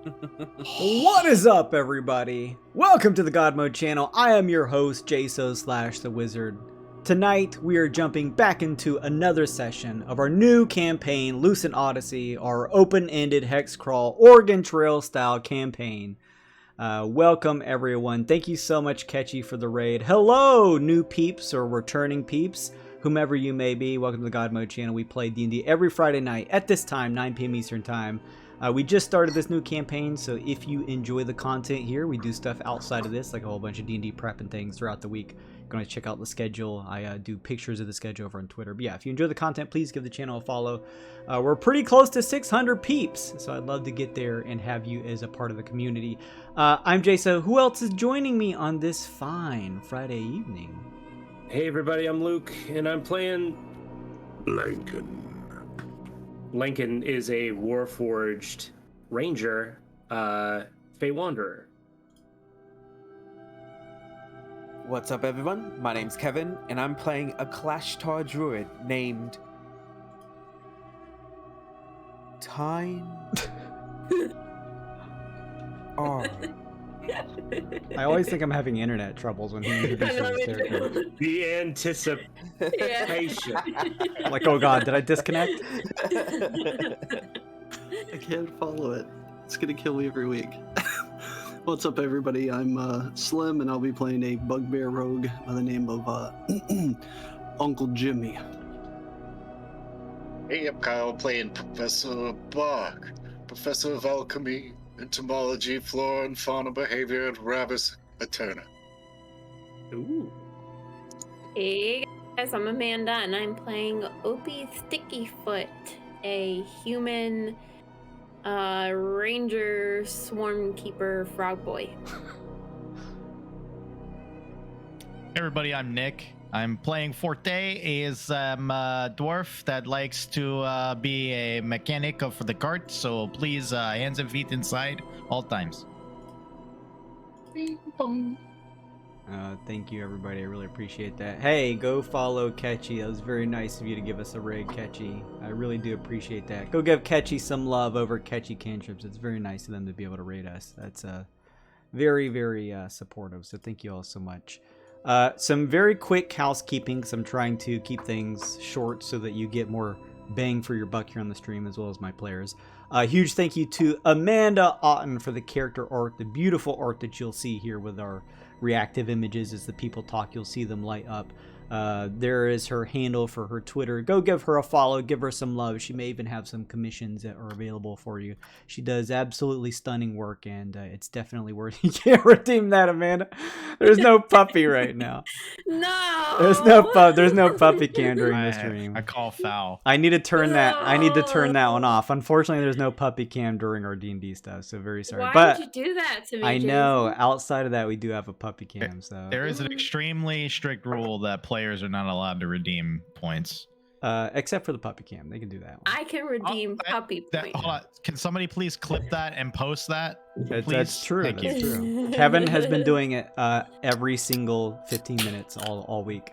What is up, everybody? Welcome to the God Mode channel. I am your host, Jayso / the Wizard. Tonight, we are jumping back into another session of our new campaign, Lucent Odyssey, our open-ended hex crawl Oregon Trail style campaign. Welcome, everyone. Thank you so much, Ketchy, for the raid. Hello, new peeps or returning peeps, whomever you may be. Welcome to the God Mode channel. We play D&D every Friday night at this time, 9 p.m. Eastern Time. We just started this new campaign, so if you enjoy the content here, we do stuff outside of this, like a whole bunch of D&D prep and things throughout the week. You're going to check out the schedule. I do pictures of the schedule over on Twitter. But yeah, if you enjoy the content, please give the channel a follow. We're pretty close to 600 peeps, so I'd love to get there and have you as a part of the community. I'm Jayso. Who else is joining me on this fine Friday evening? Hey everybody, I'm Luke, and I'm playing Lincoln. Lincoln is a Warforged Ranger, Fey Wanderer. What's up, everyone? My name's Kevin, and I'm playing a Klashtar Druid named Time R. I always think I'm having internet troubles when he introduces his character. The anticipation. Like, oh god, did I disconnect? I can't follow it. It's gonna kill me every week. What's up, everybody? I'm Slim, and I'll be playing a bugbear rogue by the name of Uncle Jimmy. Hey, I'm Kyle, playing Professor Bach, Professor of Alchemy, Entomology, Flora and Fauna Behavior at Ravis Eterna. Ooh. Hey guys, I'm Amanda, and I'm playing Opie Stickyfoot, a human ranger swarm keeper frog boy. Hey everybody, I'm Nick. I'm playing Forte, is a dwarf that likes to be a mechanic for the cart, so please, hands and feet inside, all times. Thank you, everybody. I really appreciate that. Hey, go follow Ketchy. That was very nice of you to give us a raid, Ketchy. I really do appreciate that. Go give Ketchy some love over Ketchy Cantrips. It's very nice of them to be able to raid us. That's very, very supportive, so thank you all so much. Some very quick housekeeping, because I'm trying to keep things short so that you get more bang for your buck here on the stream, as well as my players. Huge thank you to Amanda Otten for the character art, the beautiful art that you'll see here with our reactive images. As the people talk, you'll see them light up. There is her handle for her Twitter. Go give her a follow, give her some love. She may even have some commissions that are available for you. She does absolutely stunning work, and it's definitely worth it. You can't redeem that, Amanda. There's no puppy right now. No! There's no puppy cam during this stream. I call foul. I need to turn that one off. Unfortunately, there's no puppy cam during our D&D stuff, so very sorry. Why would you do that to me, I Jason? know. Outside of that, we do have a puppy cam, so There is an extremely strict rule that players are not allowed to redeem points. except for the puppy cam, they can do that one. I can redeem puppy points. Hold on. Can somebody please clip that and post that? That's true. Thank That's you. true. Kevin has been doing it every single 15 minutes all week.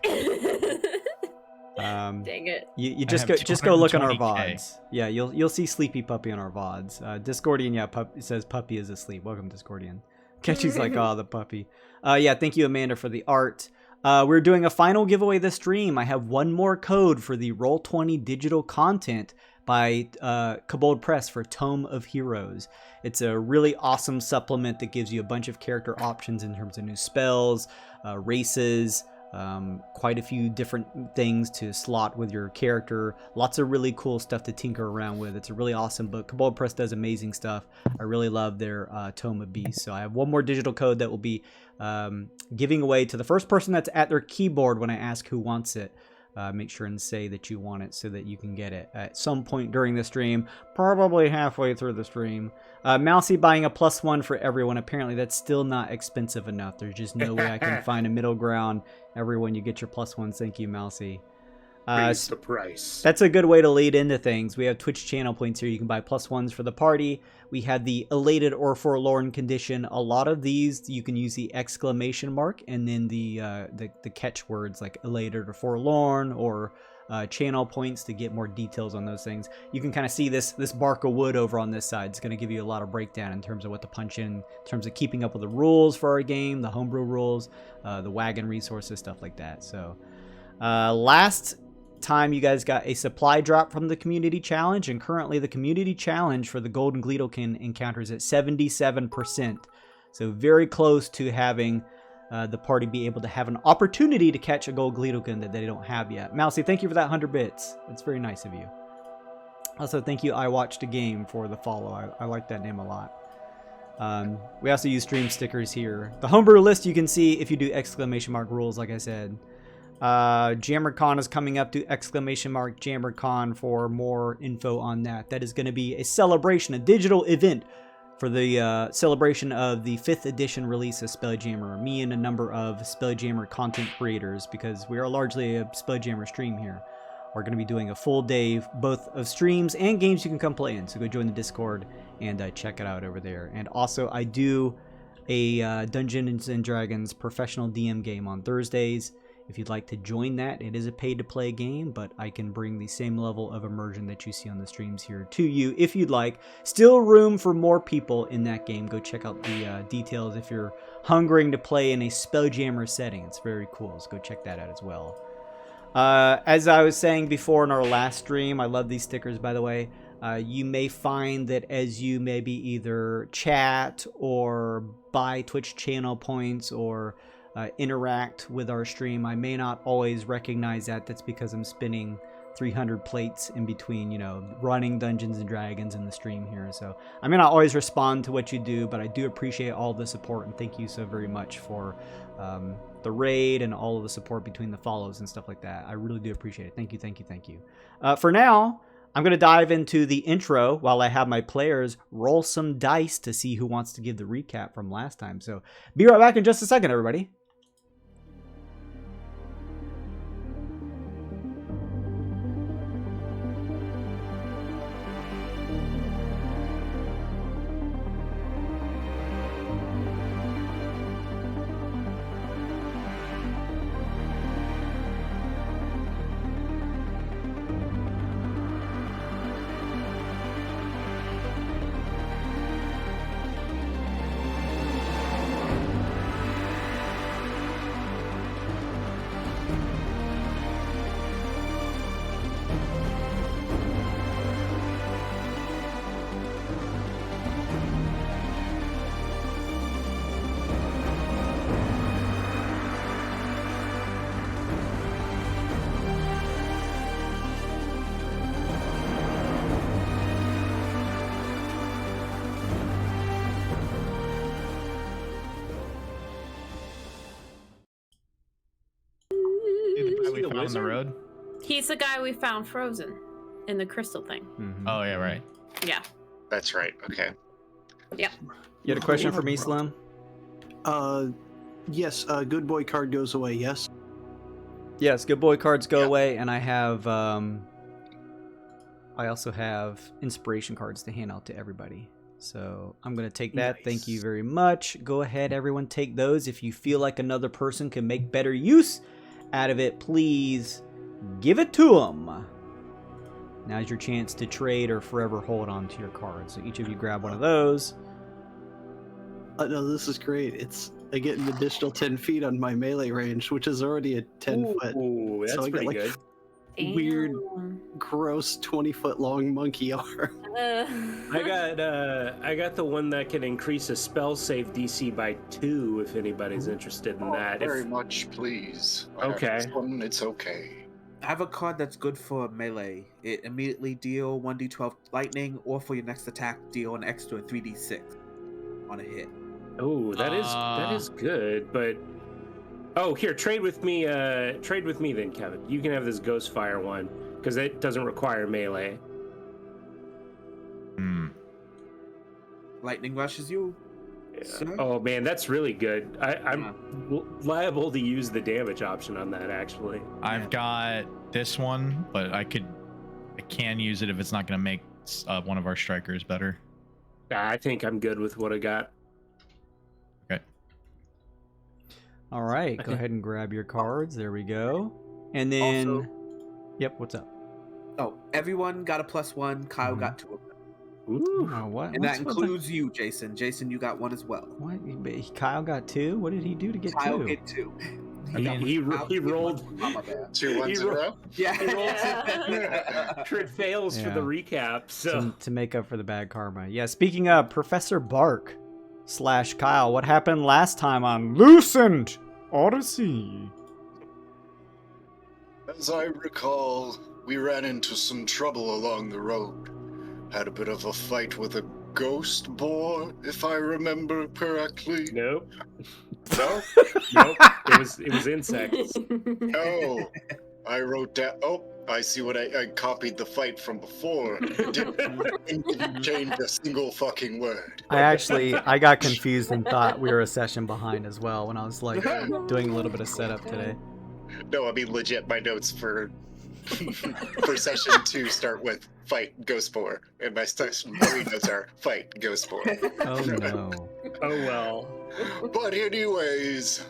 Dang it. You just go look on our VODs. Yeah, you'll see Sleepy Puppy on our VODs. Discordian, yeah, it says puppy is asleep. Welcome, Discordian. Ketchy's like, oh, the puppy. Yeah, thank you, Amanda, for the art. We're doing a final giveaway this stream. I have one more code for the Roll20 digital content by Kobold Press for Tome of Heroes. It's a really awesome supplement that gives you a bunch of character options in terms of new spells, races, quite a few different things to slot with your character. Lots of really cool stuff to tinker around with. It's a really awesome book. Kobold Press does amazing stuff. I really love their Tome of Beasts. So I have one more digital code that will be giving away to the first person that's at their keyboard when I ask who wants it. Make sure and say that you want it so that you can get it at some point during the stream, probably halfway through the stream. Mousy buying a +1 for everyone. Apparently that's still not expensive enough. There's just no way I can find a middle ground. Everyone, you get your +1s. Thank you, Mousy. Raise the price. That's a good way to lead into things. We have Twitch channel points here. You can buy +1s for the party. We had the elated or forlorn condition. A lot of these you can use the exclamation mark and then the catch words like elated or forlorn or channel points to get more details on those things. You can kind of see this bark of wood over on this side. It's going to give you a lot of breakdown in terms of what to punch in terms of keeping up with the rules for our game, the homebrew rules, the wagon resources, stuff like that. So last time you guys got a supply drop from the community challenge, and currently the community challenge for the golden Gleedlekin encounters at 77%. So very close to having the party be able to have an opportunity to catch a gold Gleedlekin that they don't have yet. Mousy, thank you for that 100 bits. That's very nice of you. Also, thank you, I Watched a Game, for the follow. I like that name a lot. We also use stream stickers here. The homebrew list you can see if you do !rules, like I said. JammerCon is coming up. Do ! JammerCon for more info on that. That is going to be a celebration, a digital event for the celebration of the 5th edition release of Spelljammer. Me and a number of Spelljammer content creators, because we are largely a Spelljammer stream here, are going to be doing a full day both of streams and games you can come play in. So go join the Discord and check it out over there. And also I do a Dungeons and Dragons professional DM game on Thursdays. If you'd like to join that, it is a pay-to-play game, but I can bring the same level of immersion that you see on the streams here to you if you'd like. Still room for more people in that game. Go check out the details if you're hungering to play in a Spelljammer setting. It's very cool, so go check that out as well. As I was saying before in our last stream, I love these stickers, by the way. You may find that as you maybe either chat or buy Twitch channel points or interact with our stream, I may not always recognize that. That's because I'm spinning 300 plates in between, you know, running Dungeons and Dragons in the stream here. So I may not always respond to what you do, but I do appreciate all the support, and thank you so very much for the raid and all of the support between the follows and stuff like that. I really do appreciate it. Thank you, thank you, thank you. For now, I'm going to dive into the intro while I have my players roll some dice to see who wants to give the recap from last time. So be right back in just a second, everybody. On the road. He's the guy we found frozen in the crystal thing. Mm-hmm. Oh yeah, right. Yeah. That's right. Okay. Yeah. You had a question for me, Slim? Yes. Good boy card goes away. Yes. Yes, good boy cards go away, and I have I also have inspiration cards to hand out to everybody. So I'm going to take that. Nice. Thank you very much. Go ahead, everyone, take those. If you feel like another person can make better use out of it, please give it to them. Now's your chance to trade or forever hold on to your cards. So each of you grab one of those. No, this is great. I get an additional 10 feet on my melee range, which is already a 10 foot. Ooh, that's so I pretty got, good. Weird, gross 20-foot long monkey arm. I got the one that can increase a spell save DC by 2 if anybody's interested in that. Very much, please. Okay. It's okay. I have a card that's good for melee. It immediately deal 1d12 lightning, or for your next attack, deal an extra 3d6 on a hit. Oh, that is good, but here, trade with me then, Kevin. You can have this Ghost Fire one because it doesn't require melee. Lightning rushes you. Yeah. Oh man, that's really good. I'm liable to use the damage option on that actually. I've got this one, but I can use it if it's not going to make one of our strikers better. I think I'm good with what I got. Okay. All right, go ahead and grab your cards. There we go. And then Yep. What's up? Oh, everyone got a +1. Kyle got 2 of them. Ooh. Oh, what? And that what's with includes you, Jason. Jason, you got 1 as well. What? Kyle got 2? What did he do to get Kyle 2? get 2. He rolled. Oh, my bad. 2 ones in a row. Yeah. He rolled crit fails for the recap. So To make up for the bad karma. Yeah. Speaking of Professor Bark / Kyle, what happened last time on Lucent Odyssey? As I recall, we ran into some trouble along the road. Had a bit of a fight with a ghost boar, if I remember correctly. nope, No? nope. It was insects. No. I wrote down. Oh, I see what I copied the fight from before. Didn't change a single fucking word. I got confused and thought we were a session behind as well when I was like doing a little bit of setup today. No, I mean legit. My notes for session 2 start with fight ghost boar, and my session 3 notes are fight ghost boar. Oh no. Oh well. But anyways,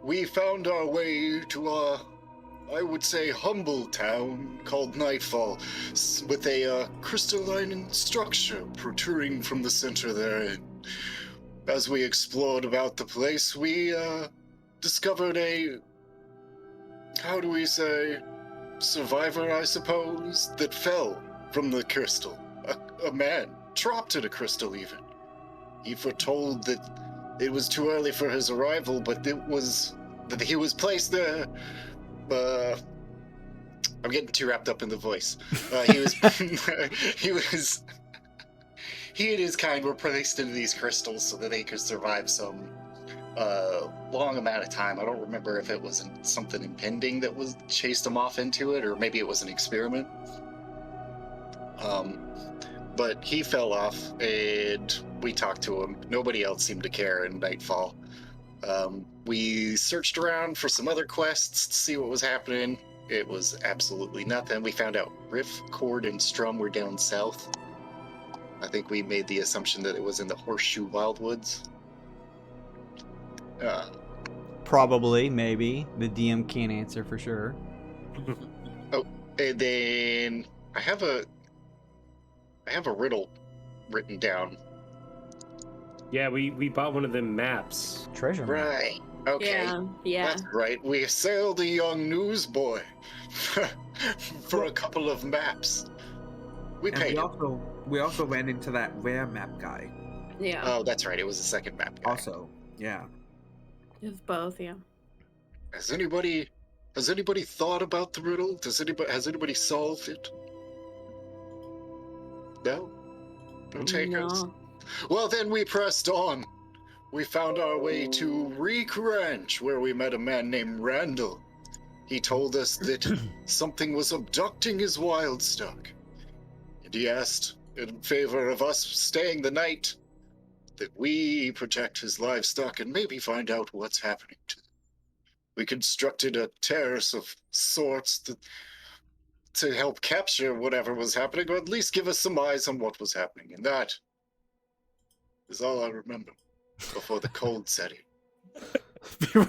we found our way to a, I would say, humble town called Nightfall, with a crystalline structure protruding from the center therein. As we explored about the place, we discovered a, how do we say, survivor, I suppose, that fell from the crystal. A man, trapped in a crystal even. He foretold that it was too early for his arrival, but that he was placed there. I'm getting too wrapped up in the voice. He and his kind were placed into these crystals so that they could survive some long amount of time. I don't remember if it was something impending that was chased him off into it, or maybe it was an experiment. But he fell off, and we talked to him. Nobody else seemed to care in Nightfall. We searched around for some other quests to see what was happening. It was absolutely nothing. We found out Riff, Chord, and Strum were down south. I think we made the assumption that it was in the Horseshoe Wildwoods. Probably, maybe. The DM can't answer for sure. Oh, and then I have a riddle written down. Yeah, we bought one of them maps. Treasure map. Right. Okay. Yeah. That's right. We sailed a young newsboy for a couple of maps. We And paid him. we also ran into that rare map guy. Yeah. Oh, that's right. It was the second map guy. Also, yeah. It's both, yeah. Has anybody thought about the riddle? Has anybody solved it? No? No takers? No. Well, then we pressed on. We found our way to Reek Ranch, where we met a man named Randall. He told us that something was abducting his wild stock. And he asked, in favor of us staying the night, that we protect his livestock and maybe find out what's happening to them. We constructed a terrace of sorts to help capture whatever was happening, or at least give us some eyes on what was happening. And that is all I remember before the cold set in.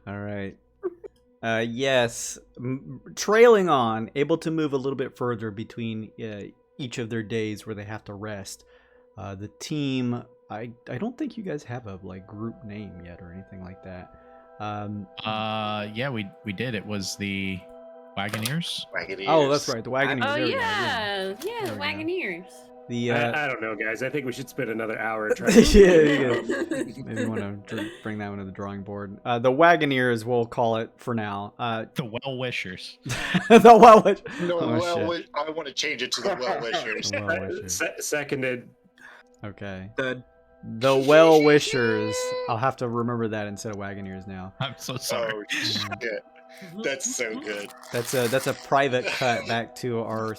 All right. Yes. Trailing on, able to move a little bit further between each of their days where they have to rest. The team, I don't think you guys have a group name yet or anything like that. Yeah, we did. It was the Wagoneers. Wagoneers. Oh, that's right. The Wagoneers. Oh there we go, yeah, There we the go. Wagoneers. The I don't know, guys. I think we should spend another hour trying. yeah. Maybe want to bring that one to the drawing board. The Wagoneers, we'll call it for now. The Well-Wishers. The well. No, Oh, shit. I want to change it to the well-wishers. The well-wishers. Seconded. Okay. The The well-wishers. I'll have to remember that instead of Wagoneers now. I'm so sorry. Oh, shit. That's so good. That's a private cut back to our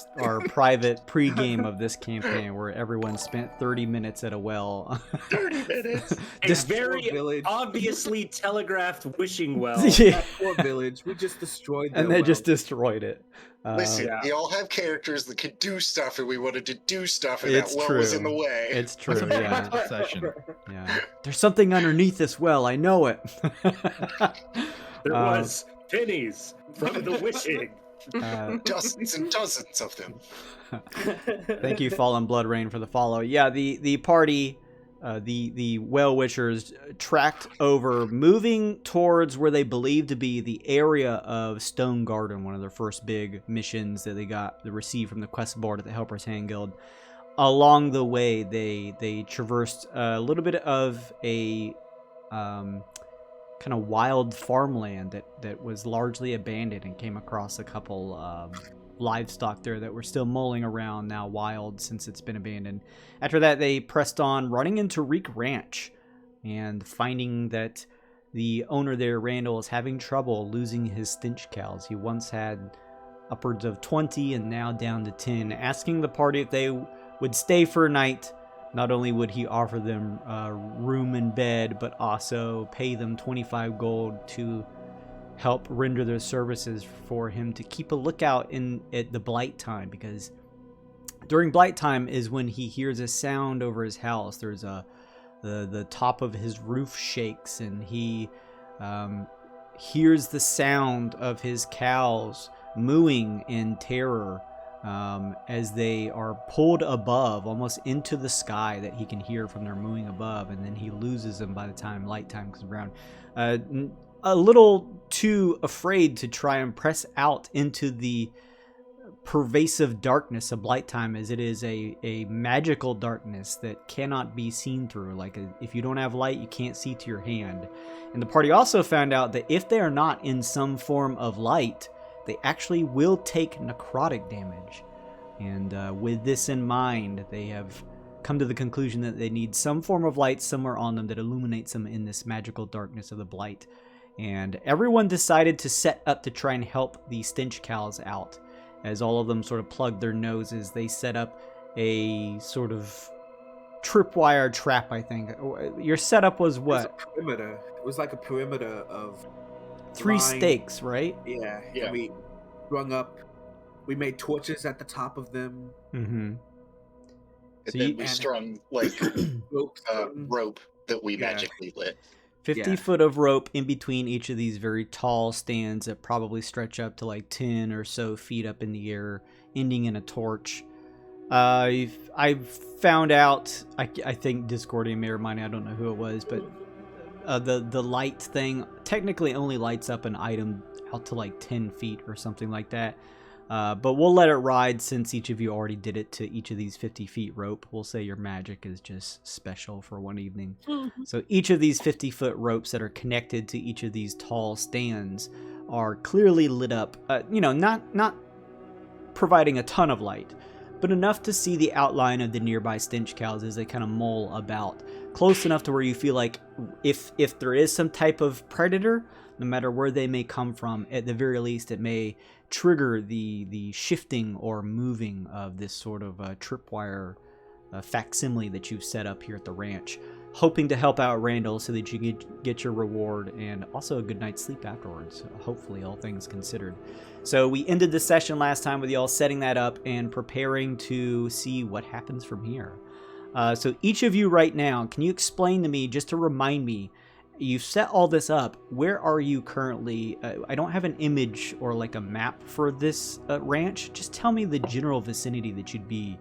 private pregame of this campaign where everyone spent 30 minutes at a well. 30 minutes. A very village. obviously telegraphed wishing well. Yeah. That poor village. We just destroyed And their they just well. destroyed it. Listen, Yeah. we all have characters that could do stuff, and we wanted to do stuff, and It's that well was true. in the way. It's true, That's a yeah. mental session. Yeah. There's something underneath this well. I know it. There was pennies from the wishing. Dozens and dozens of them. Thank you, Fallen Blood Rain, for the follow. Yeah, the party, the Well Witchers tracked over, moving towards where they believe to be the area of Stone Garden, one of their first big missions that they received from the quest board at the Helper's Hand Guild. Along the way, they traversed a little bit of a kind of wild farmland that was largely abandoned, and came across a couple livestock there that were still mulling around, now wild since it's been abandoned. After that, they pressed on, running into Reek Ranch and finding that the owner there, Randall, is having trouble losing his stench cows. He once had upwards of 20 and now down to 10, asking the party if they would stay for a night. Not only would he offer them room and bed, but also pay them 25 gold to help render their services for him to keep a lookout at the blight time, because during blight time is when he hears a sound over his house. There's the top of his roof shakes, and he hears the sound of his cows mooing in terror as they are pulled above, almost into the sky, that he can hear from their mooing above, and then he loses them by the time light time comes around. A little too afraid to try and press out into the pervasive darkness of blight time, as it is a magical darkness that cannot be seen through. If you don't have light, you can't see to your hand. And the party also found out that if they are not in some form of light, they actually will take necrotic damage. And with this in mind, they have come to the conclusion that they need some form of light somewhere on them that illuminates them in this magical darkness of the blight. And everyone decided to set up to try and help the stench cows out. As all of them sort of plugged their noses, they set up a sort of tripwire trap, I think. Your setup was what? It was a perimeter. It was like a perimeter of 3 line. stakes, right? Yeah. Yeah. And we strung up. We made torches at the top of them. Mm-hmm. And So then you- we strung like Ropes. rope that we Yeah. magically lit. 50 Yeah. foot of rope in between each of these very tall stands that probably stretch up to like 10 or so feet up in the air, ending in a torch. I've found out, I think Discordia may remind me, I don't know who it was, but the light thing technically only lights up an item out to like 10 feet or something like that. But we'll let it ride since each of you already did it to each of these 50 feet rope. We'll say your magic is just special for one evening. So each of these 50-foot ropes that are connected to each of these tall stands are clearly lit up, not providing a ton of light, but enough to see the outline of the nearby stench cows as they kind of mull about. Close enough to where you feel like if there is some type of predator, no matter where they may come from, at the very least it may trigger the shifting or moving of this sort of tripwire facsimile that you've set up here at the ranch, hoping to help out Randall so that you get your reward and also a good night's sleep afterwards, hopefully, all things considered. So we ended the session last time with y'all setting that up and preparing to see what happens from here. So each of you right now, can you explain to me, just to remind me, you've set all this up, where are you currently? I don't have an image or like a map for this ranch. Just tell me the general vicinity that you'd be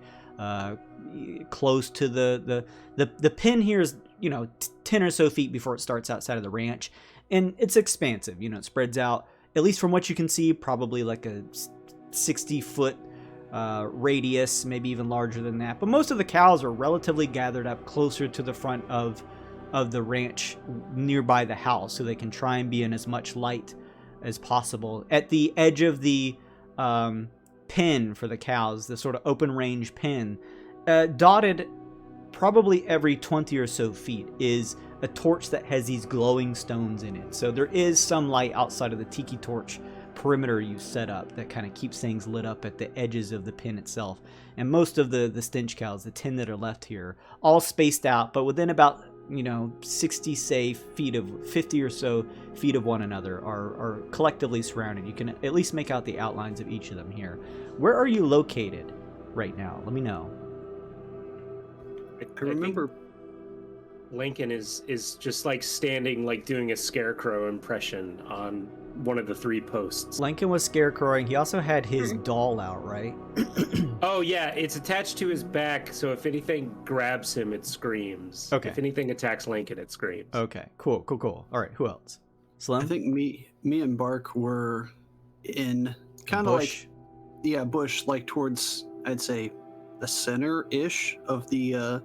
close to. The pin here is 10 or so feet before it starts outside of the ranch, and it's expansive. It spreads out, at least from what you can see, probably like a 60-foot radius, maybe even larger than that. But most of the cows are relatively gathered up closer to the front of the ranch nearby the house, so they can try and be in as much light as possible. At the edge of the pen for the cows, the sort of open range pen, dotted probably every 20 or so feet is a torch that has these glowing stones in it. So there is some light outside of the tiki torch perimeter you set up that kind of keeps things lit up at the edges of the pen itself. And most of the stench cows, the 10 that are left here, all spaced out, but within about 60 feet of 50 or so feet of one another, are collectively surrounded. You can at least make out the outlines of each of them here. Where are you located right now? Let me know. I remember Lincoln is just like standing, like doing a scarecrow impression on one of the 3 posts. Lincoln was scarecrowing. He also had his doll out, right? Oh yeah, it's attached to his back, so if anything grabs him, it screams. Okay. If anything attacks Lincoln, it screams. Okay, cool. All right, who else? Slim? I think me and Bark were in kind of like, bush, like towards, I'd say, the center-ish of the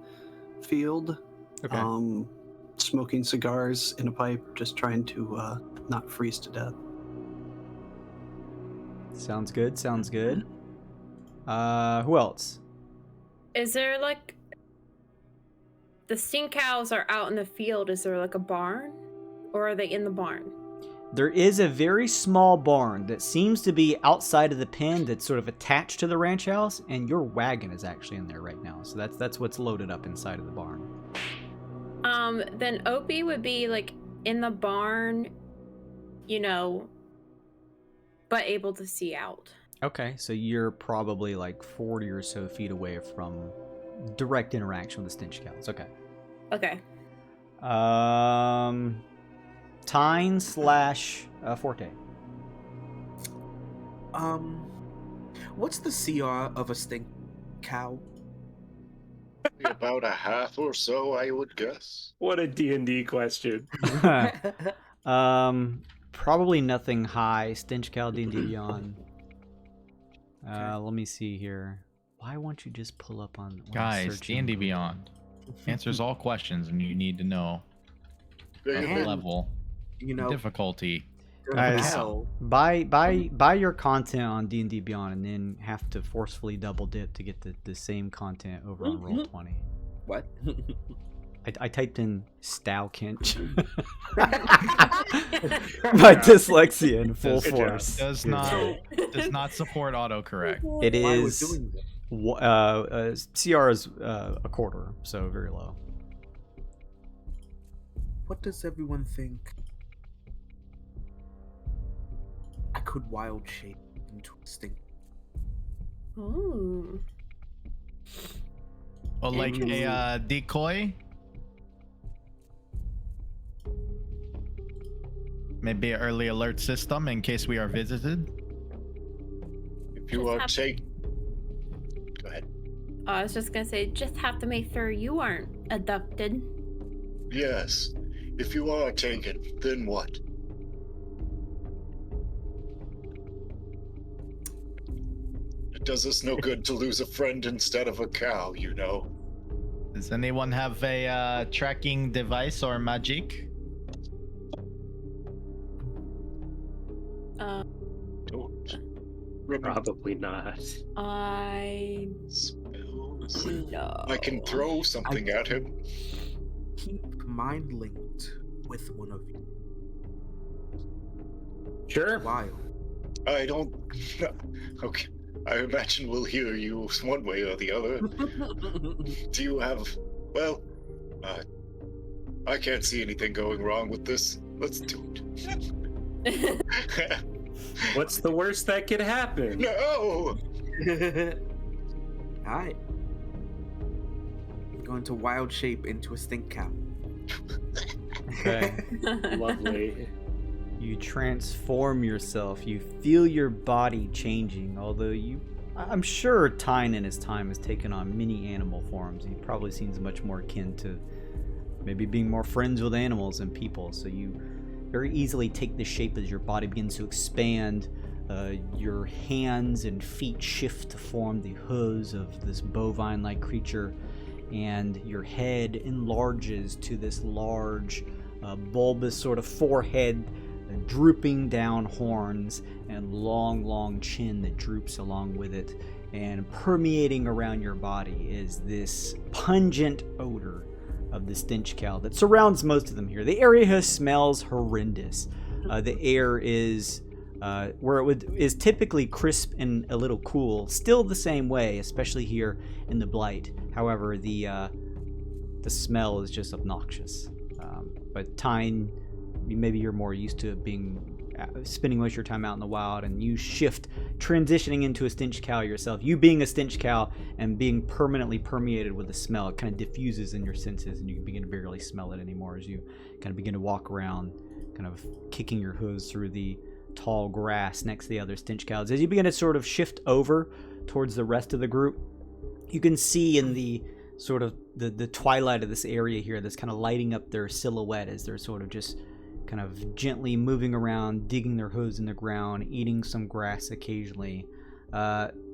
field. Okay. Smoking cigars in a pipe, just trying to not freeze to death. Sounds good. Who else? Is there like the stink cows are out in the field? Is there like a barn, or are they in the barn? There is a very small barn that seems to be outside of the pen that's sort of attached to the ranch house, and your wagon is actually in there right now. So that's what's loaded up inside of the barn. Then Opie would be like in the barn, but able to see out. Okay, so you're probably like 40 or so feet away from direct interaction with the stench cows. Okay. Okay. Tyne / Forte. What's the CR of a stink cow? About a half or so, I would guess. What a D&D question. Probably nothing high. Stench cow, D&D Beyond. Let me see here. Why won't you just pull up on Guys, D&D Beyond answers all questions, and you need to know the level, difficulty. Guys, buy your content on D&D Beyond, and then have to forcefully double dip to get the same content over on Roll20. What? I typed in Stowkinch. My dyslexia in full force. Does not support autocorrect. It is. CR is a quarter, so very low. What does everyone think I could wild shape into a stink? Ooh. Oh, like a decoy? Maybe an early alert system in case we are visited? If you are Go ahead. I was just gonna say, just have to make sure you aren't abducted. Yes. If you are taken, then what? It does us no good to lose a friend instead of a cow, you know. Does anyone have a tracking device or magic? Don't. Probably not. Spells. No. I can throw something at him. Keep mind linked with one of you. Sure. Wild. I don't. Okay. I imagine we'll hear you one way or the other. Do you have. Well, I can't see anything going wrong with this. Let's do it. What's the worst that could happen? No! Alright. I'm going to wild shape into a stink cow. Okay. Lovely. You transform yourself. You feel your body changing. Although I'm sure Tyne in his time has taken on many animal forms. He probably seems much more akin to maybe being more friends with animals than people. So you very easily take the shape as your body begins to expand. Your hands and feet shift to form the hooves of this bovine-like creature, and your head enlarges to this large, bulbous sort of forehead, drooping down horns, and long chin that droops along with it. And permeating around your body is this pungent odor of the stench cow that surrounds most of them here. The area smells horrendous. The air is where is typically crisp and a little cool, still the same way, especially here in the Blight. However, the smell is just obnoxious. But Tyne, maybe you're more used to it being spending most of your time out in the wild, and you shift, transitioning into a stench cow yourself. You being a stench cow and being permanently permeated with the smell, it kind of diffuses in your senses, and you begin to barely smell it anymore as you kind of begin to walk around, kind of kicking your hooves through the tall grass next to the other stench cows. As you begin to sort of shift over towards the rest of the group, you can see in the sort of the twilight of this area here that's kind of lighting up their silhouette as they're sort of just kind of gently moving around, digging their hooves in the ground, eating some grass occasionally.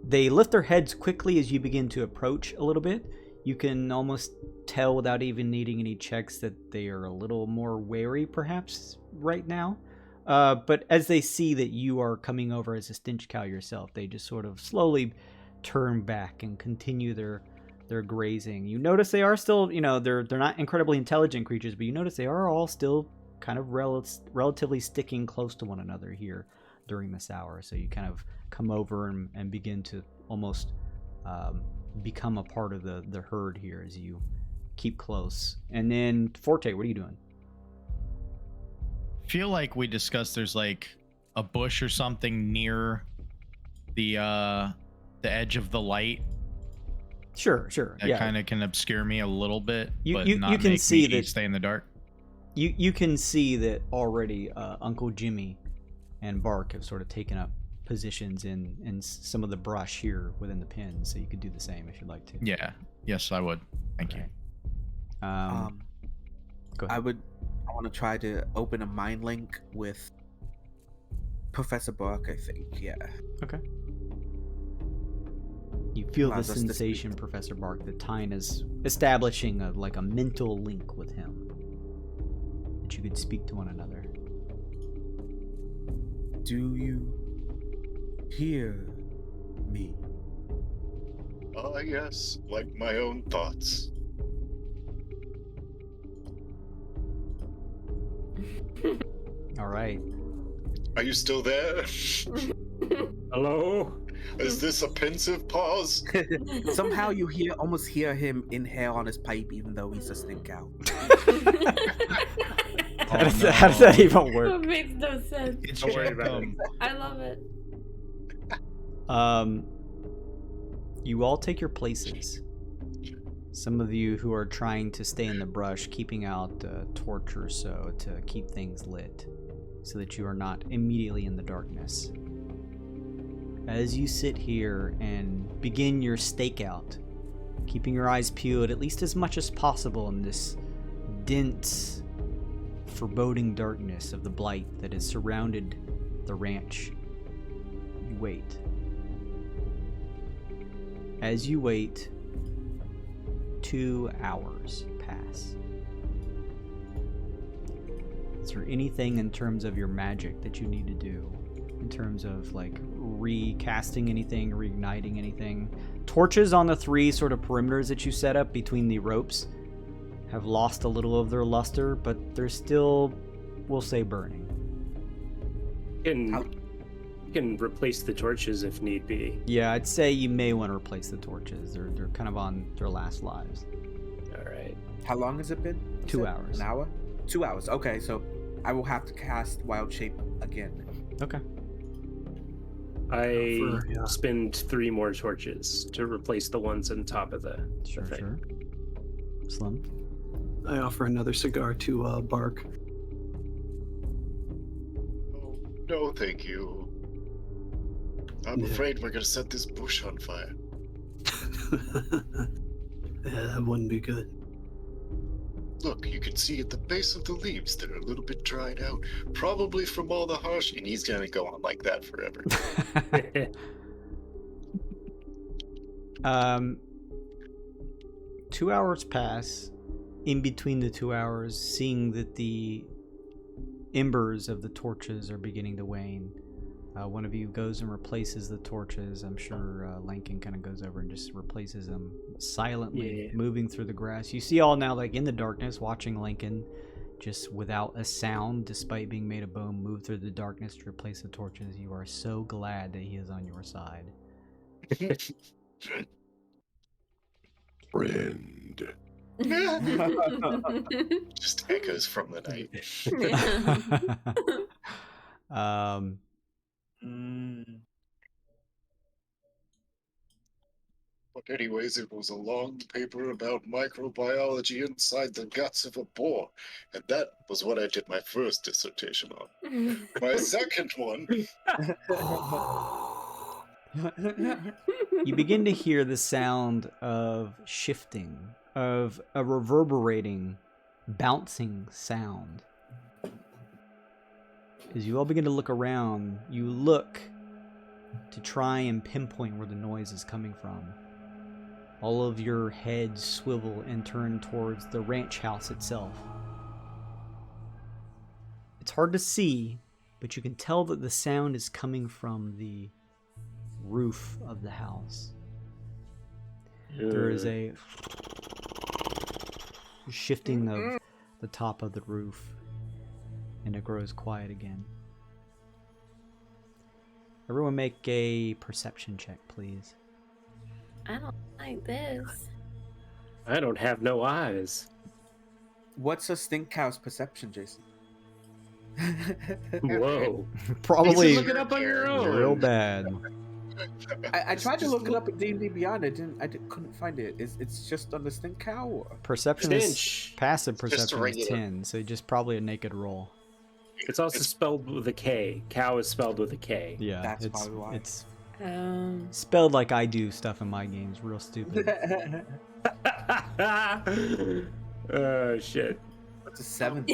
They lift their heads quickly as you begin to approach a little bit. You can almost tell without even needing any checks that they are a little more wary perhaps right now. But as they see that you are coming over as a stench cow yourself, they just sort of slowly turn back and continue their grazing. You notice they are still, they're not incredibly intelligent creatures, but you notice they are all still kind of relatively sticking close to one another here during this hour. So you kind of come over and begin to almost become a part of the herd here as you keep close. And then Forte, what are you doing? Feel like we discussed there's like a bush or something near the edge of the light. Sure. That kind of can obscure me a little bit, but you not can make see me that stay in the dark. You can see that already Uncle Jimmy and Bark have sort of taken up positions in some of the brush here within the pen, so you could do the same if you'd like to. Yeah. Yes, I would. Thank you. Go ahead. I want to try to open a mind link with Professor Bark, I think. Yeah. Okay. You feel the sensation, Professor Bark, that Tyne is establishing a mental link with him. That you could speak to one another. Do you hear me? Yes, like my own thoughts. All right. Are you still there? Hello? Is this a pensive pause? Somehow you almost hear him inhale on his pipe, even though he's a stink cow. How does that even work? That makes no sense. Don't worry about it. I love it. You all take your places. Some of you who are trying to stay in the brush, keeping out a torch or so to keep things lit, so that you are not immediately in the darkness. As you sit here and begin your stakeout, keeping your eyes peeled at least as much as possible in this dense, foreboding darkness of the blight that has surrounded the ranch, you wait. As you wait, 2 hours pass. Is there anything in terms of your magic that you need to do? In terms of recasting anything, reigniting anything? Torches on the 3 sort of perimeters that you set up between the ropes have lost a little of their luster, but they're still, we'll say, burning. You can replace the torches if need be. Yeah, I'd say you may want to replace the torches. They're kind of on their last lives. All right. How long has it been? 2 hours. An hour? 2 hours. Okay, so I will have to cast Wild Shape again. Okay. I spend 3 more torches to replace the ones on top of the Sure. Slim? I offer another cigar to Bark. Oh, no, thank you. I'm afraid we're gonna set this bush on fire. Yeah, that wouldn't be good. Look, you can see at the base of the leaves they're a little bit dried out, probably from all the harsh, and he's gonna go on like that forever. 2 hours pass. In between the 2 hours, seeing that the embers of the torches are beginning to wane, one of you goes and replaces the torches. I'm sure Lincoln kind of goes over and just replaces them silently, moving through the grass. You see all now, in the darkness, watching Lincoln just without a sound, despite being made of bone, move through the darkness to replace the torches. You are so glad that he is on your side. Friend. Just echoes from the night. But anyways, it was a long paper about microbiology inside the guts of a boar, and that was what I did my first dissertation on. My second one... You begin to hear the sound of shifting, of a reverberating, bouncing sound. As you all begin to look around, you look to try and pinpoint where the noise is coming from. All of your heads swivel and turn towards the ranch house itself. It's hard to see, but you can tell that the sound is coming from the roof of the house. There is a shifting of the top of the roof, and it grows quiet again. Everyone make a perception check, please. I don't like this. I don't have no eyes. What's a stink cow's perception, Jason? Whoa. Probably You should look it up on your own. real bad. I tried to look it up at D&D Beyond. Couldn't find it. It's just on the stink cow. Or? Perception is Stench. passive Just a perception is regular. 10, so just probably a naked roll. It's also spelled with a K. Cow is spelled with a K. Yeah, That's it's probably why. it's Um, spelled like I do stuff in my games, real stupid. Oh, shit. What's a 7?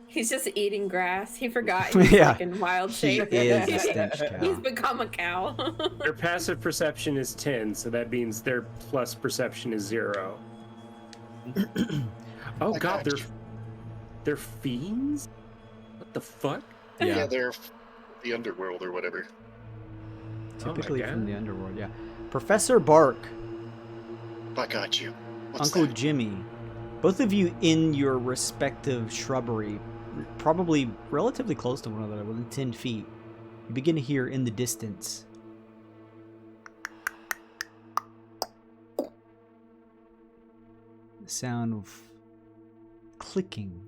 he's just eating grass. He forgot he's Yeah. like in wild He shape. is a stench He's cow. become a cow. Their passive perception is 10, so that means their plus perception is 0. Oh I god, got you. they're fiends? What the fuck? Yeah, Yeah, they're the underworld or whatever. typically God. from the underworld. Yeah, Professor Bark, I got you. What's Uncle that? Jimmy, both of you in your respective shrubbery, probably relatively close to one another, within 10 feet. You begin to hear in the distance the sound of clicking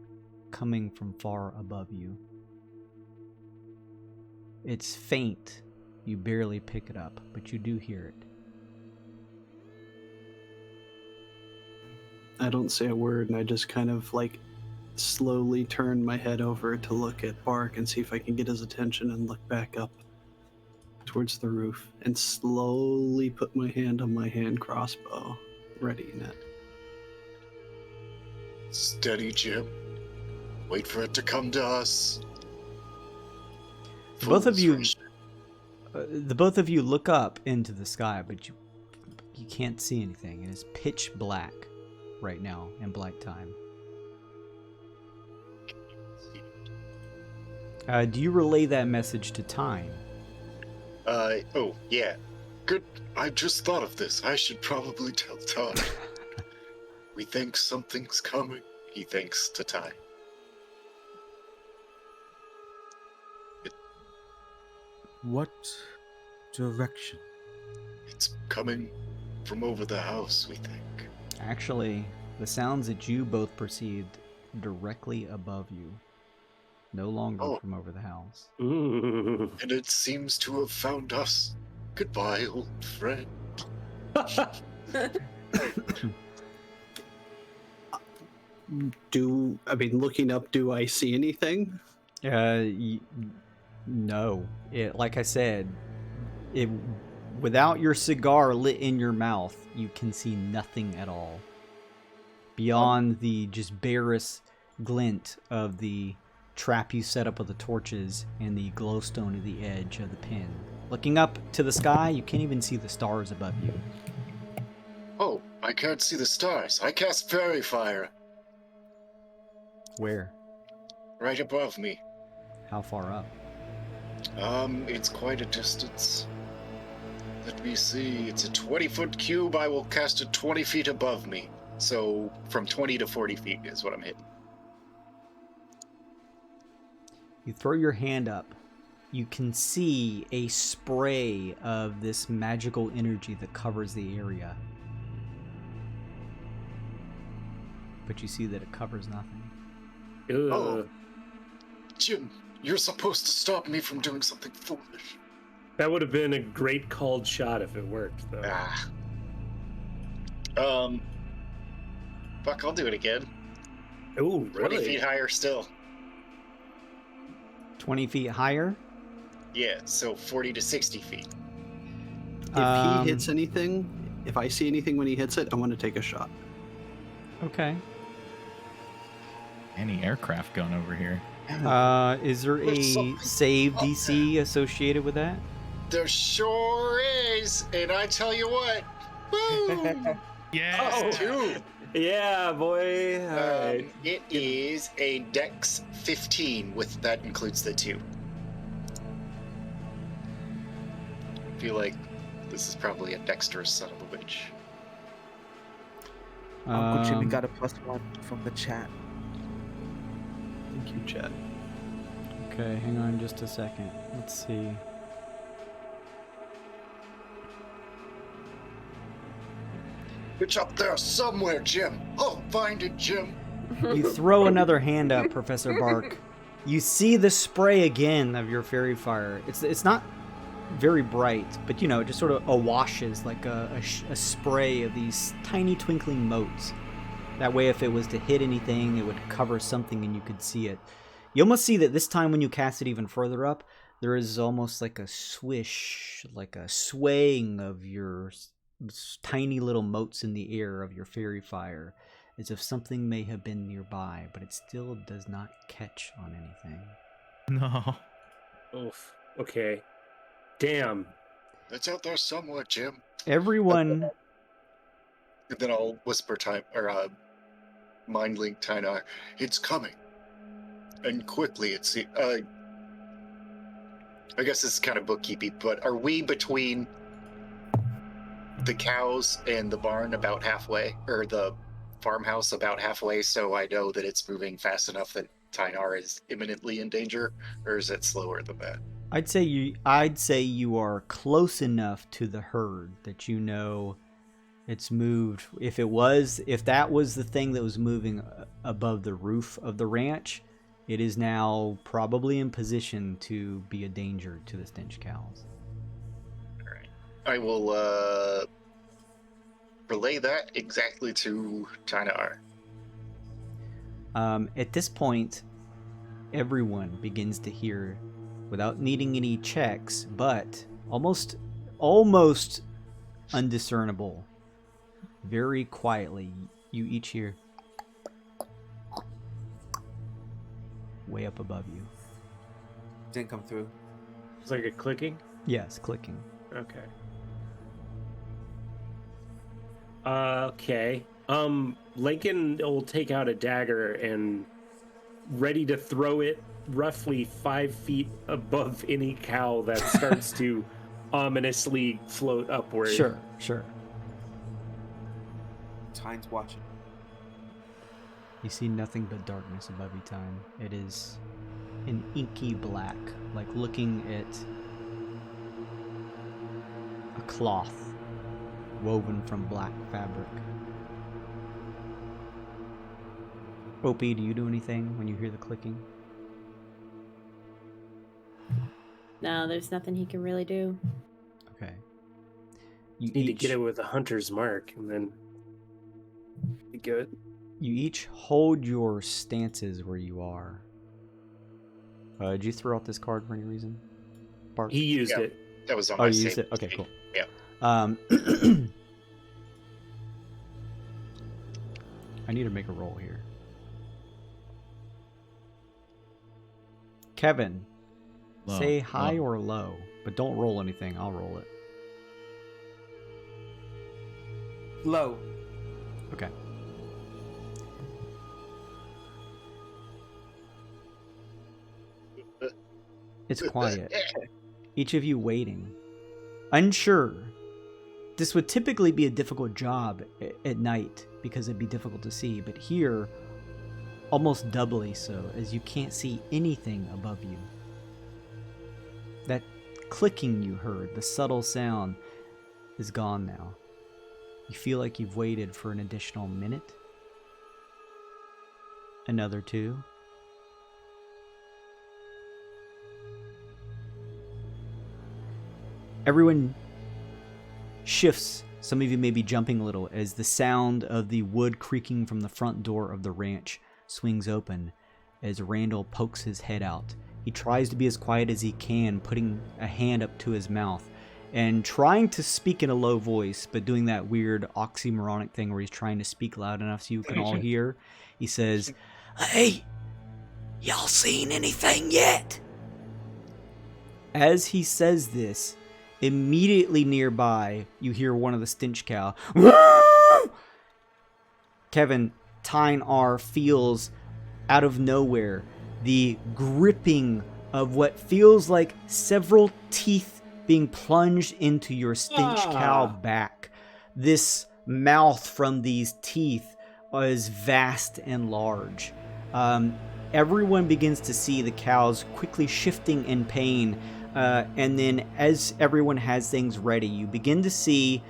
coming from far above you. It's faint. You barely pick it up, but you do hear it. I don't say a word, and I just kind of like slowly turn my head over to look at Bark and see if I can get his attention and look back up towards the roof and slowly put my hand on my hand crossbow, readying it. Steady, Jim. Wait for it to come to us. The both of Fools you- rush. The both of you look up into the sky, but you can't see anything. It is pitch black right now in black time. Do you relay that message to Time? Oh, yeah. Good. I just thought of this. I should probably tell Todd. We think something's coming. He thinks to Time. What direction? It's coming from over the house, we think. Actually, the sounds that you both perceived directly above you, no longer Oh. from over the house. Ooh. And it seems to have found us. Goodbye, old friend. Looking up, do I see anything? No. Like I said, without your cigar lit in your mouth, you can see nothing at all. Beyond the just barest glint of the trap you set up with the torches and the glowstone at the edge of the pin. Looking up to the sky, you can't even see the stars above you. Oh, I can't see the stars. I cast fairy fire Where? right above me. How far up? It's quite a distance. Let me see. It's a 20-foot cube. I will cast it 20 feet above me. So from 20 to 40 feet is what I'm hitting. You throw your hand up. You can see a spray of this magical energy that covers the area. But you see that it covers nothing. Ugh. Oh. Jim, You're supposed to stop me from doing something foolish. That would have been a great called shot if it worked, though. Fuck, I'll do it again. Oh, 20 feet higher still. 20 feet higher? Yeah, so 40 to 60 feet. If he hits anything, if I see anything when he hits it, I want to take a shot. Okay. Any aircraft going over here? Is there a save DC associated with that? There sure is, and I tell you what, woo! Yeah. Two. Yeah, boy. All right. It is a Dex 15, that includes the 2. I feel like this is probably a dexterous son of a bitch. Uncle Jimmy got a +1 from the chat. Thank you, Chad. Okay, hang on just a second. Let's see. It's up there somewhere, Jim. I'll find it, Jim. You throw another hand up, Professor Bark. You see the spray again of your fairy fire. It's not very bright, but it just sort of awashes like a spray of these tiny twinkling motes. That way, if it was to hit anything, it would cover something and you could see it. You almost see that this time when you cast it even further up, there is almost like a swish, like a swaying of your tiny little motes in the air of your fairy fire, as if something may have been nearby, but it still does not catch on anything. No. Oof. Okay. Damn. It's out there somewhere, Jim. Everyone... And then I'll whisper mind link Tynar. It's coming. And quickly, I guess this is kind of bookkeeping, but are we between the cows and the barn about halfway, or the farmhouse about halfway, so I know that it's moving fast enough that Tynar is imminently in danger, or is it slower than that? I'd say you are close enough to the herd that you know it's moved. If that was the thing that was moving above the roof of the ranch, it is now probably in position to be a danger to the stench cows. All right. I will relay that exactly to Tynar. At this point, everyone begins to hear, without needing any checks, but almost undiscernible, very quietly, you each hear way up above you. Didn't come through. It's like a clicking? Yes, clicking. Okay. Okay. Lincoln will take out a dagger and ready to throw it roughly 5 feet above any cow that starts to ominously float upward. Sure. Tyne's watching. You see nothing but darkness above you, Tyne. It is an inky black, like looking at a cloth woven from black fabric. Opie, do you do anything when you hear the clicking? No, there's nothing he can really do. Okay. You need to get it with a hunter's mark, and then be good. You each hold your stances where you are. Did you throw out this card for any reason, Bart? He used it. That was on my you save. used it? Okay, cool. Yeah. I need to make a roll here. Kevin, Low. say high Low. or low, but don't roll anything. I'll roll it. Low. Okay. It's quiet. Each of you waiting. Unsure. This would typically be a difficult job at night because it'd be difficult to see, but here, almost doubly so, as you can't see anything above you. That clicking you heard, the subtle sound, is gone now. You feel like you've waited for an additional minute, another 2, Everyone shifts. Some of you may be jumping a little as the sound of the wood creaking from the front door of the ranch swings open as Randall pokes his head out. He tries to be as quiet as he can, putting a hand up to his mouth and trying to speak in a low voice, but doing that weird oxymoronic thing where he's trying to speak loud enough so you can all hear. He says, "Hey, y'all seen anything yet?" As he says this, immediately nearby, you hear one of the stench cow. Kevin, Tyne R feels out of nowhere the gripping of what feels like several teeth being plunged into your stench cow back. This mouth from these teeth is vast and large. Everyone begins to see the cows quickly shifting in pain. And then as everyone has things ready, you begin to see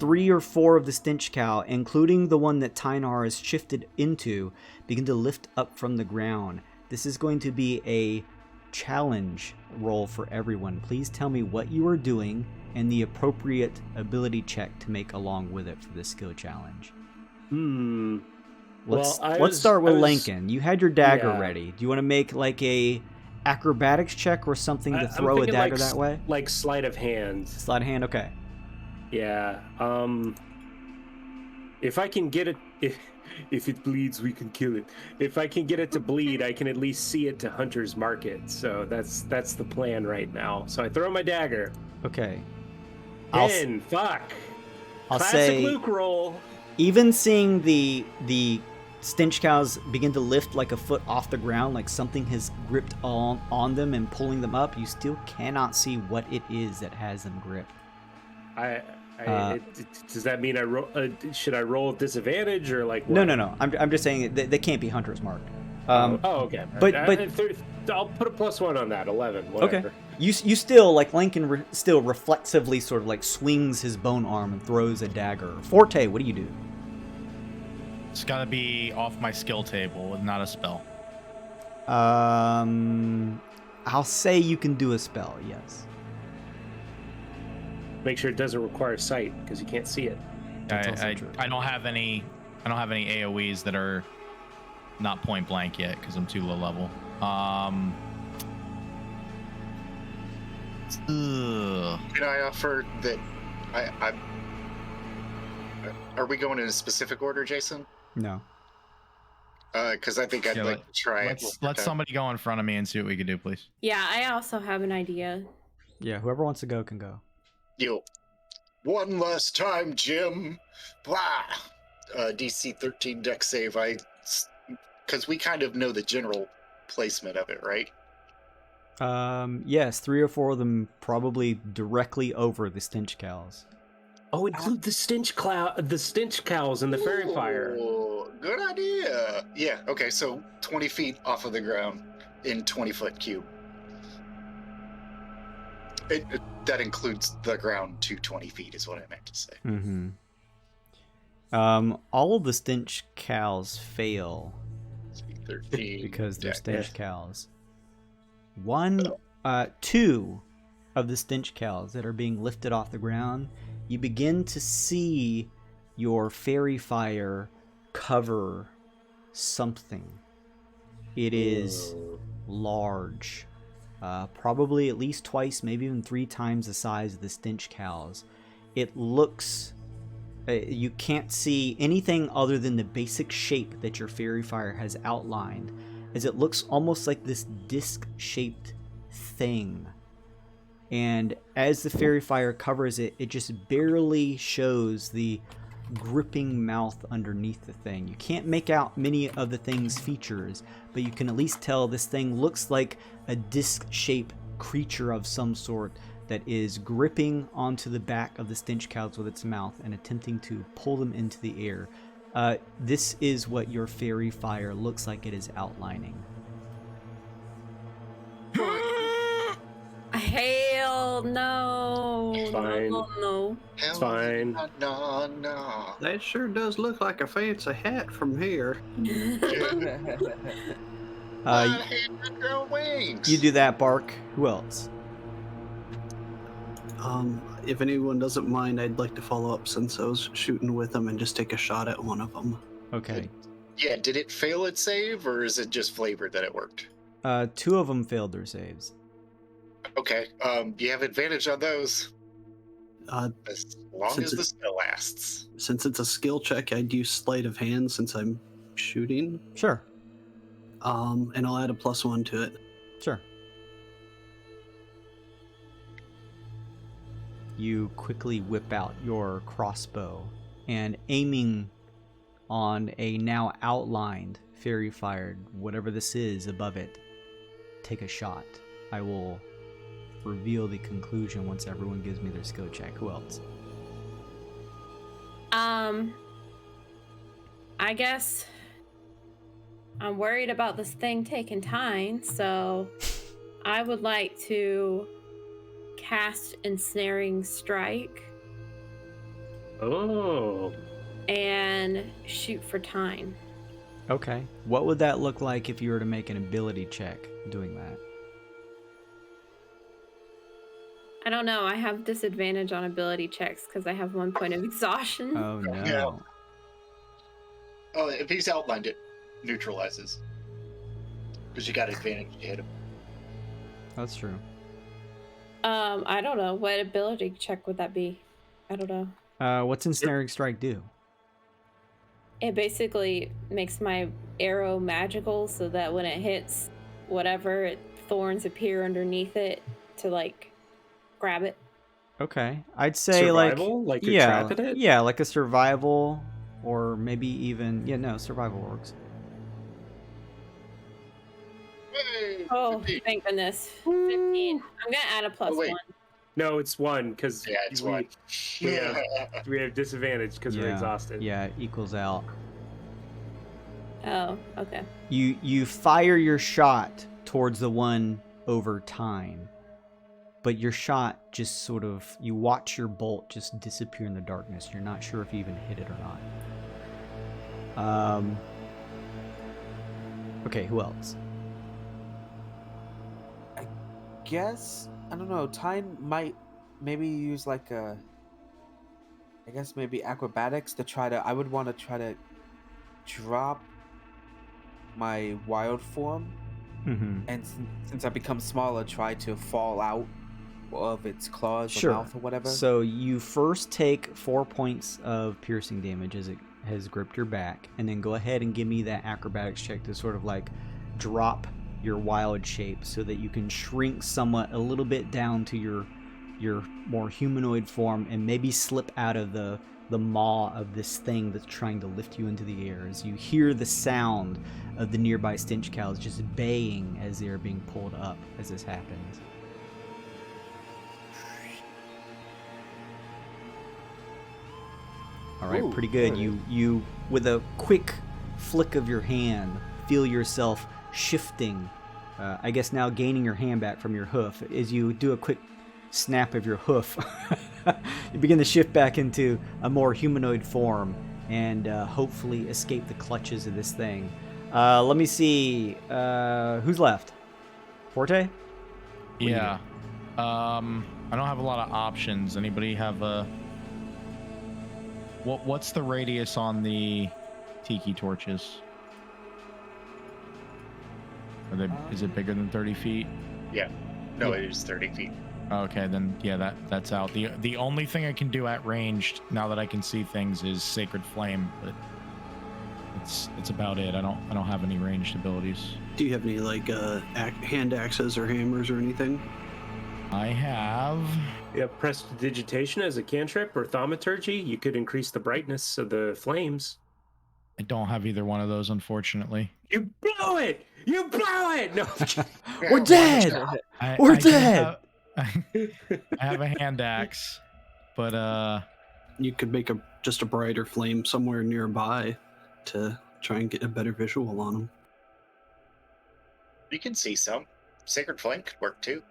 3 or 4 of the stench cow, including the one that Tynar has shifted into, begin to lift up from the ground. This is going to be a challenge roll for everyone. Please tell me what you are doing and the appropriate ability check to make along with it for this skill challenge. Let's start with Lincoln. You had your dagger ready. Do you want to make like a acrobatics check or something to throw a dagger that way? Like sleight of hand. Sleight of hand, okay. Yeah. If I can get it, if it bleeds, we can kill it. If I can get it to bleed, I can at least see it to Hunter's Market. So that's the plan right now. So I throw my dagger. Okay. I'll Classic say Luke roll. Even seeing the stench cows begin to lift like a foot off the ground, like something has gripped on them and pulling them up, you still cannot see what it is that has them gripped. Does that mean should I roll at disadvantage or like what? No. I'm just saying they can't be Hunter's Mark. Okay. But I'll put a +1 on that. 11. Whatever. Okay. You still like Lincoln still reflexively sort of like swings his bone arm and throws a dagger. Forte, what do you do? It's gotta be off my skill table, not a spell. I'll say you can do a spell. Yes. Make sure it doesn't require sight because you can't see it. I don't have any AoEs that are not point blank yet because I'm too low level. Can I offer that? Are we going in a specific order, Jason? No. Because I think I'd like to try it. Let somebody go in front of me and see what we can do, please. Yeah, I also have an idea. Yeah, whoever wants to go can go. Yo, one last time, Jim. Blah. DC 13 deck save. Because we kind of know the general placement of it, right? Yes, 3 or 4 of them probably directly over the stench cows. Oh, include the stench cows and the fairy fire. Good idea. Yeah. Okay. So 20 feet off of the ground in 20-foot cube. That includes the ground to 20 feet is what I meant to say. Mm-hmm. All of the stench cows fail 13 because they're stench cows. 2 of the stench cows that are being lifted off the ground, you begin to see your fairy fire cover something. It is large. Probably at least twice, maybe even 3 times the size of the stench cows. It looks... you can't see anything other than the basic shape that your fairy fire has outlined, as it looks almost like this disc-shaped thing. And as the fairy fire covers it, it just barely shows the gripping mouth underneath the thing. You can't make out many of the thing's features, but you can at least tell this thing looks like a disc-shaped creature of some sort that is gripping onto the back of the stench cows with its mouth and attempting to pull them into the air. This is what your fairy fire looks like it is outlining. Hell no. It's fine. No. It's fine. No. That sure does look like a fancy hat from here. You Wings. do that, Bark. Who else? If anyone doesn't mind, I'd like to follow up since I was shooting with them and just take a shot at one of them. Okay. Yeah, did it fail its save, or is it just flavored that it worked? 2 of them failed their saves. Okay, you have advantage on those. As long Since as the spell lasts. Since it's a skill check, I'd use sleight of hand since I'm shooting. Sure. And I'll add a +1 to it. Sure. You quickly whip out your crossbow and aiming on a now outlined fairy fired whatever this is above it, take a shot. I will reveal the conclusion once everyone gives me their skill check. Who else? I guess I'm worried about this thing taking time, so I would like to cast Ensnaring Strike. Oh. And shoot for time. Okay. What would that look like if you were to make an ability check doing that? I don't know. I have disadvantage on ability checks because I have 1 point of exhaustion. Oh no. Yeah. Oh, if he's outlined it, neutralizes. Because you got advantage to hit him. That's true. I don't know. What ability check would that be? I don't know. What's Ensnaring Strike do? It basically makes my arrow magical so that when it hits whatever, thorns appear underneath it to like grab it. Okay. I'd say Survival? Like you're trapping it? Yeah, like a survival or maybe even survival works. Hey, Oh, 15. thank goodness. 15. I'm gonna add a plus wait. 1. No, it's 1 because Yeah, it's 1. we have disadvantage because we're exhausted. Yeah, it equals out. Oh, okay. You fire your shot towards the one over time, but your shot just sort of, you watch your bolt just disappear in the darkness. You're not sure if you even hit it or not. Okay, who else? Guess, I don't know, Tyne might maybe use like a, I guess maybe acrobatics to try to, I would want to try to drop my wild form, and since I become smaller, try to fall out of its claws or mouth or whatever. So you first take 4 points of piercing damage as it has gripped your back, and then go ahead and give me that acrobatics check to sort of like drop your wild shape so that you can shrink somewhat a little bit down to your more humanoid form and maybe slip out of the maw of this thing that's trying to lift you into the air as you hear the sound of the nearby stench cows just baying as they are being pulled up as this happens. All right, pretty good. You with a quick flick of your hand feel yourself shifting, I guess now gaining your hand back from your hoof. As you do a quick snap of your hoof, you begin to shift back into a more humanoid form and hopefully escape the clutches of this thing. Let me see. Who's left? Forte? Yeah. I don't have a lot of options. Anybody have a... What's the radius on the tiki torches? Is it bigger than 30 feet? Yeah. No, it is 30 feet. Okay, then yeah, that's out. The only thing I can do at ranged now that I can see things is Sacred Flame, but it's about it. I don't have any ranged abilities. Do you have any like hand axes or hammers or anything? I have. You have prestidigitation as a cantrip or thaumaturgy. You could increase the brightness of the flames. I don't have either one of those, unfortunately. You blow it! You blow it! No. We're dead! We're dead! I have a hand axe, but you could make just a brighter flame somewhere nearby to try and get a better visual on them. You can see some. Sacred Flame could work too.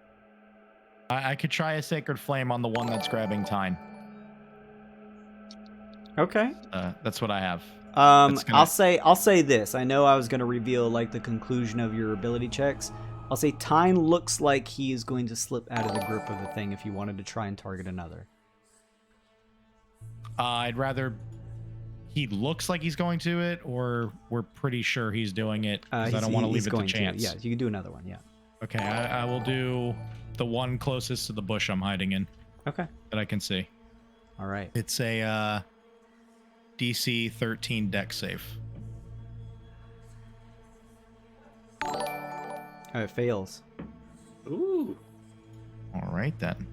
I could try a Sacred Flame on the one that's grabbing Tyne. Okay. That's what I have. I'll say this. I know I was going to reveal like the conclusion of your ability checks. I'll say Tyne looks like he is going to slip out of the grip of the thing if you wanted to try and target another. I'd rather he looks like he's going to it, or we're pretty sure he's doing it, because I don't want to leave it to chance. Yeah, you can do another one, yeah. Okay, I will do the one closest to the bush I'm hiding in. Okay. That I can see. All right. It's a DC 13 dex save. It fails. Ooh. All right, then.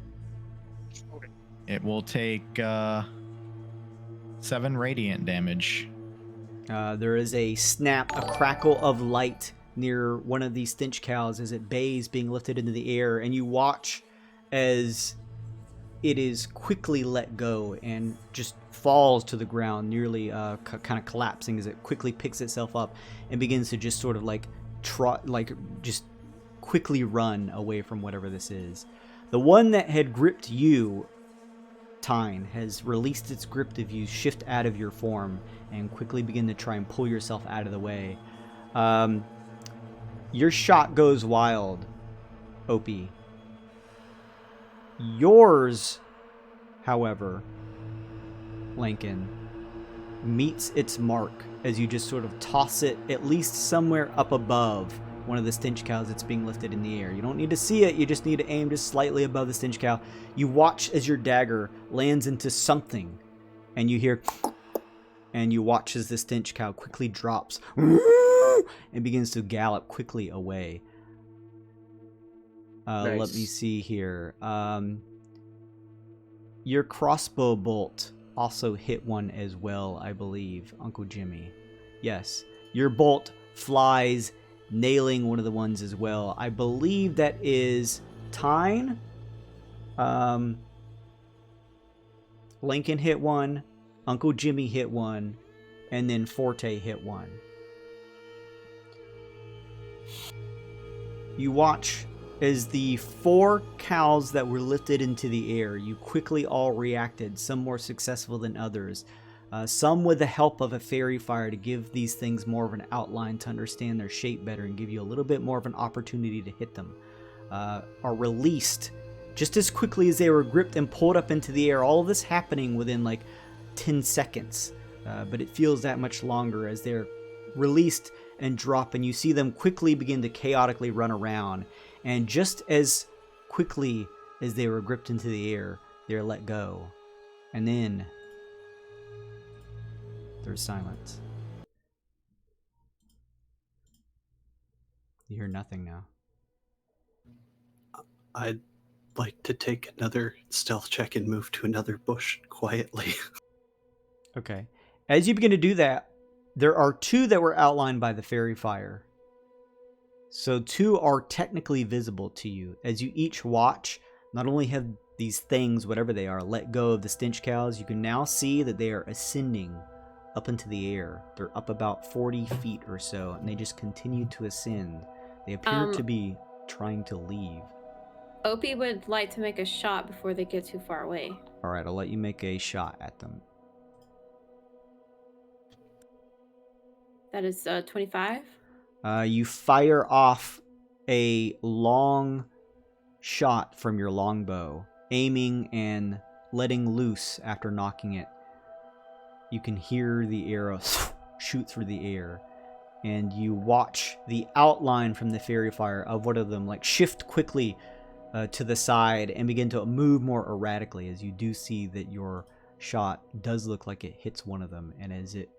It will take 7 radiant damage. There is a snap, a crackle of light near one of these stench cows as it bays being lifted into the air, and you watch as it is quickly let go and just falls to the ground, nearly kind of collapsing as it quickly picks itself up and begins to just sort of like just quickly run away from whatever this is. The one that had gripped you, Tyne, has released its grip of you, shift out of your form, and quickly begin to try and pull yourself out of the way. Your shot goes wild, Opie. Yours, however, Lincoln, meets its mark as you just sort of toss it at least somewhere up above one of the stench cows that's being lifted in the air. You don't need to see it, you just need to aim just slightly above the stench cow. You watch as your dagger lands into something, and you hear, and you watch as the stench cow quickly drops and begins to gallop quickly away. Nice. Let me see here. Your crossbow bolt also hit one as well, I believe, Uncle Jimmy. Yes, your bolt flies, nailing one of the ones as well. I believe that is Tyne. Lincoln hit one, Uncle Jimmy hit one, and then Forte hit one. You watch as the 4 cows that were lifted into the air, you quickly all reacted, some more successful than others. Some with the help of a fairy fire to give these things more of an outline to understand their shape better and give you a little bit more of an opportunity to hit them, are released just as quickly as they were gripped and pulled up into the air. All of this happening within like 10 seconds, but it feels that much longer as they're released and drop, and you see them quickly begin to chaotically run around. And just as quickly as they were gripped into the air, they're let go. And then there's silence. You hear nothing now. I'd like to take another stealth check and move to another bush quietly. Okay. As you begin to do that, there are 2 that were outlined by the fairy fire. So 2 are technically visible to you. As you each watch, not only have these things, whatever they are, let go of the stench cows, you can now see that they are ascending up into the air. They're up about 40 feet or so, and they just continue to ascend. They appear to be trying to leave. Opie would like to make a shot before they get too far away. All right, I'll let you make a shot at them. That is 25. You fire off a long shot from your longbow, aiming and letting loose after knocking it. You can hear the arrow shoot through the air, and you watch the outline from the fairy fire of one of them like shift quickly to the side and begin to move more erratically, as you do see that your shot does look like it hits one of them, and as it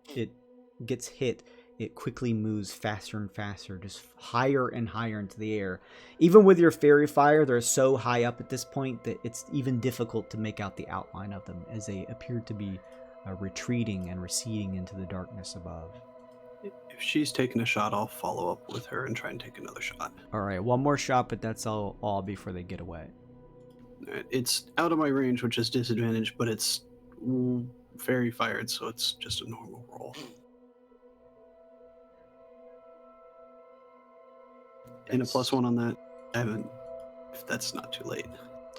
gets hit, it quickly moves faster and faster, just higher and higher into the air. Even with your fairy fire, they're so high up at this point that it's even difficult to make out the outline of them, as they appear to be retreating and receding into the darkness above. If she's taking a shot, I'll follow up with her and try and take another shot. All right, one more shot, but that's all before they get away. It's out of my range, which is disadvantage, but it's fairy fired, so it's just a normal roll. And a +1 on that. I haven't, if that's not too late.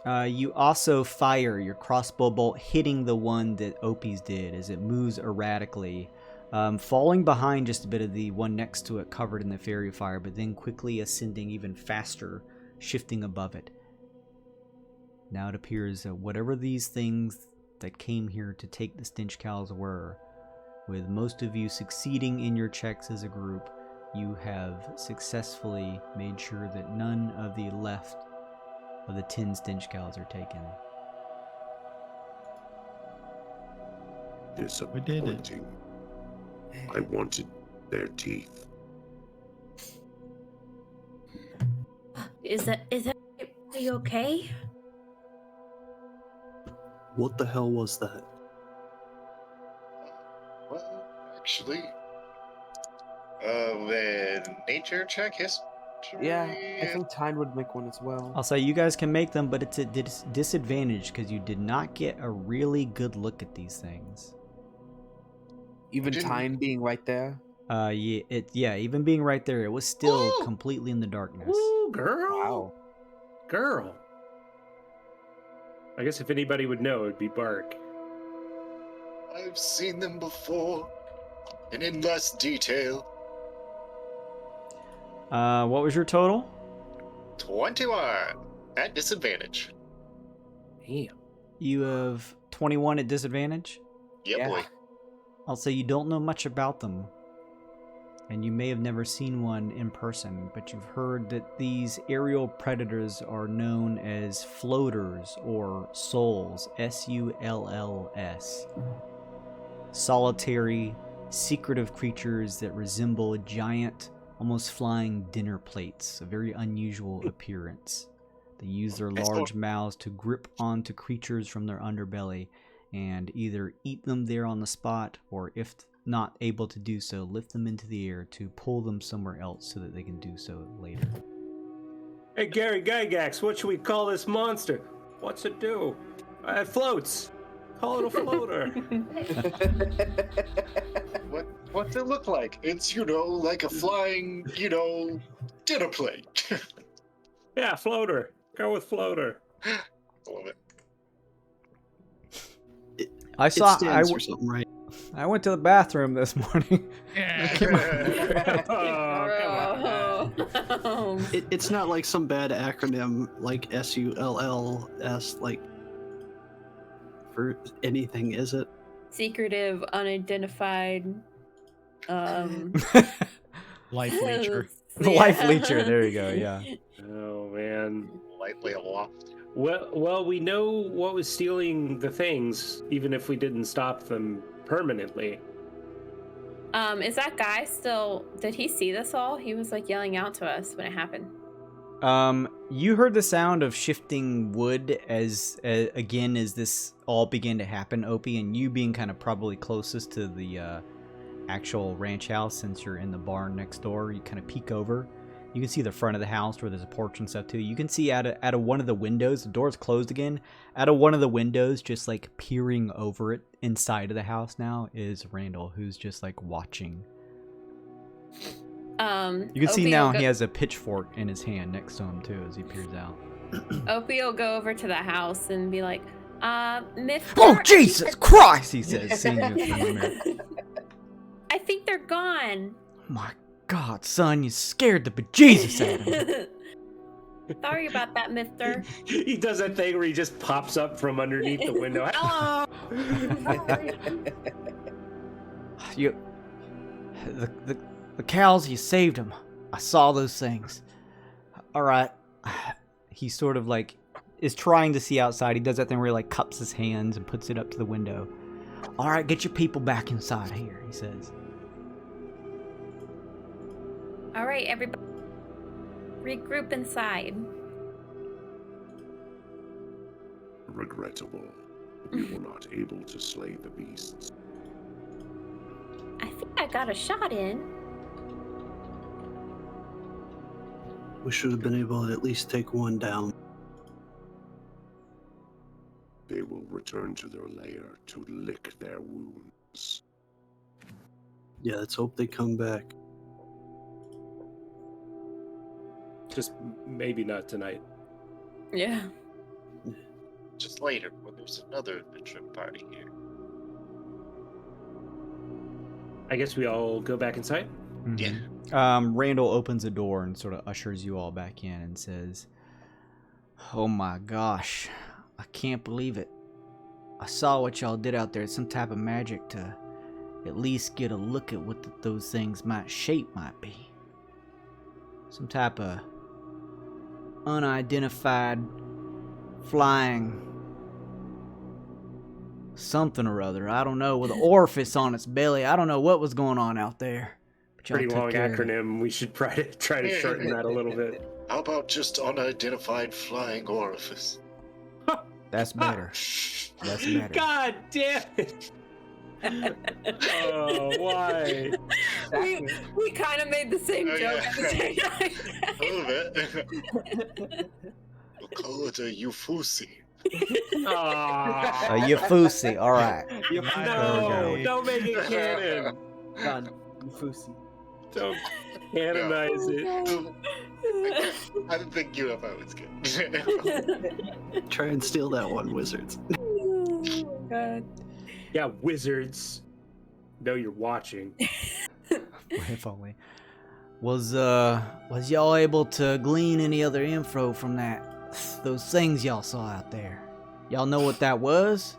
You also fire your crossbow bolt, hitting the one that Opie's did as it moves erratically. falling behind just a bit of the one next to it covered in the fairy fire, but then quickly ascending even faster, shifting above it. Now it appears that whatever these things that came here to take the stench cows were, with most of you succeeding in your checks as a group, you have successfully made sure that none of the left of the 10 stench cows are taken. We did it. Disappointing. I wanted their teeth. Is that are you okay? What the hell was that? Well, actually, nature check history. Yeah, I think Tyne would make one as well. I'll say you guys can make them, but it's a disadvantage because you did not get a really good look at these things. Even Didn't- Tyne being right there. Even being right there, it was still completely in the darkness. Ooh, girl. Wow. Girl. I guess if anybody would know, it'd be Bark. I've seen them before, and in less detail. What was your total? 21 at disadvantage. Damn. You have 21 at disadvantage. Yeah, Yeah. boy. I'll say you don't know much about them, and you may have never seen one in person, but you've heard that these aerial predators are known as floaters or souls, S-U-L-L-S. Solitary, secretive creatures that resemble giant, almost flying dinner plates, a very unusual appearance. They use their large mouths to grip onto creatures from their underbelly and either eat them there on the spot, or if not able to do so, lift them into the air to pull them somewhere else so that they can do so later. Hey, Gary Gygax, what should we call this monster? What's it do? It floats. Call it a floater. What's it look like? It's, like a flying, dinner plate. Yeah, floater. Go with floater. Love it. I It saw. stands for something, right? I went to the bathroom this morning. Oh, come on. It's not like some bad acronym like SULLS, like for anything, is it? Secretive, unidentified. Life leecher. The life leecher. There you go. Yeah. Oh, man. Lightly aloft. Well, we know what was stealing the things, even if we didn't stop them permanently. Is that guy still? Did he see this all? He was like yelling out to us when it happened. You heard the sound of shifting wood as this all began to happen, Opie, and you being kind of probably closest to the actual ranch house since you're in the barn next door. You kind of peek over. You can see the front of the house where there's a porch and stuff too. You can see out of one of the windows, the door's closed again. Out of one of the windows, just like peering over it inside of the house now is Randall, who's just like watching. You can see now he has a pitchfork in his hand next to him too as he peers out. Opie will go over to the house and be like, Mr. Oh, Jesus Christ, he says, seeing you from the mirror. I think they're gone. My God, son, you scared the bejesus out of me. Sorry about that, mister. He does that thing where he just pops up from underneath the window. Hello! The cows, you saved them. I saw those things. All right. He sort of like is trying to see outside. He does that thing where he like cups his hands and puts it up to the window. All right, get your people back inside here, he says. All right, everybody, regroup inside. Regrettable. We were not able to slay the beasts. I think I got a shot in. We should have been able to at least take one down. They will return to their lair to lick their wounds. Yeah, let's hope they come back. Just maybe not tonight. Yeah. Just later, when there's another adventure party here. I guess we all go back inside. Yeah. Randall opens the door and sort of ushers you all back in and says, "Oh my gosh, I can't believe it. I saw what y'all did out there. It's some type of magic to at least get a look at what those things might be. Some type of unidentified flying something or other. I don't know, with an orifice on its belly. I don't know what was going on out there. But y'all Pretty took long care of it." acronym. We should try to shorten that a little bit. How about just unidentified flying orifice? That's better. That's better. God damn it! Oh, why? We kind of made the same Oh, joke yeah. at the same time. A little bit. We'll call it a Ufusi. Aw. A Yafusi, all right. No, don't make it canon. Done. Fusi. Don't canonize it. I didn't think UFO was good. Try and steal that one, wizards. Oh my god. Yeah, wizards. Know you're watching. If only. Was y'all able to glean any other info from those things y'all saw out there? Y'all know what that was?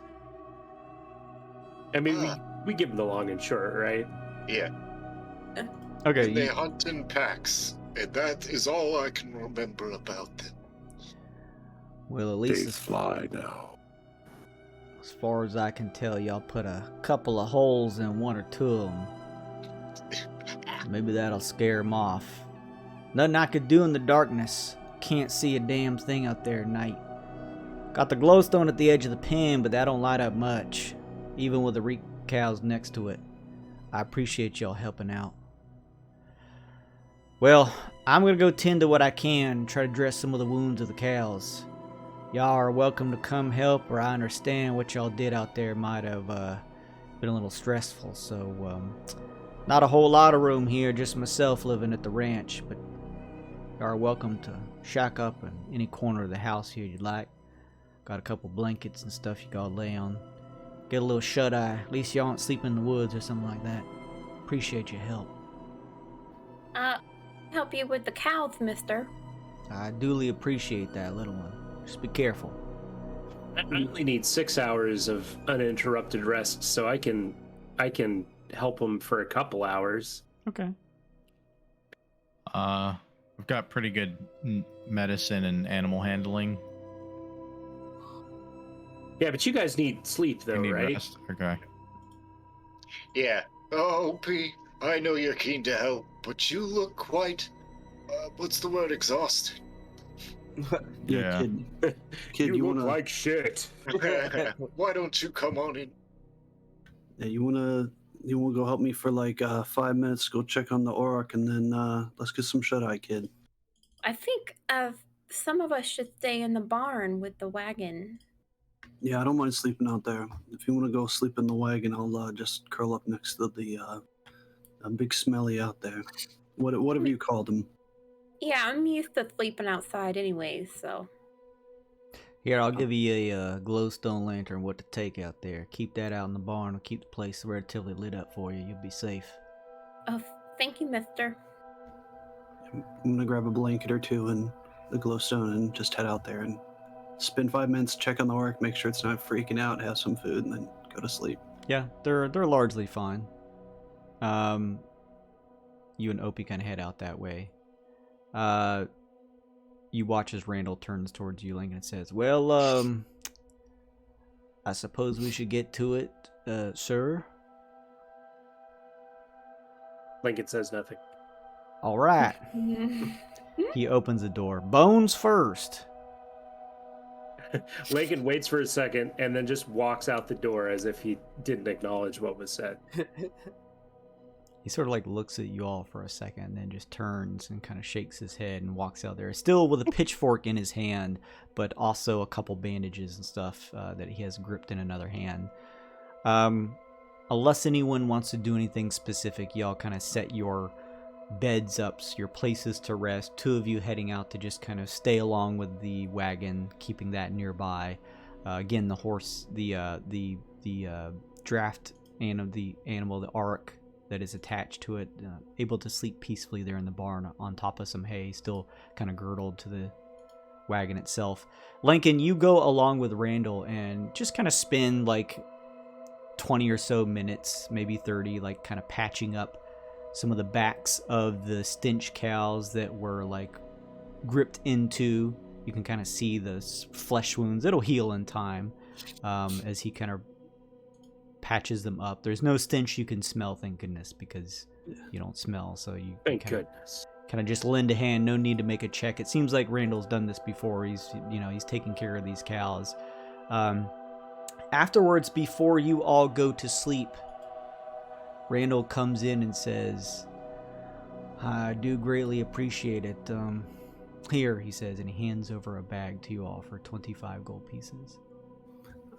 I mean, we give them the long and short, right? Yeah. Okay. And they hunt in packs. And that is all I can remember about them. Well, at They least fly now. as far as I can tell, y'all put a couple of holes in one or two of them. Maybe that'll scare them off. Nothing I could do in the darkness. Can't see a damn thing out there at night. Got the glowstone at the edge of the pen, but that don't light up much, even with the reek cows next to it. I appreciate y'all helping out. Well, I'm gonna go tend to what I can, try to dress some of the wounds of the cows. Y'all are welcome to come help, or I understand what y'all did out there might have been a little stressful, so not a whole lot of room here, just myself living at the ranch, but y'all are welcome to shack up in any corner of the house here you'd like. Got a couple blankets and stuff you gotta lay on. Get a little shut-eye, at least y'all aren't sleeping in the woods or something like that. Appreciate your help. Help you with the cows, mister. I duly appreciate that, little one. Just be careful. I only need 6 hours of uninterrupted rest, so I can help them for a couple hours. Okay. We've got pretty good medicine and animal handling. Yeah, but you guys need sleep, though, We need right? rest. Okay. Yeah. Oh, P, I know you're keen to help, but you look quite, what's the word, exhausted. Yeah. Kid, you wanna like shit. Why don't you come on in? Yeah, you wanna go help me for like 5 minutes, go check on the Auroch, and then let's get some shut-eye, kid. I think some of us should stay in the barn with the wagon. Yeah, I don't mind sleeping out there. If you want to go sleep in the wagon, I'll just curl up next to the big smelly out there. Whatever you called him. Yeah, I'm used to sleeping outside anyways, so. Here, I'll give you a glowstone lantern, what to take out there. Keep that out in the barn. I'll keep the place relatively lit up for you. You'll be safe. Oh, thank you, mister. I'm gonna grab a blanket or two and the glowstone and just head out there and spend 5 minutes, check on the Auroch, make sure it's not freaking out, have some food, and then go to sleep. Yeah, they're largely fine. You and Opie kind of head out that way. You watch as Randall turns towards you, Lincoln, and says, "Well, I suppose we should get to it, sir." Lincoln says nothing. All right. He opens the door. Bones first. Lincoln waits for a second and then just walks out the door as if he didn't acknowledge what was said. He sort of like looks at you all for a second and then just turns and kind of shakes his head and walks out there, still with a pitchfork in his hand, but also a couple bandages and stuff that he has gripped in another hand. Unless anyone wants to do anything specific, y'all kind of set your beds up, your places to rest. Two of you heading out to just kind of stay along with the wagon, keeping that nearby. Again, the horse, the draft and of the animal, the Auroch that is attached to it, able to sleep peacefully there in the barn on top of some hay, still kind of girdled to the wagon itself. Lincoln, you go along with Randall and just kind of spend like 20 or so minutes, maybe 30, like kind of patching up some of the backs of the stench cows that were like gripped into. You can kind of see the flesh wounds. It'll heal in time as he kind of patches them up. There's no stench you can smell, thank goodness, because you don't smell. So you Thank goodness. Kind of just lend a hand. No need to make a check. It seems like Randall's done this before. He's taking care of these cows. Afterwards, before you all go to sleep, Randall comes in and says, "I do greatly appreciate it. Here," he says, and he hands over a bag to you all for 25 gold pieces.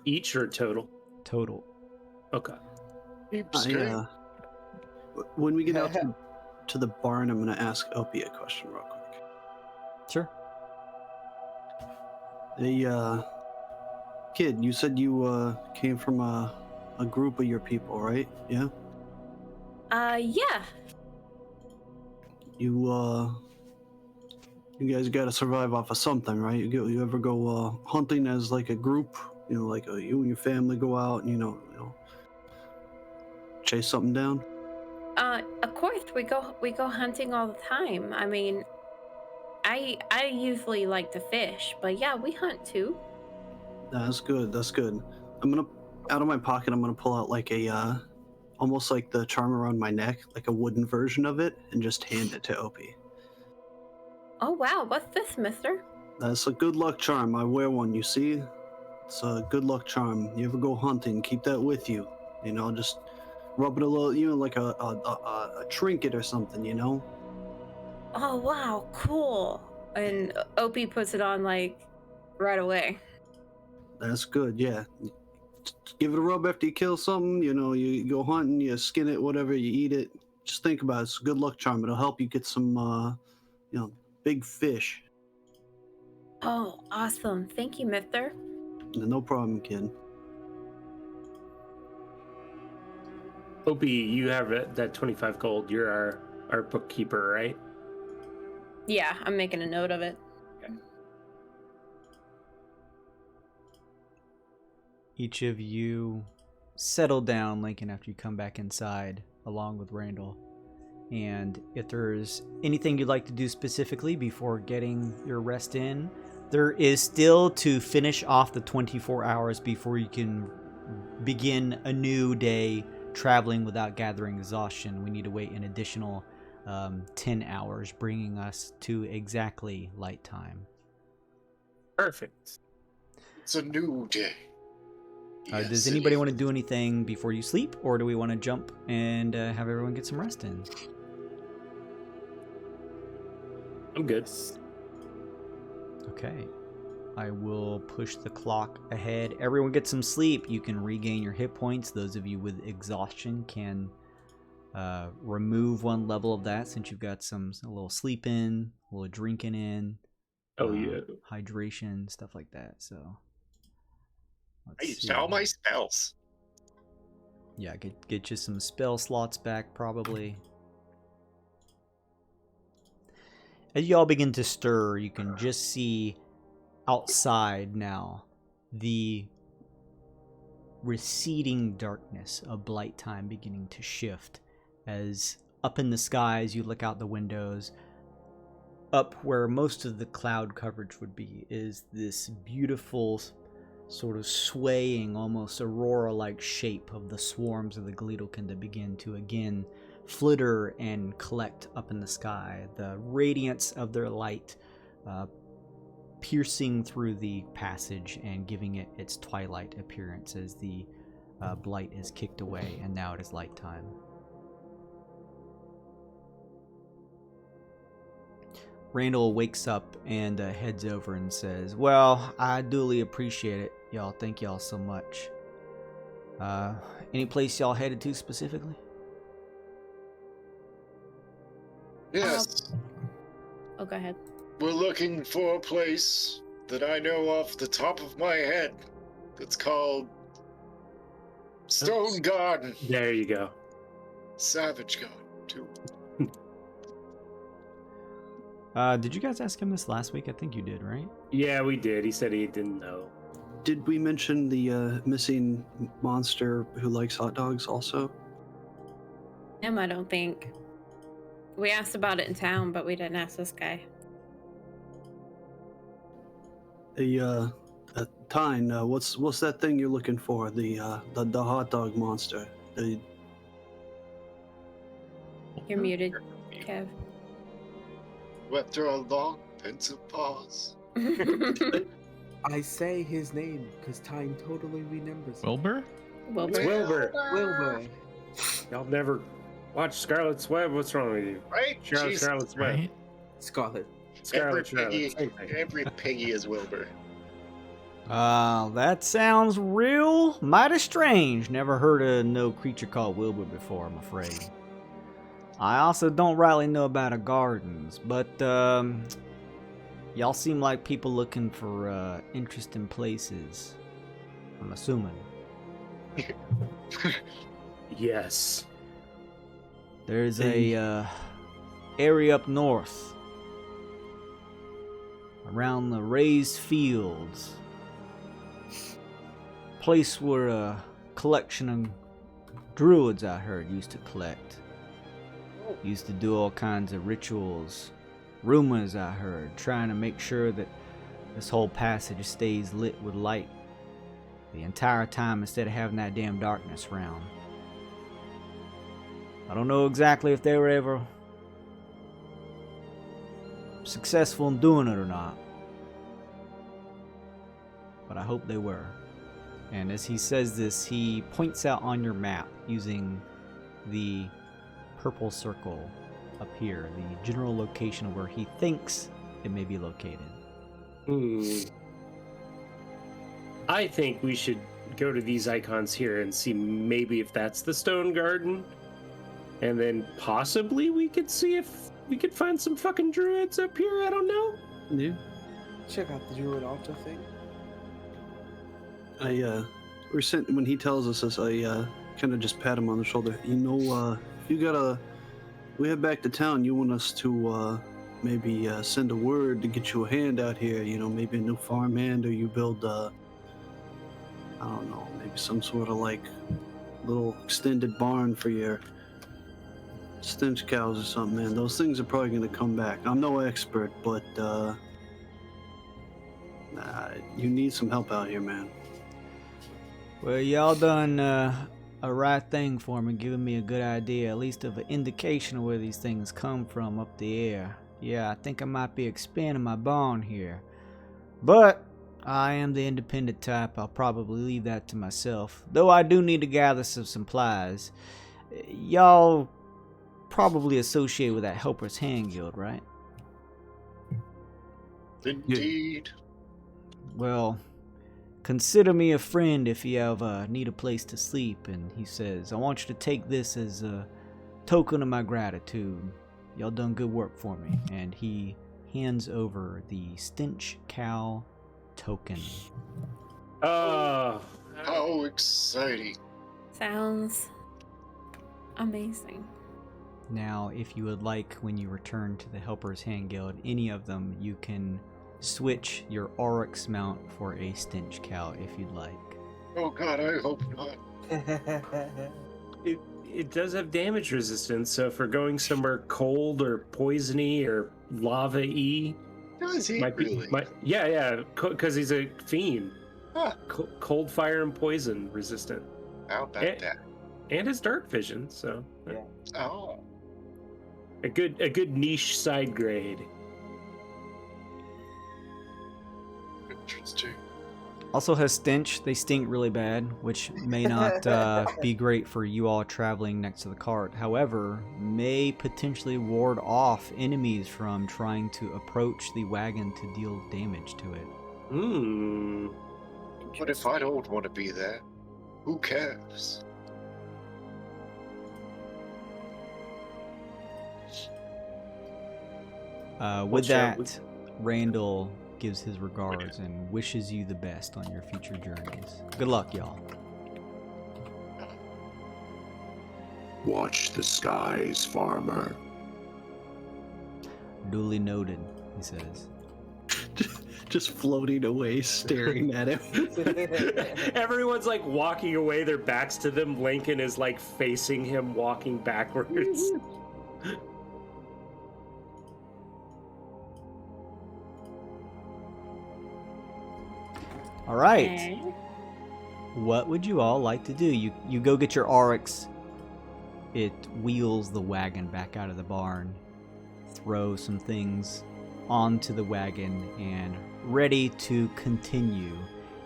Each or total? Total. Okay. When we get out to the barn, I'm going to ask Opie a question real quick. Sure. Hey, kid, you said you came from a group of your people, right? Yeah? Yeah. You guys got to survive off of something, right? You ever go hunting as like a group? You know, like you and your family go out and you know chase something down. Of course we go hunting all the time. I mean, I usually like to fish, but yeah, we hunt too. That's good. That's good. I'm gonna out of my pocket. I'm gonna pull out like a almost like the charm around my neck, like a wooden version of it, and just hand it to Opie. Oh wow, what's this, mister? That's a good luck charm. I wear one, you see? It's a good luck charm. You ever go hunting, keep that with you. You know, just rub it a little, like a trinket or something, you know? Oh wow, cool. And Opie puts it on like right away. That's good, yeah. Just give it a rub after you kill something, you go hunting, you skin it, whatever, you eat it. Just think about it. It's a good luck charm. It'll help you get some, big fish. Oh, awesome. Thank you, mister. No problem, kid. Opie, you have that 25 gold. You're our bookkeeper, right? Yeah, I'm making a note of it. Okay. Each of you settle down, Lincoln, after you come back inside, along with Randall. And if there's anything you'd like to do specifically before getting your rest in, there is still to finish off the 24 hours before you can begin a new day traveling without gathering exhaustion. We need to wait an additional 10 hours, bringing us to exactly light time. Perfect. It's a new day. Does anybody want to do anything before you sleep, or do we want to jump and have everyone get some rest in? I'm good. Okay. I will push the clock ahead. Everyone get some sleep. You can regain your hit points. Those of you with exhaustion can remove one level of that, since you've got a little sleep in, a little drinking in. Oh, yeah. Hydration, stuff like that. So I used all my spells. Yeah, get you some spell slots back, probably. As you all begin to stir, you can just see outside now the receding darkness of blight time beginning to shift, as up in the skies you look out the windows. Up where most of the cloud coverage would be is this beautiful sort of swaying, almost aurora-like shape of the swarms of the Gleedlekin that begin to again flitter and collect up in the sky, the radiance of their light piercing through the passage and giving it its twilight appearance as the blight is kicked away, and now it is light time. Randall wakes up and heads over and says, "Well, I duly appreciate it, y'all. Thank y'all so much. Any place y'all headed to specifically?" Yes. Oh, go ahead. We're looking for a place that I know off the top of my head that's called Stone Garden. There you go. Savage God, too. Did you guys ask him this last week? I think you did, right? Yeah, we did. He said he didn't know. Did we mention the missing monster who likes hot dogs also? Him, I don't think. We asked about it in town, but we didn't ask this guy. Tyne, what's that thing you're looking for? The hot dog monster. You're muted, Kev. After a long, pensive pause. I say his name because Tyne totally remembers. Wilbur? It's Wilbur. Wilbur. Y'all never watched Scarlet's Web? What's wrong with you? Right? Jesus. Scarlet's Web. Right? Scarlet. Scarlet, Every Same thing. piggy is Wilbur. That sounds real mighty strange. Never heard of no creature called Wilbur before, I'm afraid. I also don't rightly know about our gardens, but y'all seem like people looking for interesting places. I'm assuming. Yes. There's a area up north around the raised fields. Place where a collection of druids, I heard, used to collect. Used to do all kinds of rituals. Rumors, I heard, trying to make sure that this whole passage stays lit with light the entire time instead of having that damn darkness around. I don't know exactly if they were ever successful in doing it or not, but I hope they were. And as he says this, he points out on your map using the purple circle up here, the general location of where he thinks it may be located. I think we should go to these icons here and see maybe if that's the stone garden. And then possibly we could see if we could find some fucking druids up here. I don't know. Yeah. Check out the druid altar thing. When he tells us this, I kind of just pat him on the shoulder. You know, if we head back to town, you want us to maybe send a word to get you a hand out here, you know, maybe a new farmhand, or you build, I don't know, maybe some sort of like little extended barn for your stench cows or something, man. Those things are probably going to come back. I'm no expert, but you need some help out here, man. Well, y'all done a right thing for me, giving me a good idea, at least of an indication of where these things come from up the air. Yeah, I think I might be expanding my barn here. But I am the independent type. I'll probably leave that to myself. Though I do need to gather some supplies. Y'all probably associate with that Helper's Hand Guild, right? Indeed. Well, consider me a friend if you have need a place to sleep. And he says, I want you to take this as a token of my gratitude. Y'all done good work for me. And he hands over the stench cow token. How exciting. Sounds amazing. Now, if you would like, when you return to the Helper's Hand Guild, any of them, you can switch your Oryx mount for a stench cow if you'd like. Oh god, I hope not. It does have damage resistance, so if we're going somewhere cold or poisony or lava-y, Does he really? yeah, because he's a fiend. Huh. Cold, fire, and poison resistant. How about that? And his dark vision, so Yeah. Oh. a good niche side grade. Interesting. Also has stench. They stink really bad, which may not be great for you all traveling next to the cart. However, may potentially ward off enemies from trying to approach the wagon to deal damage to it. But if I don't want to be there, who cares? With that, Randall gives his regards and wishes you the best on your future journeys. Good luck, y'all. Watch the skies, farmer. Duly noted, he says. Just floating away, staring at him. Everyone's like walking away, their backs to them. Lincoln is like facing him, walking backwards. All right. Okay. What would you all like to do? You go get your oryx. It wheels the wagon back out of the barn, throw some things onto the wagon, and ready to continue.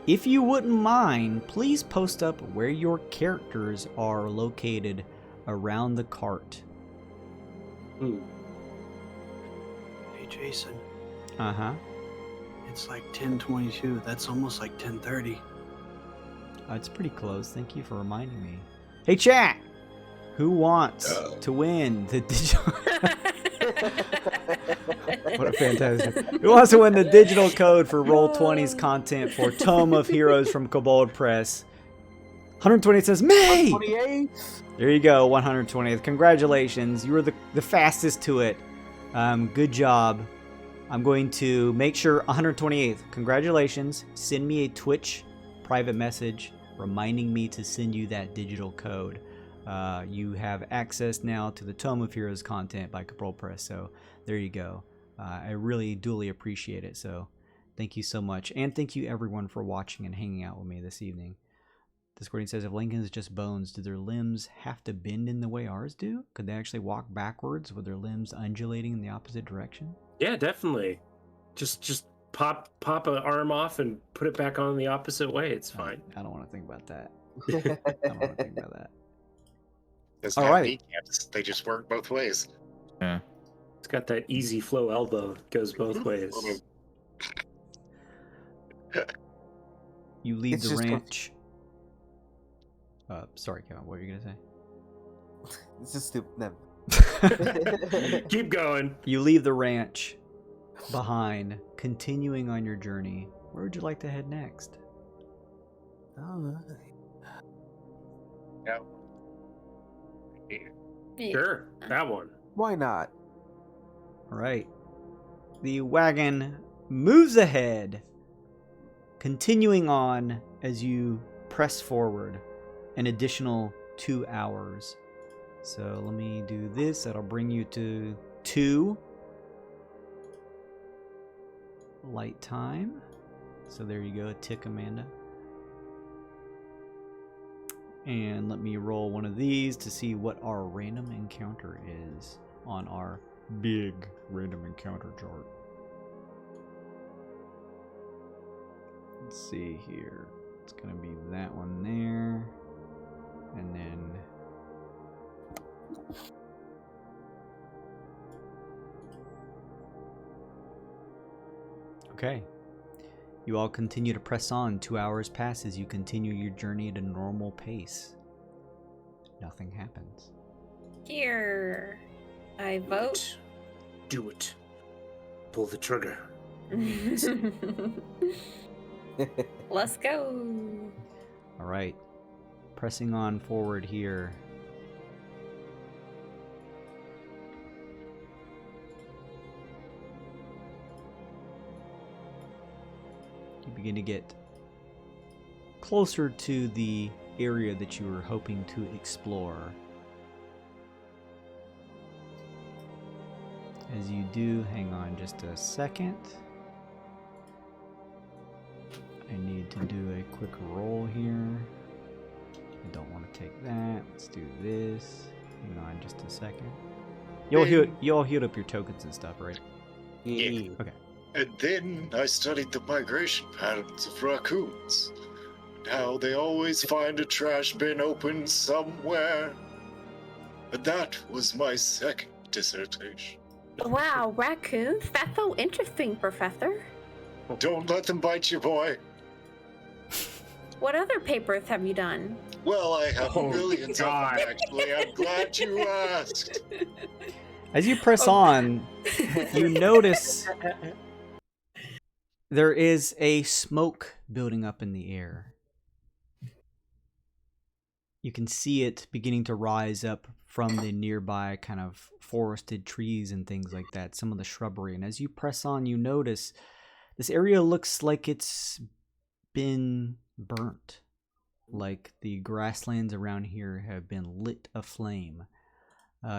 If you wouldn't mind, please post up where your characters are located around the cart. Hmm. Hey, Jason. Uh-huh. It's like 10:22. That's almost like 10:30. It's pretty close. Thank you for reminding me. Hey, chat! Who wants to win the digital... What a fantastic... Who wants to win the digital code for Roll20's content for Tome of Heroes from Kobold Press? 120 says, May! 28. There you go, 120th. Congratulations. You were the fastest to it. Good job. I'm going to make sure 128th. Congratulations. Send me a Twitch private message reminding me to send you that digital code. You have access now to the Tome of Heroes content by Kobold Press, so there you go. I really duly appreciate it, so thank you so much. And thank you everyone for watching and hanging out with me this evening. Discordian says, if Lincoln is just bones, do their limbs have to bend in the way ours do? Could they actually walk backwards with their limbs undulating in the opposite direction? Yeah, definitely. Just pop an arm off and put it back on the opposite way. It's fine. I don't want to think about that. I don't want to think about that. It's All not right. kneecaps. They just work both ways. Yeah. It's got that easy flow elbow. Goes both ways. You leave It's the just- ranch. Sorry, Kevin. What were you gonna say? It's just stupid. Never. Keep going. You leave the ranch behind, continuing on your journey. Where would you like to head next? Yeah. Sure, that one. Why not? All right. The wagon moves ahead, continuing on as you press forward an additional 2 hours. So let me do this. That'll bring you to 2 light time. So there you go, a tick, Amanda. And let me roll one of these to see what our random encounter is on our big random encounter chart. Let's see here. It's going to be that one there. And then... Okay. You all continue to press on. 2 hours pass as you continue your journey at a normal pace. Nothing happens. Here, I vote. Do it. Pull the trigger. Let's go. All right. Pressing on forward here. You begin to get closer to the area that you were hoping to explore. As you do, hang on just a second. I need to do a quick roll here. I don't want to take that. Let's do this. Hang on just a second. You all healed up your tokens and stuff, right? Yeah. Okay. And then I studied the migration patterns of raccoons. And how they always find a trash bin open somewhere. And that was my second dissertation. Wow, raccoons? That's so interesting, Professor. Don't let them bite you, boy. What other papers have you done? Well, I have Oh, millions God. of them, actually. I'm glad you asked. As you press on, you notice there is a smoke building up in the air. you can see it beginning to rise up from the nearby kind of forested trees and things like that, some of the shrubbery. And as you press on, you notice this area looks like it's been burnt, like the grasslands around here have been lit aflame.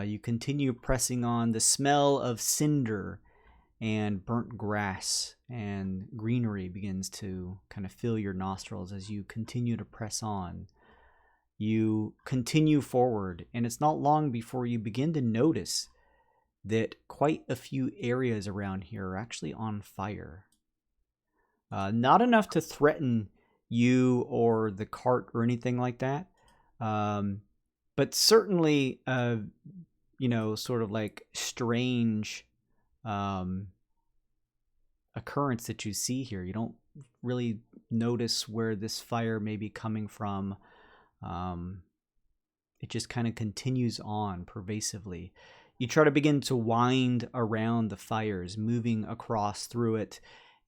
You continue pressing on. The smell of cinder and burnt grass and greenery begins to kind of fill your nostrils as you continue to press on. You continue forward, and it's not long before you begin to notice that quite a few areas around here are actually on fire. Not enough to threaten you or the cart or anything like that, but certainly, sort of like strange occurrence that you see here. You don't really notice where this fire may be coming from. It just kind of continues on pervasively. You try to begin to wind around the fires, moving across through it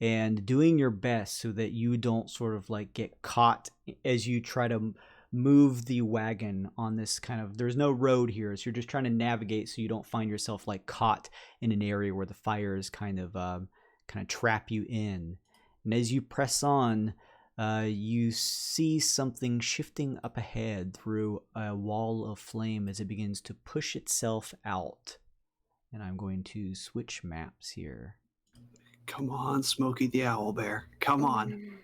and doing your best so that you don't sort of like get caught as you try to move the wagon on this kind of, there's no road here, so you're just trying to navigate so you don't find yourself like caught in an area where the fires kind of trap you in. And as you press on, you see something shifting up ahead through a wall of flame as it begins to push itself out. And I'm going to switch maps here. Come on, Smokey the Owlbear. Come on.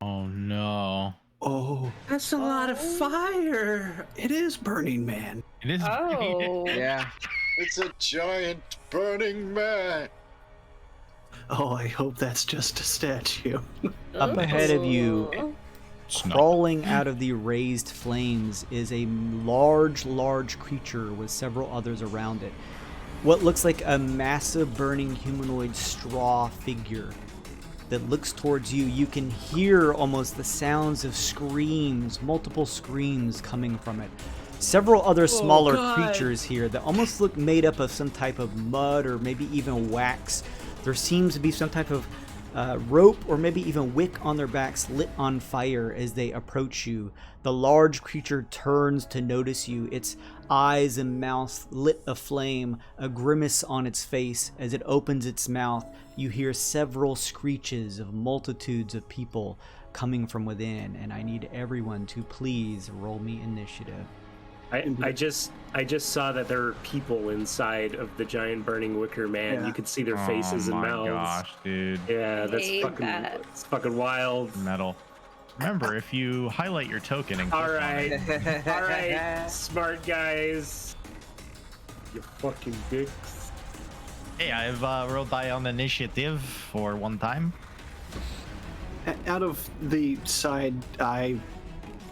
Oh no. Oh, That's a lot of fire. it is Burning Man. It is. Oh. Yeah. It's a giant burning man. Oh, I hope that's just a statue. Up ahead of you, Ooh. It's not. crawling out of the raised flames, is a large creature with several others around it. What looks like a massive burning humanoid straw figure that looks towards you. You can hear almost the sounds of screams, multiple screams coming from it. Several other smaller creatures here that almost look made up of some type of mud or maybe even wax. There seems to be some type of rope or maybe even wick on their backs lit on fire as they approach you. The large creature turns to notice you, its eyes and mouth lit aflame, a grimace on its face. As it opens its mouth, you hear several screeches of multitudes of people coming from within, and I need everyone to please roll me initiative. I just saw that there are people inside of the giant burning wicker man. Yeah. You could see their faces and mouths. Oh my gosh, dude. Yeah, that's Hate fucking that. it's fucking wild. Metal. Remember, if you highlight your token and click All on right, it, all right, smart guys. You fucking dicks. hey, I've rolled die on initiative for one time. Out of the side eye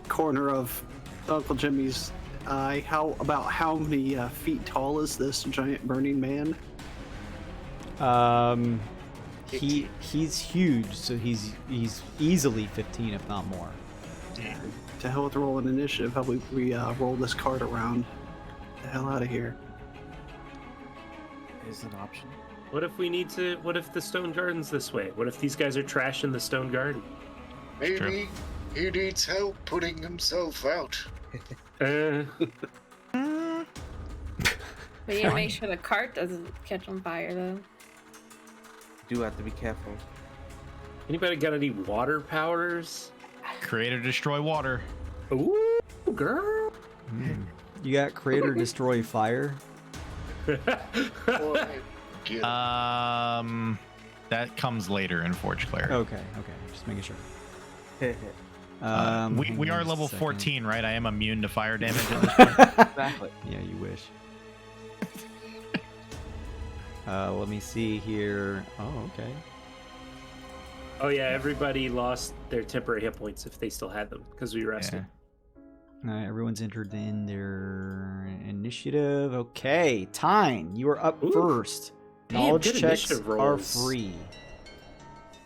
corner of Uncle Jimmy's eye, how many feet tall is this giant burning man? He's huge, so he's easily 15, if not more. To hell with rolling initiative. How we roll this cart around? The hell out of here. Is an option. What if the stone garden's this way? What if these guys are trashing the stone garden? Maybe True. he needs help putting himself out. We need to make sure the cart doesn't catch on fire, though. Do have to be careful. Anybody got any water powers? Create or destroy water. Ooh, girl. You got create or destroy fire? Or get That comes later in Forge Cleric. Okay, just making sure. We hang are on level a second. 14, right? I am immune to fire damage at this point. Exactly. Yeah, you wish. Let me see here. Oh, okay. Oh yeah, everybody lost their temporary hit points if they still had them because we rested. Everyone's entered in their initiative. Okay, Tyne, you are up Ooh. first. Damn, Knowledge good checks initiative are rolls. free.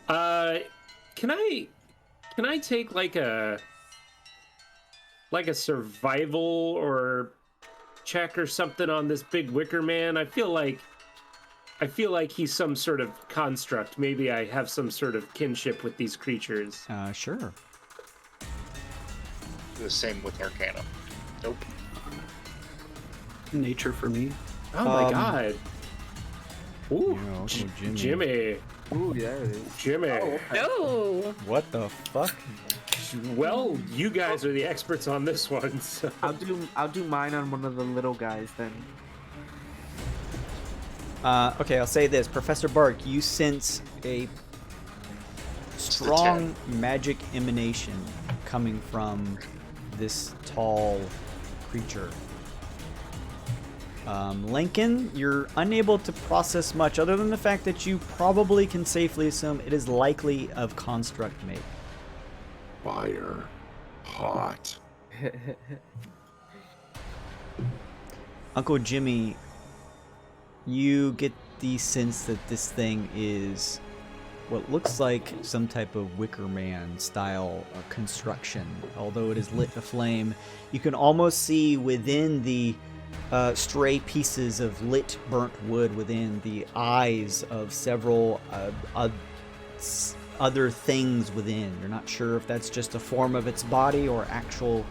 Can I take like a survival or check or something on this big wicker man? I feel like I feel like he's some sort of construct. Maybe I have some sort of kinship with these creatures. Sure. The same with Arcana. Nope. Nature for me. Oh my god. Ooh, Yeah, Uncle Jimmy. Jimmy. Ooh, yeah, it is. Jimmy. Oh, What the fuck? Well, you guys are the experts on this one. So. I'll do mine on one of the little guys then. Okay, I'll say this. Professor Bark, you sense a strong magic emanation coming from this tall creature. Lincoln, you're unable to process much other than the fact that you probably can safely assume it is likely of construct make. Fire. Hot. Uncle Jimmy, you get the sense that this thing is what looks like some type of Wicker Man style construction. Although it is lit aflame, you can almost see within the stray pieces of lit burnt wood within the eyes of several other things within. You're not sure if that's just a form of its body or actual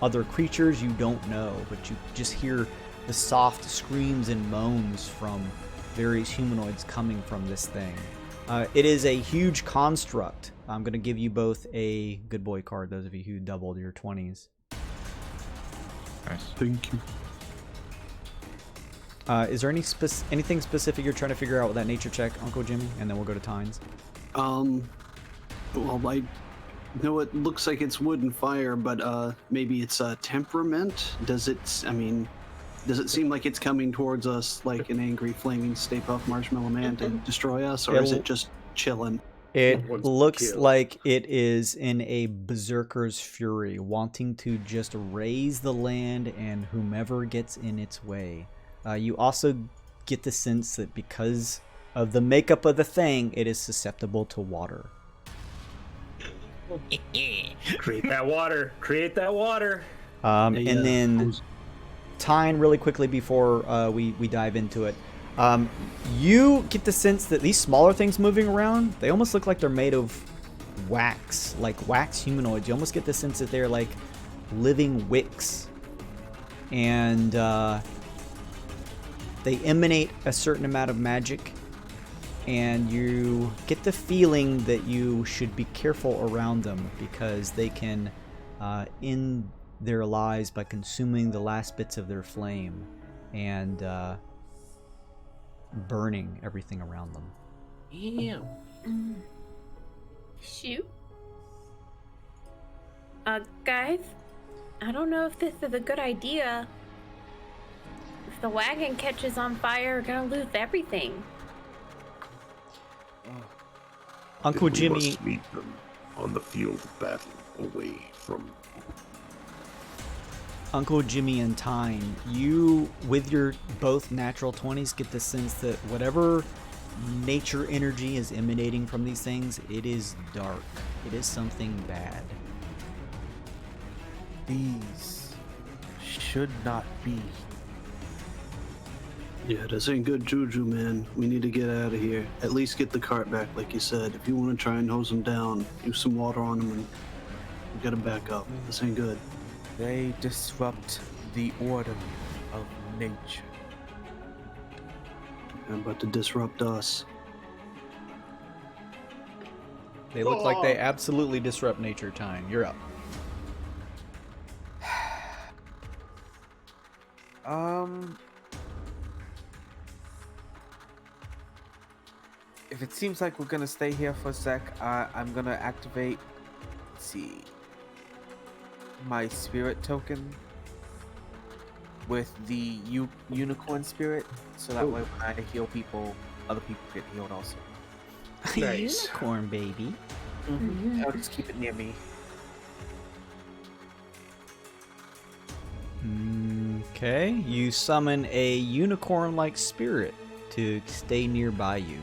other creatures. You don't know, but you just hear the soft screams and moans from various humanoids coming from this thing. It is a huge construct. I'm going to give you both a good boy card, those of you who doubled your 20s. Nice. Thank you. Is there anything specific you're trying to figure out with that nature check, Uncle Jimmy? And then we'll go to Tynes. Well, I know it looks like it's wood and fire, but maybe it's a temperament. Does it seem like it's coming towards us like an angry, flaming Stay Puft Marshmallow Man to destroy us, or is it just chilling? It Wants to looks kill. like it is in a berserker's fury, wanting to just raise the land and whomever gets in its way. You also get the sense that because of the makeup of the thing, it is susceptible to water. Create that water. Create that water. And then Tyne, really quickly before we dive into it, you get the sense that these smaller things moving around, they almost look like they're made of wax, like wax humanoids. You almost get the sense that they're like living wicks. And they emanate a certain amount of magic. And you get the feeling that you should be careful around them because they can end their lives by consuming the last bits of their flame and burning everything around them. Yeah. shoot. Guys, I don't know if this is a good idea. If the wagon catches on fire, we're gonna lose everything. Uncle Then we Jimmy, must meet them on the field of battle, away from. Uncle Jimmy and Tyne, you, with your both natural 20s, get the sense that whatever nature energy is emanating from these things, it is dark. It is something bad. These should not be. Yeah, this ain't good juju, man. We need to get out of here. At least get the cart back, like you said. If you want to try and hose them down, use some water on them and we gotta back up. This ain't good. They disrupt the order of nature. They're about to disrupt us. They look like they absolutely disrupt nature. Tyne, you're up. If it seems like we're gonna stay here for a sec, I'm gonna activate, let's see, my spirit token with the unicorn spirit, so that way when I heal people, other people get healed also. Nice. Unicorn baby. I'll just keep it near me. Okay, you summon a unicorn-like spirit to stay nearby you.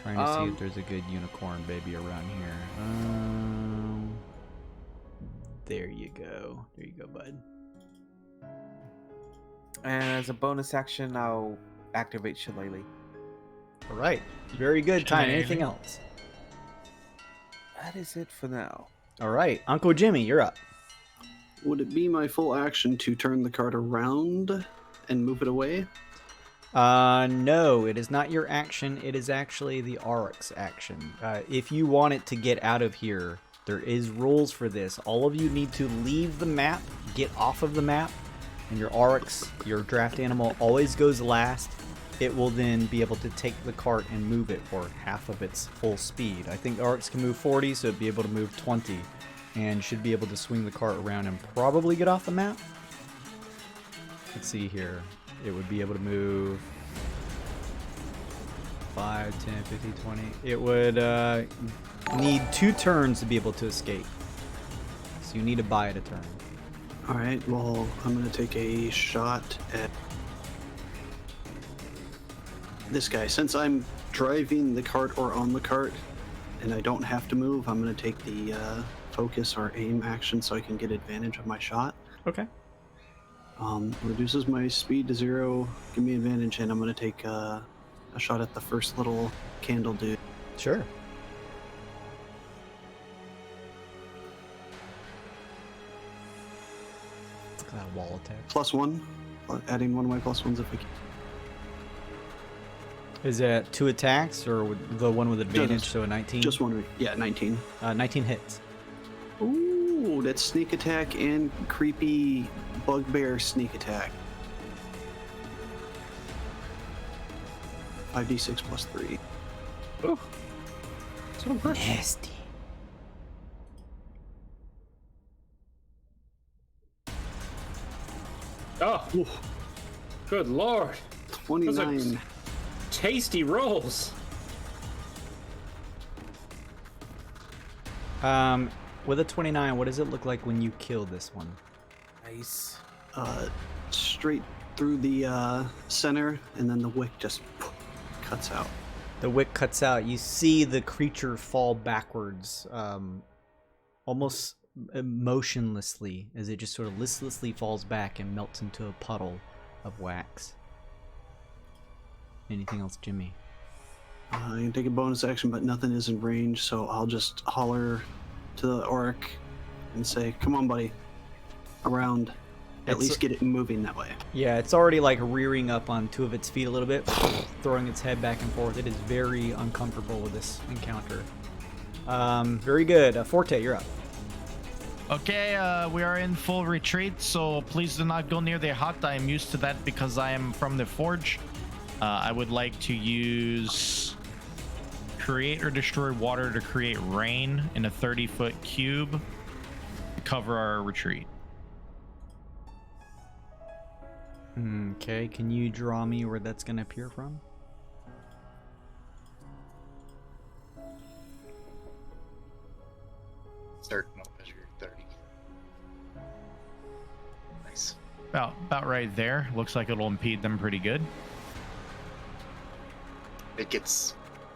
Trying to see if there's a good unicorn baby around here. There you go. There you go, bud. And as a bonus action, I'll activate Shillelagh. All right. Very good, Tyne. Anything Shenanigans. else? That is it for now. All right. Uncle Jimmy, you're up. Would it be my full action to turn the cart around and move it away? No, it is not your action. It is actually the Aurochs action. If you want it to get out of here, there is rules for this. All of you need to leave the map, get off of the map, and your Aurochs, your draft animal, always goes last. It will then be able to take the cart and move it for half of its full speed. I think Aurochs can move 40, so it'd be able to move 20, and should be able to swing the cart around and probably get off the map. Let's see here. It would be able to move 5, 10, 15, 20. It would need 2 turns to be able to escape. So you need to buy it a turn. All right, well, I'm going to take a shot at this guy. Since I'm driving the cart or on the cart and I don't have to move, I'm going to take the focus or aim action so I can get advantage of my shot. Okay. Reduces my speed to 0, give me advantage, and I'm going to take a shot at the first little candle dude. Sure. Look at that wall attack. +1, adding one of my +1s if I can. Is that 2 attacks or the one with advantage? Just- So a 19? Just one, yeah, 19. 19 hits. Ooh, that's sneak attack and creepy bugbear sneak attack. 5d6 +3. Oh, so impressive. Nasty. Oh, good lord. 29. Tasty rolls. With a 29, what does it look like when you kill this one? Nice. Straight through the center, and then the wick just cuts out. The wick cuts out. You see the creature fall backwards, almost motionlessly, as it just sort of listlessly falls back and melts into a puddle of wax. Anything else, Jimmy? I can take a bonus action, but nothing is in range, so I'll just holler to the orc and say, "Come on, buddy, around." At It's- least get it moving that way. Yeah, it's already like rearing up on 2 of its feet a little bit, throwing its head back and forth. It is very uncomfortable with this encounter. Very good. Forte, you're up. Okay, we are in full retreat, so please do not go near the hut. I am used to that because I am from the forge. I would like to use create or destroy water to create rain in a 30-foot cube to cover our retreat. Okay, can you draw me where that's going to appear from? Start no measure 30. Nice. About right there. Looks like it'll impede them pretty good. It gets.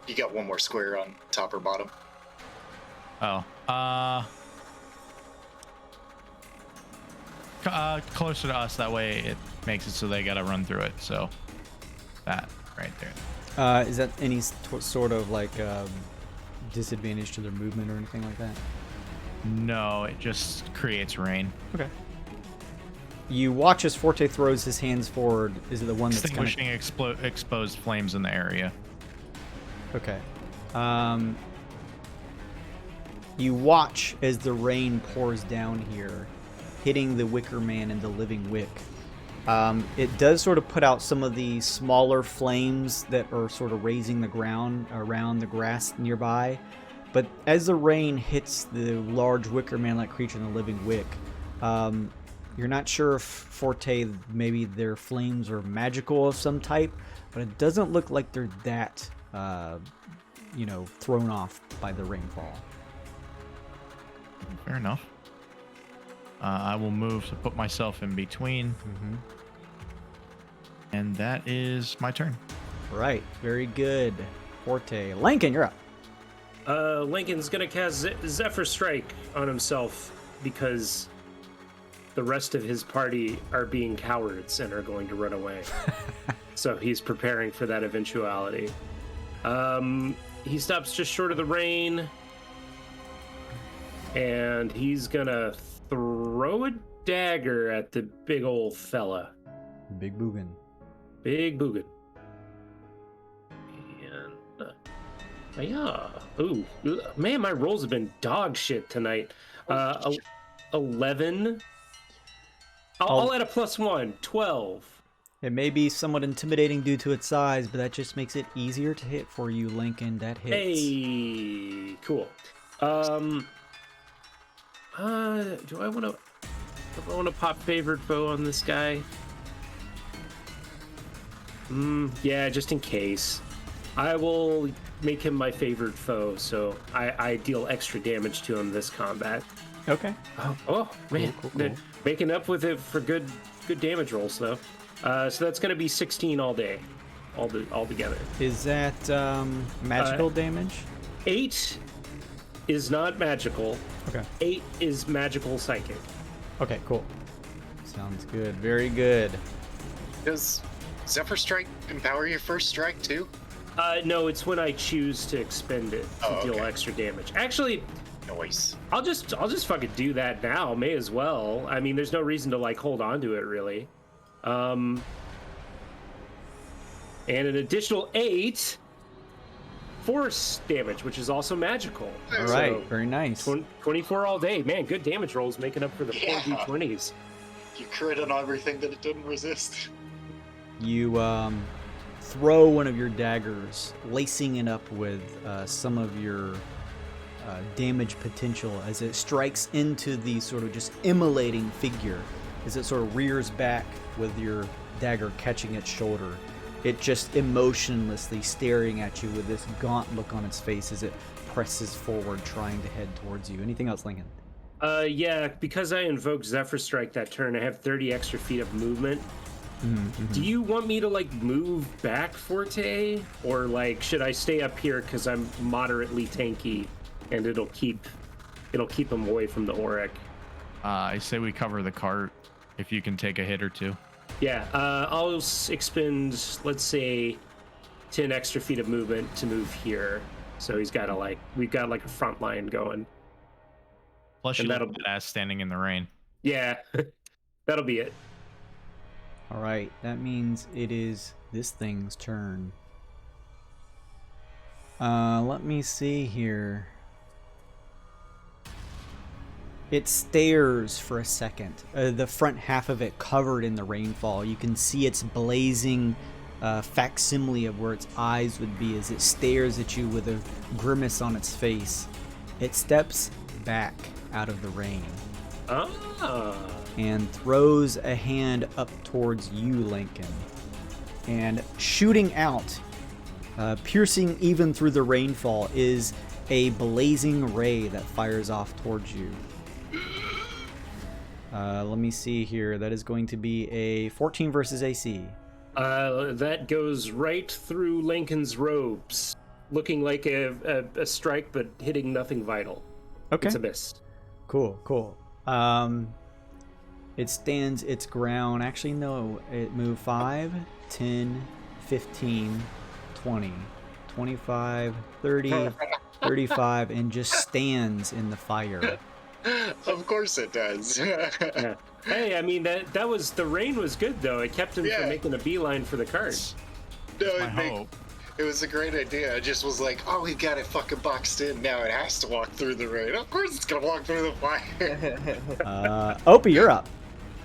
You got one more square on top or bottom. Oh, closer to us. That way it makes it so they gotta run through it. So that right there. Is that any sort of like disadvantage to their movement or anything like that? No, it just creates rain. Okay. You watch as Forte throws his hands forward. Is it the one that's kind Extinguishing exposed flames in the area. of... Okay. You watch as the rain pours down here, hitting the Wicker Man and the Living Wick. It does sort of put out some of the smaller flames that are sort of raising the ground around the grass nearby. But as the rain hits the large Wicker Man-like creature in the Living Wick, you're not sure if Forte, maybe their flames are magical of some type, but it doesn't look like they're that, thrown off by the rainfall. Fair enough. I will move to put myself in between. Mm-hmm. And that is my turn. Right, very good. Forte. Lincoln, you're up. Lincoln's gonna cast Zephyr Strike on himself because the rest of his party are being cowards and are going to run away. So he's preparing for that eventuality. He stops just short of the rain. And he's gonna throw a dagger at the big old fella. Big Boogan. Big Boogan. And yeah. Ooh, man, my rolls have been dog shit tonight. 11. I'll add a +1. 12. It may be somewhat intimidating due to its size, but that just makes it easier to hit for you, Lincoln. That hits. Hey, cool. Do I want to pop favored foe on this guy? Yeah, just in case. I will make him my favored foe, so I deal extra damage to him this combat. Okay. Oh man, Cool. Making up with it for good damage rolls though. So that's gonna be 16 all day, all together. Is that magical damage? 8 is not magical. Okay. 8 is magical psychic. Okay, cool. Sounds good. Very good. Does Zephyr Strike empower your first strike too? No, it's when I choose to expend it to deal extra damage. Actually, Noise. I'll just fucking do that now. May as well. I mean, there's no reason to like hold on to it really. And an additional 8 force damage, which is also magical. All right, very nice. 24 all day. Man, good damage rolls making up for the 4 d20s. You crit on everything that it didn't resist. You throw one of your daggers, lacing it up with some of your damage potential as it strikes into the sort of just immolating figure. As it sort of rears back with your dagger catching its shoulder. It just emotionlessly staring at you with this gaunt look on its face as it presses forward, trying to head towards you. Anything else, Lincoln? Yeah, because I invoked Zephyr Strike that turn, I have 30 extra feet of movement. Mm-hmm. Do you want me to like move back, Forte, or like should I stay up here because I'm moderately tanky and it'll keep them away from the Auric? I say we cover the cart if you can take a hit or two. Yeah, I'll expend, let's say, 10 extra feet of movement to move here. So we've got like a front line going. Plus, you look badass standing in the rain. Yeah, that'll be it. All right, that means it is this thing's turn. Let me see here. It stares for a second. The front half of it covered in the rainfall. You can see its blazing facsimile of where its eyes would be as it stares at you with a grimace on its face. It steps back out of the rain. And throws a hand up towards you, Lincoln. And shooting out, piercing even through the rainfall, is a blazing ray that fires off towards you. Let me see here. That is going to be a 14 versus AC. That goes right through Lincoln's robes, looking like a strike, but hitting nothing vital. Okay. It's a miss. Cool. It stands its ground. Actually, no. It moved 5, 10, 15, 20, 25, 30, 35, and just stands in the fire. Of course it does. Yeah. Hey, I mean that was the rain was good though. It kept him from making a beeline for the cart. No, hope. It was a great idea. I just was like, oh, we got it fucking boxed in. Now it has to walk through the rain. Of course it's gonna walk through the fire. Opie, you're up.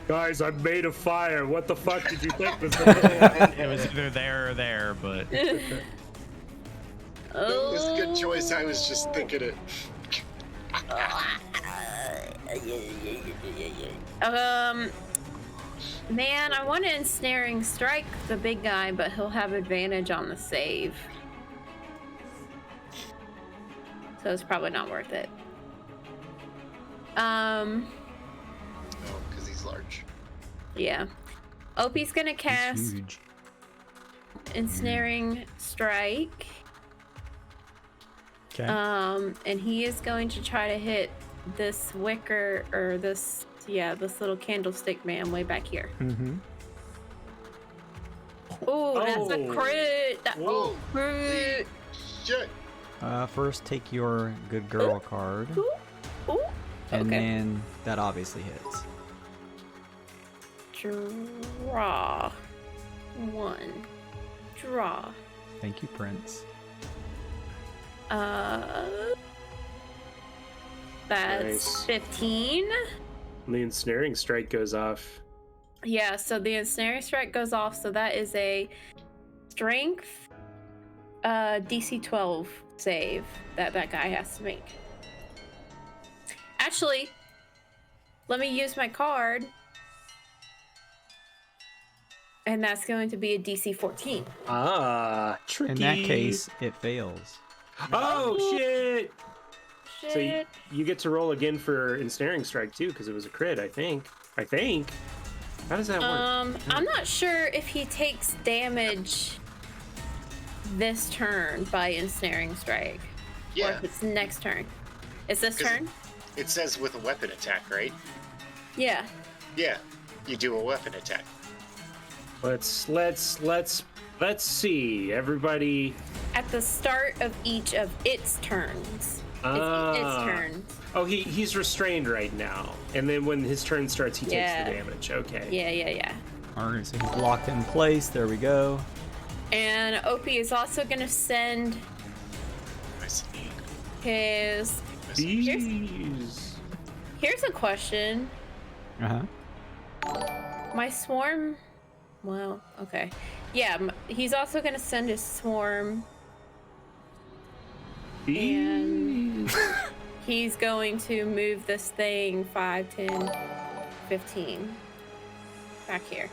Guys, I'm made of fire. What the fuck did you think was It was either there or there, but It was a good choice. I was just thinking it. Man, I want to ensnaring strike the big guy, but he'll have advantage on the save. So it's probably not worth it. No, because he's large. Yeah. Opie's gonna He's cast huge. ensnaring strike. Okay. And he is going to try to hit this wicker, or this little candlestick man way back here. Mm-hmm. Ooh, that's a Oh. crit. That Whoa. crit. Shit. First, take your good girl card, Ooh. Ooh. and Okay. then that obviously hits. Draw. 1. Draw. Thank you, Prince. That's Nice. 15. The ensnaring strike goes off. Yeah, so the ensnaring strike goes off, so that is a strength DC 12 save that guy has to make. Actually, let me use my card. And that's going to be a DC 14. Ah, tricky. In that case, it fails. Oh, shit! Shit. So you get to roll again for ensnaring strike too, because it was a crit, I think. How does that work? I'm not sure if he takes damage this turn by ensnaring strike. Or Yeah. if it's next turn. Is this 'Cause turn? It says with a weapon attack, right? Yeah. Yeah. You do a weapon attack. Let's see. Everybody. At the start of each of its turns. Its turns. Oh, he's restrained right now, and then when his turn starts, he takes the damage. Okay. Yeah. All right, so he's locked in place. There we go. And Opie is also going to send I see. his... Jeez. Here's a question. Uh-huh. My swarm... Well, okay. Yeah, he's also going to send his swarm. And he's going to move this thing 5, 10, 15. Back here.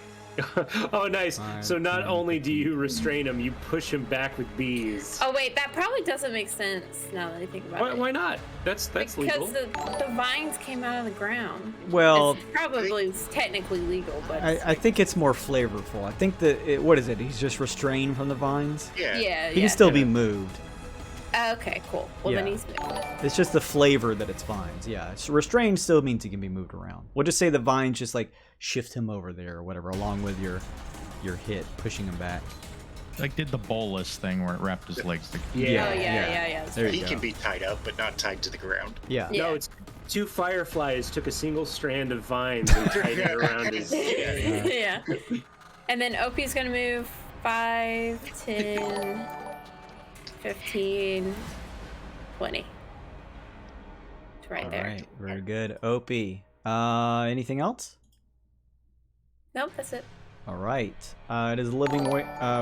Oh, nice. 5, So not 10, only do you restrain him, you push him back with bees. Oh, wait, that probably doesn't make sense now that I think about it. Why not? That's legal. Because the vines came out of the ground. Well, It's probably technically legal, but I think it's more flavorful. I think that what is it? He's just restrained from the vines. Yeah. yeah. He can still be moved. Okay, cool. Well, then Yeah. he's moved. It's just the flavor that it's vines. Yeah, restrained still means he can be moved around. We'll just say the vines just like shift him over there or whatever, along with your hit, pushing him back. Like did the bolus thing where it wrapped his legs together. Yeah. Oh, yeah. There you He go. can be tied up, but not tied to the ground. Yeah. Yeah. No, it's two fireflies took a single strand of vines and tied it around his. Yeah. And then Opie's gonna move 5, 10, 15, 20. It's right All there. right. Very good. Opie. Anything else? Nope, that's it. All right. It is Living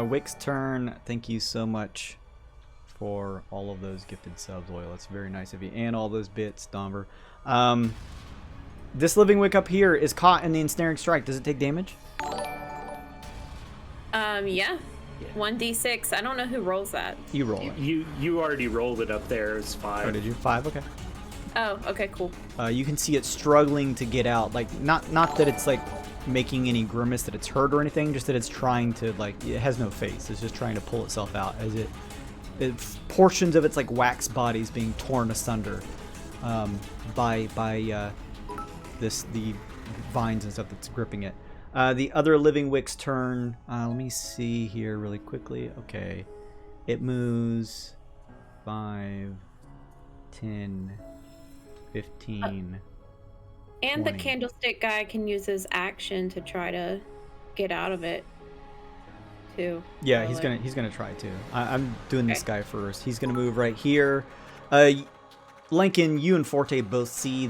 Wick's turn. Thank you so much for all of those gifted subs, Oil. That's very nice of you. And all those bits, Domver. This Living Wick up here is caught in the ensnaring strike. Does it take damage? Yeah. 1d6. I don't know who rolls that. You roll it. You already rolled it up there as 5. Oh, did you? 5? Okay. Oh, okay, cool. You can see it struggling to get out. Like, not that it's like making any grimace that it's hurt or anything, just that it's trying to, like, it has no face. It's just trying to pull itself out as it portions of its like wax body is being torn asunder by the vines and stuff that's gripping it. The other Living Wick's turn. Let me see here really quickly. Okay, it moves 5, 10, 15. And the 20. candlestick guy can use his action to try to get out of it, too. Yeah, So, he's gonna try too. I'm doing this Okay. guy first. He's gonna move right here. Lincoln, you and Forte both see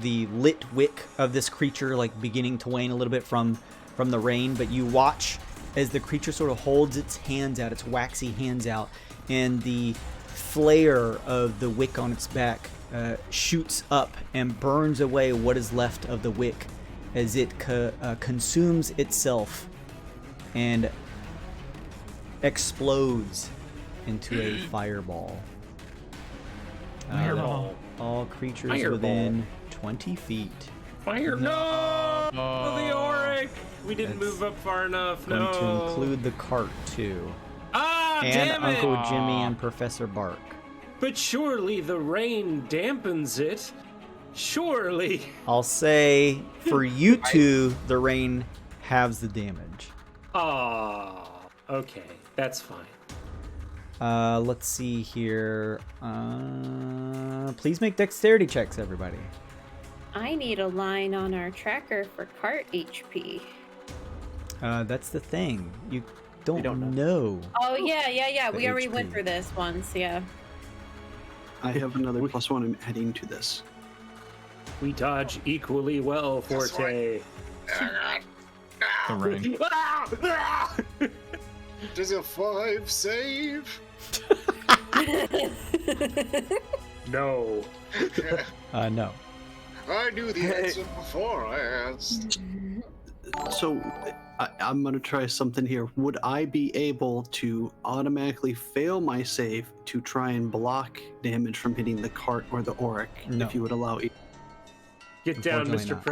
the lit wick of this creature like beginning to wane a little bit from the rain, but you watch as the creature sort of holds its hands out, its waxy hands out, and the flare of the wick on its back shoots up and burns away what is left of the wick as it consumes itself and explodes into a fireball. Fireball. All creatures Fireball. within 20 feet. Fire! No! Oh. The Auric! We didn't That's move up far enough. Going No. to include the cart too. Ah, And damn it! Uncle Jimmy and Professor Bark. But surely the rain dampens it. Surely. I'll say for you two, the rain halves the damage. Ah. Okay, that's fine. Let's see here. Please make dexterity checks, everybody. I need a line on our tracker for cart HP. That's the thing. You don't, don't know. Oh, yeah. The We already went HP. for this once, yeah. I have another +1 I'm adding to this. We dodge equally well, That's Forte. The ring. Does a 5 save? No. No. I knew the answer before I asked. So I'm gonna try something here. Would I be able to automatically fail my save to try and block damage from hitting the cart or the auric? No. If you would allow it. Get down, Unfortunately Mr. not.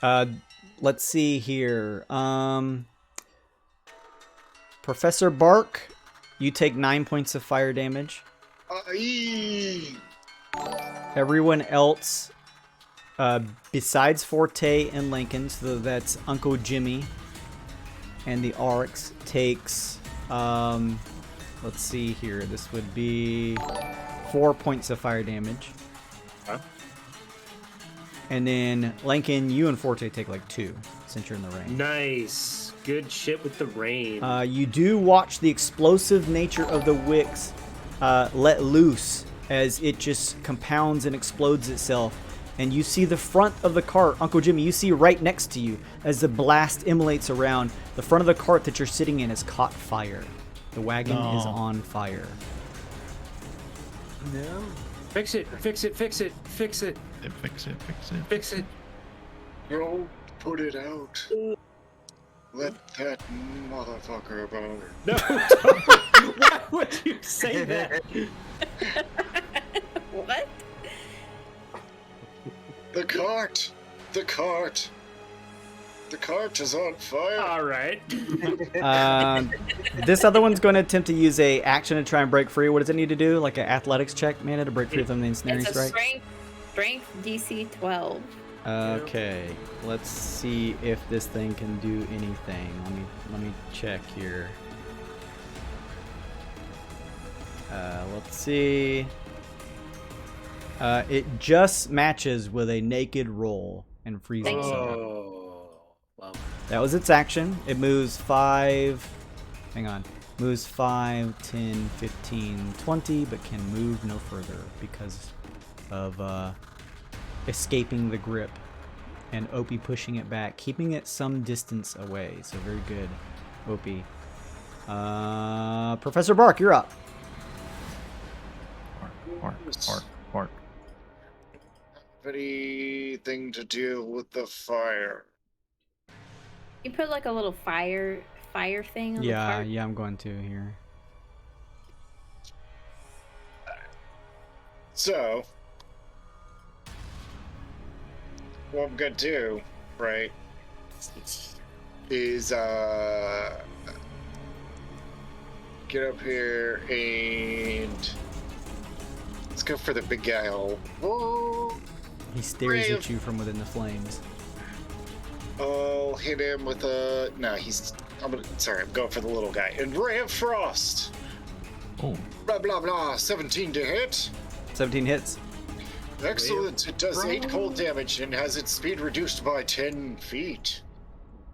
President. Let's see here. Professor Bark, you take 9 points of fire damage. Aye. Everyone else, besides Forte and Lincoln, so that's Uncle Jimmy and the Oryx, takes, let's see here, this would be 4 points of fire damage. Huh? And then Lincoln, you and Forte take like 2, since you're in the rain. Nice. Good shit with the rain. You do watch the explosive nature of the wicks let loose as it just compounds and explodes itself. And you see the front of the cart, Uncle Jimmy, you see right next to you as the blast emanates around. The front of the cart that you're sitting in has caught fire. The wagon is on fire. No. Fix it. Fix it. Fix it. Don't put it out. Let that motherfucker burn. No. Why would you say that? What? The cart! The cart! The cart is on fire! All right. This other one's going to attempt to use a action to try and break free. What does it need to do? Like an athletics check, Mana, to break free from the ensnaring It's a strike? strength DC 12. Okay, let's see if this thing can do anything. Let me check here. Let's see. It just matches with a naked roll and freezing zone. Oh. Well. That was its action. It moves 5. Hang on. Moves 5, 10, 15, 20, but can move no further because of escaping the grip and Opie pushing it back, keeping it some distance away. So very good, Opie. Professor Bark, you're up. Bark. Anything to deal with the fire? You put like a little fire thing on the cart? Yeah, I'm going to here. So, what I'm gonna do, right, is get up here and let's go for the big guy. Oh, He stares at you from within the flames. I'll hit him with a. No, I'm going for the little guy. And Ray of Frost. Oh. Blah blah blah. 17 to hit. 17 hits. Excellent. It does 8 cold damage and has its speed reduced by 10 feet.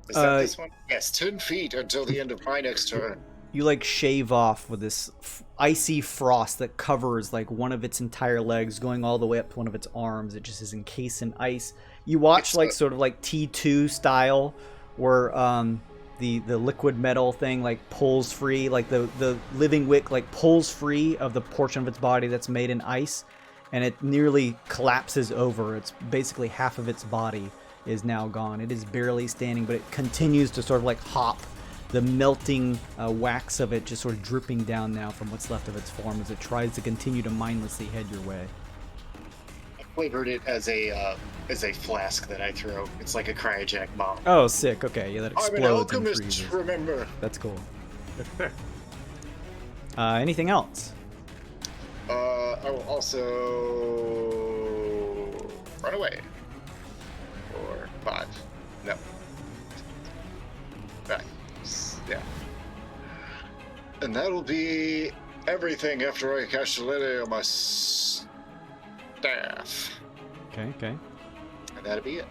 Is that this one? Yes, 10 feet until the end of my next turn. You like shave off with this icy frost that covers like one of its entire legs, going all the way up to one of its arms. It just is encased in ice. You watch like sort of like T2 style, where the liquid metal thing like pulls free, like the living wick like pulls free of the portion of its body that's made in ice, and it nearly collapses over. It's basically half of its body is now gone. It is barely standing, but it continues to sort of like hop. The melting wax of it just sort of dripping down now from what's left of its form as it tries to continue to mindlessly head your way. I flavored it as a flask that I throw. It's like a cryogenic bomb. Oh, sick. Okay, yeah, that I'm an explodes and alchemist, freezes. remember. That's cool. Anything else? I will also run away. 4, 5. No. 5. And that'll be everything after I cast elated on my staff. Okay. And that'll be it.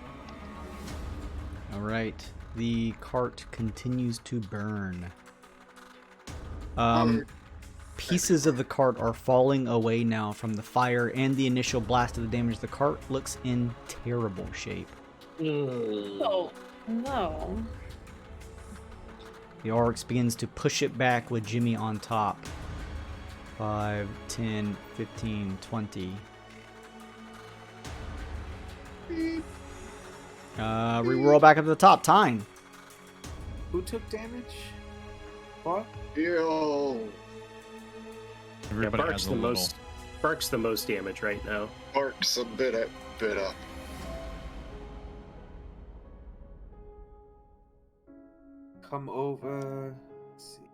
All right. The cart continues to burn. Pieces of the cart are falling away now from the fire and the initial blast of the damage. The cart looks in terrible shape. Oh, no. The Oryx begins to push it back with Jimmy on top. 5, 10, 15, 20. Reroll back up to the top. Tyne. Who took damage? What? Yo. Everybody Bark's has a the little. most. Bark's the most damage right now. Bark's a bit up. Come over. Let's see.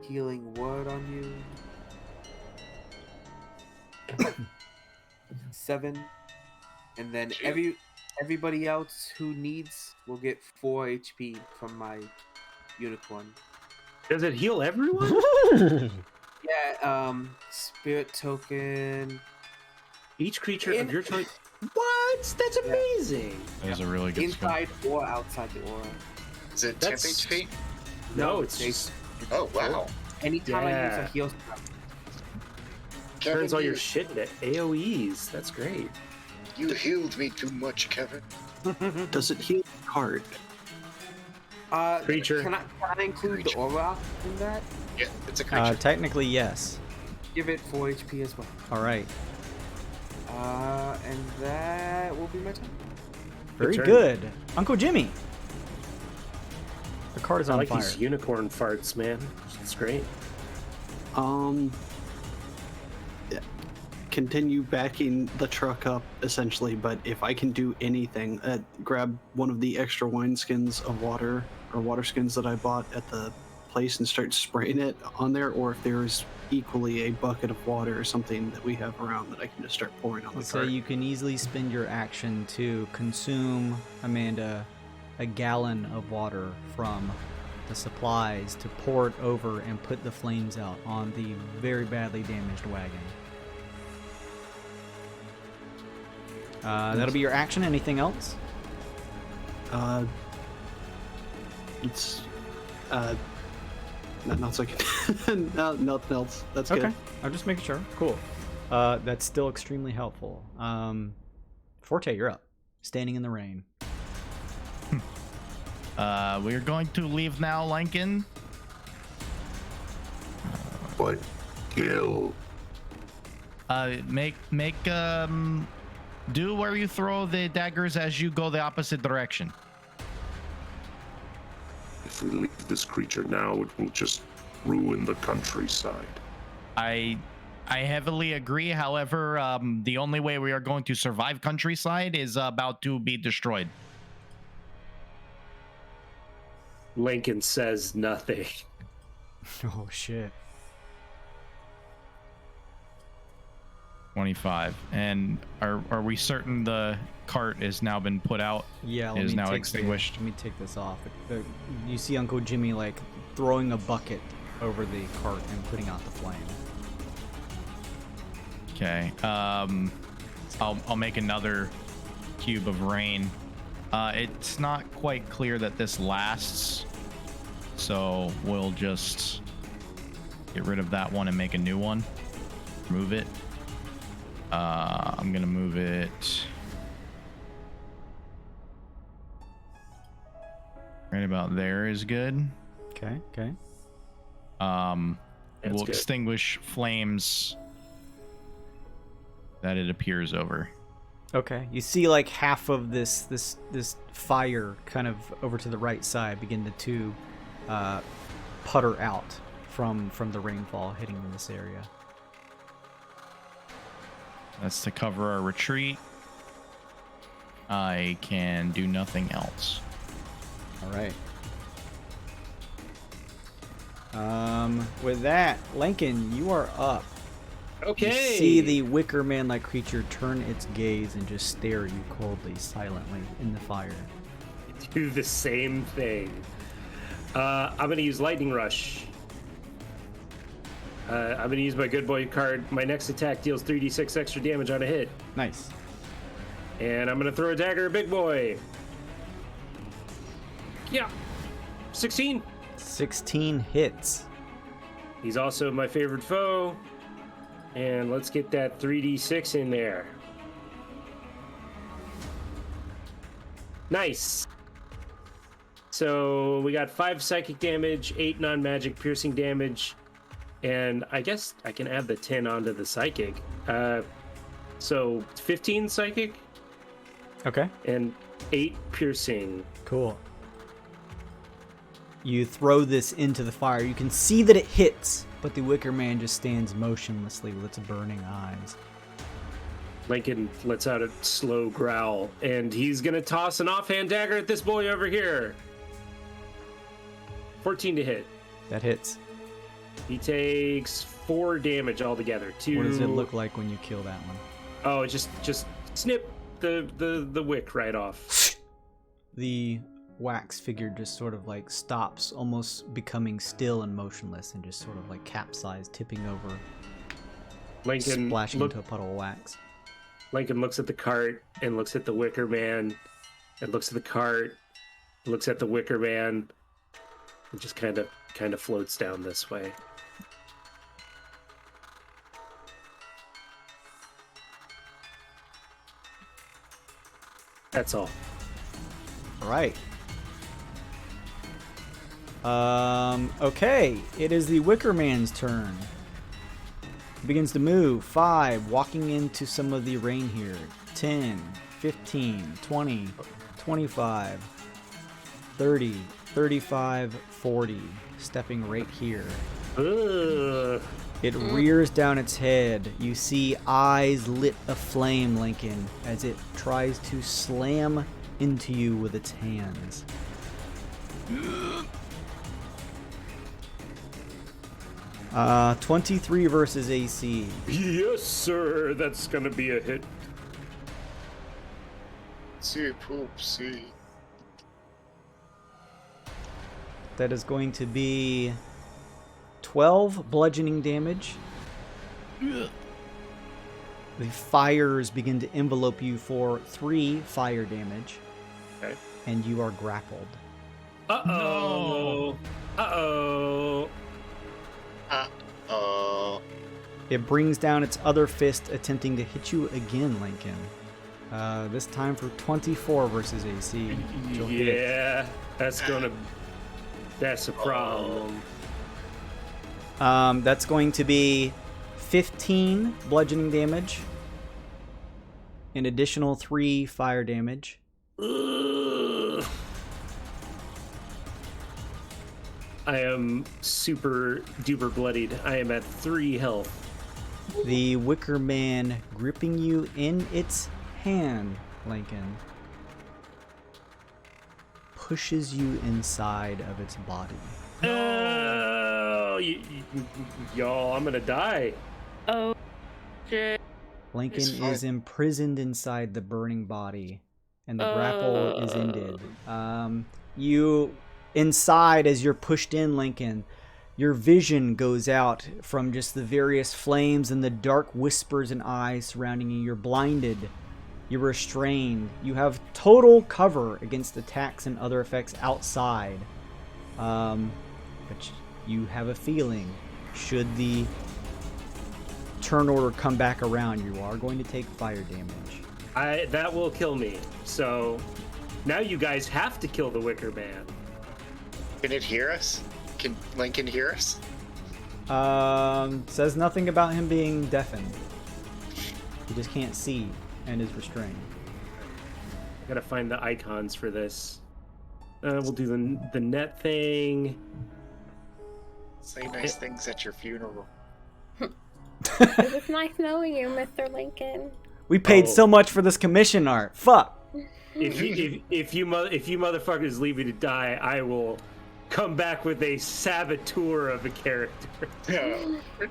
Healing word on you. 7. And then everybody else who needs will get 4 HP from my unicorn. Does it heal everyone? Yeah, spirit token. Each creature of your choice. What? That's amazing. That was a really good skill. Inside or outside the aura. Is it That's- 10 HP? No, it's just Oh, wow. Anytime I use Yeah. a heal spell. turns all your you, shit into AoEs. That's great. you healed me too much, Kevin. Does it heal the cart? Creature. Can I include the aura in that? Yeah, it's a creature. Technically, yes. Give it 4 HP as well. All right. And that will be my turn. Very turn. good. Uncle Jimmy. The cart is I on like fire. these unicorn farts, man. It's great. Yeah. Continue backing the truck up, essentially, but if I can do anything, grab one of the extra wineskins of water, or water skins that I bought at the place and start spraying it on there, or if there's equally a bucket of water or something that we have around that I can just start pouring on the Let's cart. say you can easily spend your action to consume, Amanda, a gallon of water from the supplies to pour it over and put the flames out on the very badly damaged wagon. That'll be your action. Anything else? It's not so I can no, nothing else. That's Okay. good. I'm just making sure. Cool. That's still extremely helpful. Forte, you're up. Standing in the rain. We're going to leave now, Lincoln. But kill. Do where you throw the daggers as you go the opposite direction. If we leave this creature now, it will just ruin the countryside. I heavily agree. However, the only way we are going to survive countryside is about to be destroyed. Lincoln says nothing. Oh shit. 25. And are we certain the cart has now been put out? Yeah, It let is me now take extinguished. Let me take this off. You see Uncle Jimmy like throwing a bucket over the cart and putting out the flame. Okay. I'll make another cube of rain. It's not quite clear that this lasts, so we'll just get rid of that one and make a new one. Move it. I'm gonna move it right about there is good. Okay. Okay. We'll good. extinguish flames that it appears over. Okay. You see like half of this fire kind of over to the right side begin to putter out from the rainfall hitting in this area. That's to cover our retreat. I can do nothing else. All right. With that, Lincoln, you are up. Okay. You see the wicker man-like creature turn its gaze and just stare at you coldly, silently in the fire. Do the same thing. I'm gonna use Lightning Rush. I'm gonna use my good boy card. My next attack deals 3d6 extra damage on a hit. Nice. And I'm gonna throw a dagger at big boy. Yeah. 16. 16 hits. He's also my favorite foe. And let's get that 3d6 in there. Nice. So we got 5 psychic damage, 8 non-magic piercing damage, and I guess I can add the 10 onto the psychic. So 15 psychic. Okay. And 8 piercing. Cool. You throw this into the fire. You can see that it hits, but the Wicker Man just stands motionlessly with its burning eyes. Lincoln lets out a slow growl, and he's gonna toss an offhand dagger at this boy over here. 14 to hit. That hits. He takes 4 damage altogether. What does it look like when you kill that one? Oh, just snip the wick right off. The wax figure just sort of like stops, almost becoming still and motionless, and just sort of like capsized, tipping over, Lincoln splashing into a puddle of wax. Lincoln looks at the cart and looks at the Wicker Man, and looks at the cart, looks at the Wicker Man, and just kind of floats down this way. That's all. All right. Okay. It is the Wicker Man's turn. He begins to move. 5, walking into some of the rain here. 10, 15, 20, 25, 30, 35, 40. Stepping right here. Ugh. It rears down its head. You see eyes lit aflame, Lincoln, as it tries to slam into you with its hands. 23 versus AC. Yes, sir. That's gonna be a hit. See, poop, see. That is going to be 12 bludgeoning damage. The fires begin to envelope you for 3 fire damage. Okay. And you are grappled. Uh-oh. Uh-oh. Uh-oh. It brings down its other fist, attempting to hit you again, Lincoln. This time for 24 versus AC. which will hit. Yeah, that's a problem. That's going to be 15 bludgeoning damage. An additional 3 fire damage. Ugh. I am super duper bloodied. I am at 3 health. The Wicker Man gripping you in its hand, Lincoln, pushes you inside of its body. Oh, y'all, I'm gonna die. Oh, shit. Lincoln It's fine. is imprisoned inside the burning body, and the grapple is ended. You inside, as you're pushed in, Lincoln, your vision goes out from just the various flames and the dark whispers and eyes surrounding you. You're blinded. You're restrained. You have total cover against attacks and other effects outside. But you have a feeling, should the turn order come back around, you are going to take fire damage. That will kill me. So now you guys have to kill the Wicker Man. Can it hear us? Can Lincoln hear us? Says nothing about him being deafened. He just can't see and is restrained. I gotta find the icons for this. We'll do the net thing. Say nice things at your funeral. It was nice knowing you, Mr. Lincoln. We paid so much for this commission art. Fuck. If you motherfuckers leave me to die, I will come back with a saboteur of a character. Yeah.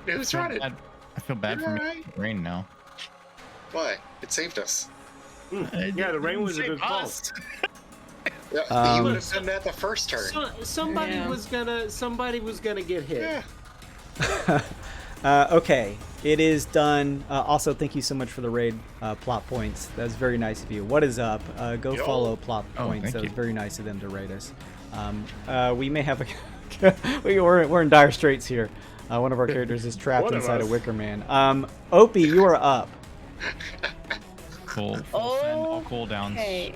Who's running? I feel bad for me. Alright. Rain now. Why? It saved us. Yeah, the rain was a good call. He would have done that the first turn. Somebody Yeah. was gonna get hit. Yeah. Okay, it is done. Also, thank you so much for the raid plot points. That's very nice of you. What is up? Go Yo. follow plot Oh, points. thank That was you. very nice of them to raid us. We may have a. we're in dire straits here. One of our characters is trapped One of inside a us. wicker man. Opie, you are up. Full send all cooldowns. Okay.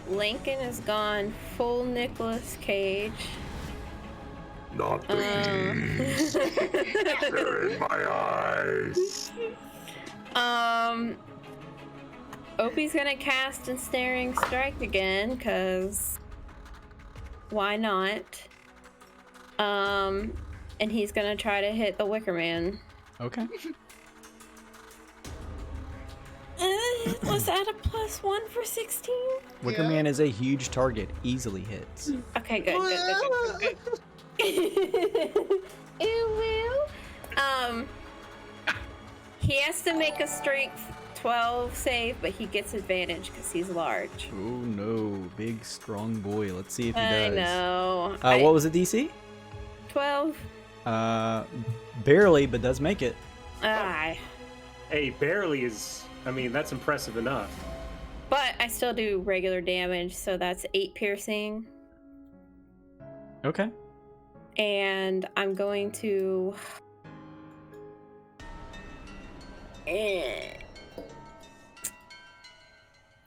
Lincoln is gone full Nicolas Cage. Not the bees. They're in my eyes. Opie's gonna cast Ensnaring Strike again, cause why not? And he's gonna try to hit the Wicker Man. Okay. Was that a +1 for 16? Wicker Yeah. man is a huge target. Easily hits. Okay, good. Ew. He has to make a strength 12 save, but he gets advantage because he's large. Oh no, big strong boy. Let's see if he I does. know. What was the DC? 12? Barely, but does make it. Aye. Hey, barely is. I mean, that's impressive enough. But I still do regular damage, so that's 8 piercing. Okay. And I'm going to.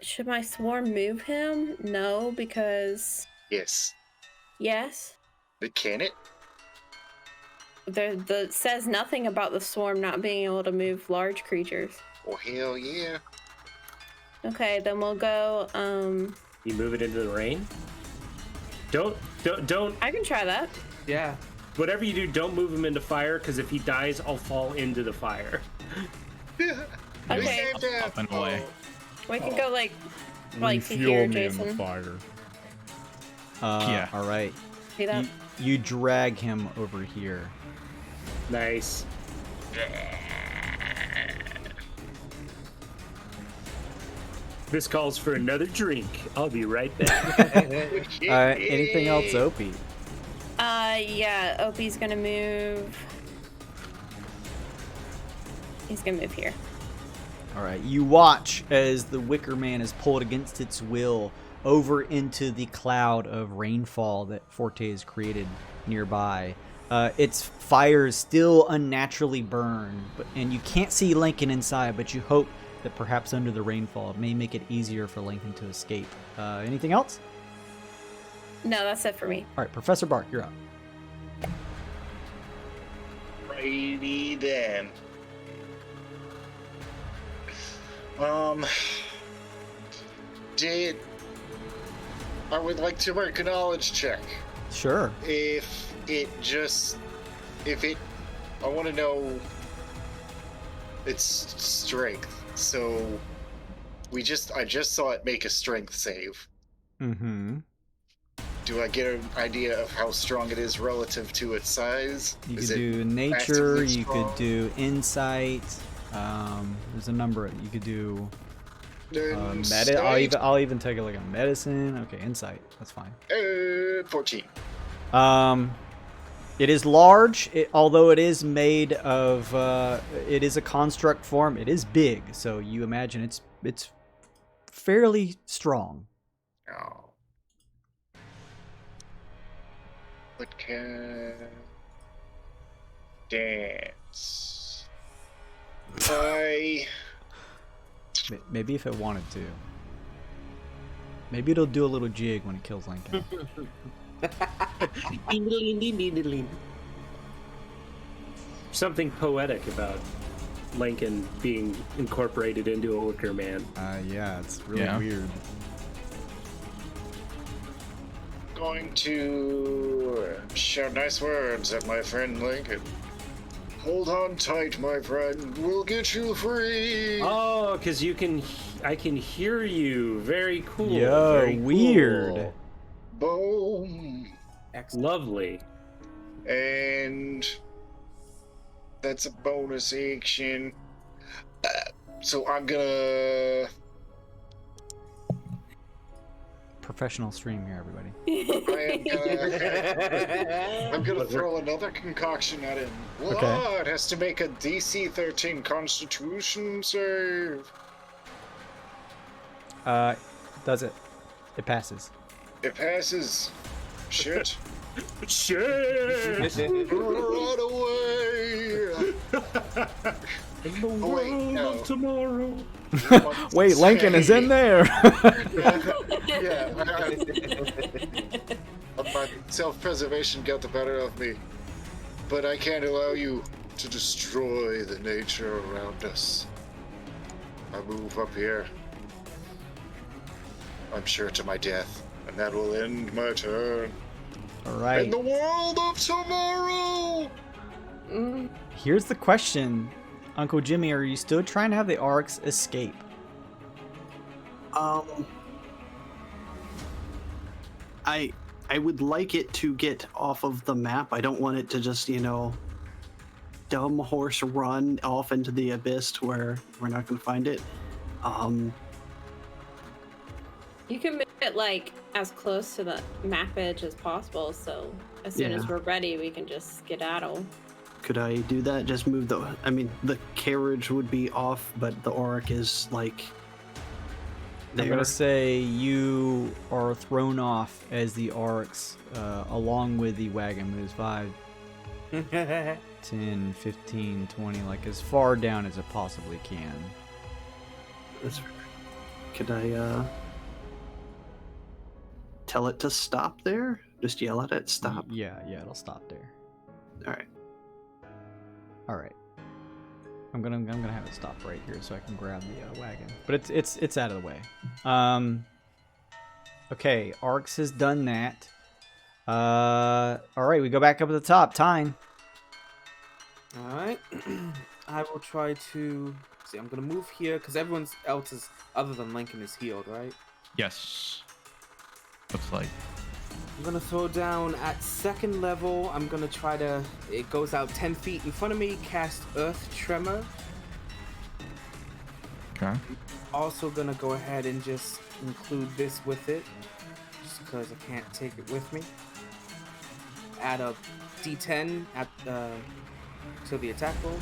Should my swarm move him? No, because. Yes. Yes. But can it? The says nothing about the swarm not being able to move large creatures. Oh hell yeah. Okay, then we'll go. You move it into the rain. Don't. I can try that. Yeah. Whatever you do, don't move him into fire, because if he dies, I'll fall into the fire. Okay. Up and away. We can go like to here, Jason. fire. Yeah. All right. See that? You drag him over here. Nice. This calls for another drink. I'll be right back. Anything else, Opie? Yeah, Opie's gonna move. He's gonna move here. All right. You watch as the Wicker Man is pulled against its will over into the cloud of rainfall that Forte has created nearby. Its fires still unnaturally burn, and you can't see Lincoln inside, but you hope that perhaps under the rainfall it may make it easier for Lincoln to escape. Anything else? No, that's it for me. All right, Professor Bark, you're up. Righty then. Did I would like to make a knowledge check. Sure. I want to know its strength. So I just saw it make a strength save. Mm-hmm. Do I get an idea of how strong it is relative to its size? You Is could it do nature. massively You could strong? do insight. There's a number. You could do Insight? I'll even take a look at medicine. Okay, insight. That's fine. 14. It is large. Although it is made of. It is a construct form. It is big. So you imagine it's fairly strong. Oh. What can dance? Maybe if it wanted to. Maybe it'll do a little jig when it kills Lincoln. Something poetic about Lincoln being incorporated into a Wicker Man. Yeah, it's really Yeah. weird. Going to shout nice words at my friend Lincoln. Hold on tight, my friend. We'll get you free. Oh, because I can hear you. Very cool. Yo, very cool. weird. Boom. Excellent. Lovely. And that's a bonus action. So I'm gonna professional stream here, everybody. I'm gonna throw another concoction at him. What? Okay. It has to make a DC 13 Constitution save. Does it? It passes. It passes. Shit. Shit! Run away! In the world wait, no. of tomorrow. Wait, Lincoln is in there. Yeah. My self-preservation got the better of me. But I can't allow you to destroy the nature around us. I move up here. I'm sure to my death, and that will end my turn. All right. In the world of tomorrow! Here's the question, Uncle Jimmy. Are you still trying to have the Oryx escape? I would like it to get off of the map. I don't want it to just, dumb horse run off into the abyss to where we're not going to find it. You can make it like as close to the map edge as possible, so as soon as Yeah. we're ready, we can just skedaddle. Could I do that? Just move the carriage would be off, but the Auric is like I'm gonna say you are thrown off as the Oryx, along with the wagon, moves 5, 10, 15, 20, like as far down as it possibly can. That's fair. Could I tell it to stop there? Just yell at it, stop. Yeah, it'll stop there. All right. All right. I'm gonna have it stop right here so I can grab the wagon. But it's out of the way. Okay, Arx has done that. All right, we go back up at the top. Tyne. All right. I will try to see. I'm gonna move here because everyone else is other than Lincoln is healed, right? Yes. Looks like. I'm gonna throw down at second level. I'm gonna try to. It goes out 10 feet in front of me. Cast Earth Tremor. Okay. Also gonna go ahead and just include this with it, just because I can't take it with me. Add a D10 at to the attack roll.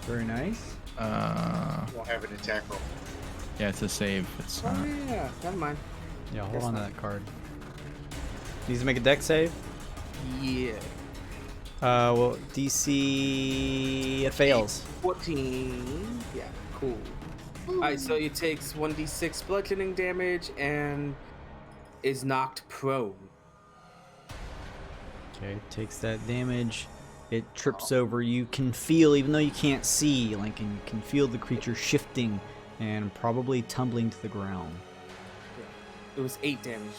Very nice. Won't have an attack roll. Yeah, it's a save. It's Oh yeah, never mind. Yeah, hold Guess on to not. that card. Needs to make a deck save. Yeah. Well, DC it fails. 14. Yeah, cool. Alright, so it takes 1d6 bludgeoning damage and is knocked prone. Okay, takes that damage. It trips over. You can feel, even though you can't see, Lincoln, you can feel the creature shifting and probably tumbling to the ground. It was 8 damage.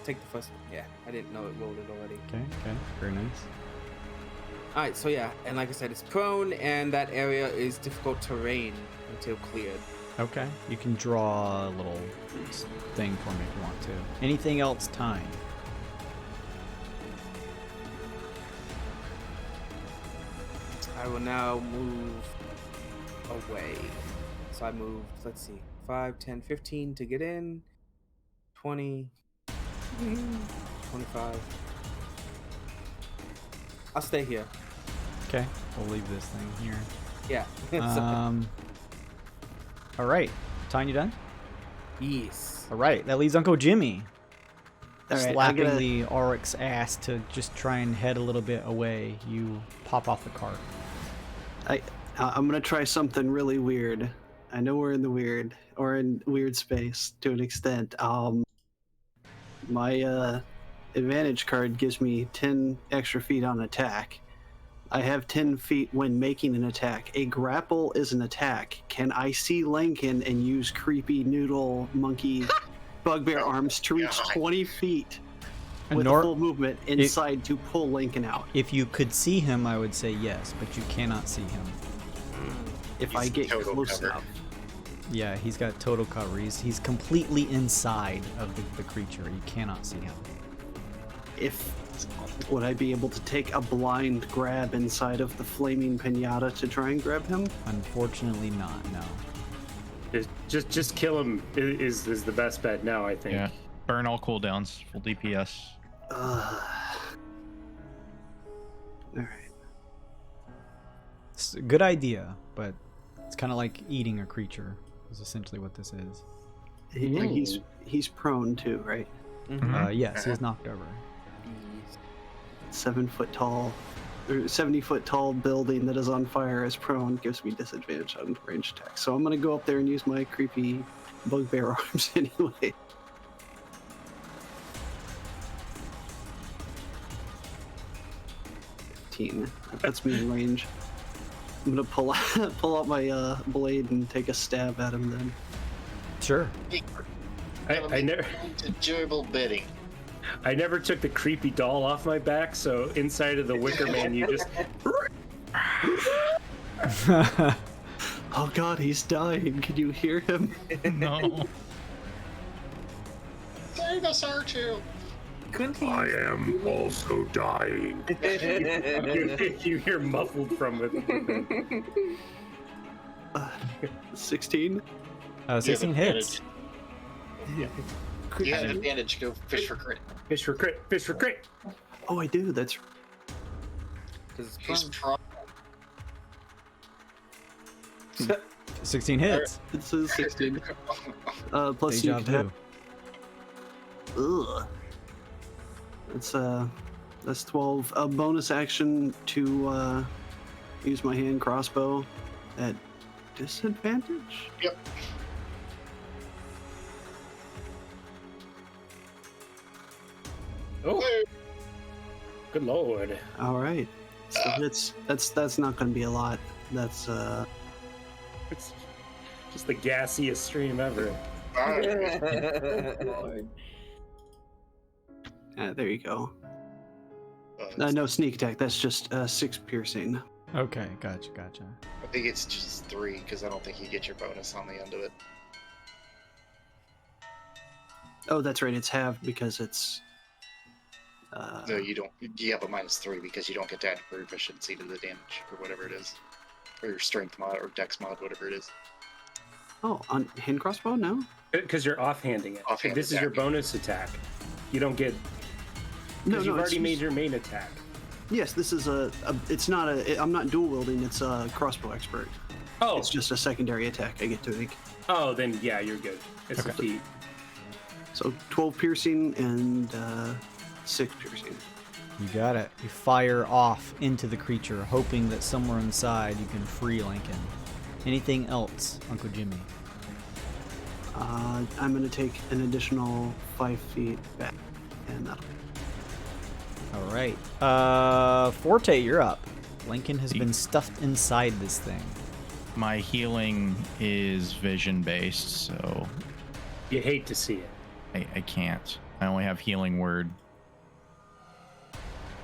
Take the first. Yeah, I didn't know it rolled it already. Okay, very nice. Alright, so yeah, and like I said, it's prone, and that area is difficult terrain until cleared. Okay, you can draw a little thing for me if you want to. Anything else, Tyne? I will now move away. So I moved, let's see, 5, 10, 15 to get in, 20, 25. I'll stay here. Okay, we'll leave this thing here. Yeah. All right, Tyne, you done? Yes. All right, that leaves Uncle Jimmy. All right, Slapping the Oryx ass to just try and head a little bit away. You pop off the cart. I'm gonna try something really weird. I know we're in the weird space to an extent. My advantage card gives me 10 extra feet on attack. I have 10 feet when making an attack. A grapple is an attack. Can I see Lincoln and use creepy noodle monkey bugbear arms to reach 20 feet with full movement inside to pull Lincoln out? If you could see him, I would say yes, but you cannot see him. If I get close enough. Yeah, he's got total cover. He's completely inside of the creature. You cannot see him. Would I be able to take a blind grab inside of the flaming pinata to try and grab him? Unfortunately not, no. Just kill him is the best bet now, I think. Yeah. Burn all cooldowns. Full DPS. All right. It's a good idea, but it's kind of like eating a creature. Is essentially what this is. He's prone too, right? Yes, he's knocked over. 7 foot tall, or 70 foot tall building that is on fire is prone gives me disadvantage on range attacks. So I'm gonna go up there and use my creepy bugbear arms anyway. That's me in range. I'm gonna pull out my blade and take a stab at him then. Sure. I never Enjoyable bidding. I never took the creepy doll off my back, so inside of the Wicker Man, you just. Oh god, he's dying. Can you hear him? No. Dinosaur too. Couldn't he? I am also dying. You hear muffled from it. 16? 16 hits. You have advantage. Go fish for crit. Fish for crit. Fish for crit. Oh, I do. That's. He's prone. 16 hits. It says 16. Plus Deja you can have. vu. Ugh. That's 12. A bonus action to use my hand crossbow at disadvantage. Yep. Oh, good lord. All right. So that's not going to be a lot. That's It's just the gassiest stream ever. there you go. No sneak attack. That's just 6 piercing. Okay, gotcha. I think it's just 3 because I don't think you get your bonus on the end of it. Oh, that's right. It's halved because it's. No, you don't. You have a -3 because you don't get to add proficiency to the damage or whatever it is, or your strength mod or dex mod, whatever it is. Oh, on hand crossbow? No. Because you're offhanding it. Offhand this is your attack. bonus attack. You don't get. Because you've already made your main attack. Yes, this is it's not I'm not dual wielding. It's a crossbow expert. Oh. It's just a secondary attack I get to make. Oh, then yeah, you're good. It's a feat. So 12 piercing and 6 piercing. You got it. You fire off into the creature, hoping that somewhere inside you can free Lincoln. Anything else, Uncle Jimmy? I'm going to take an additional 5 feet back, and that'll. All right. Forte, you're up. Lincoln has been stuffed inside this thing. My healing is vision based, so You hate to see it. I can't. I only have healing word.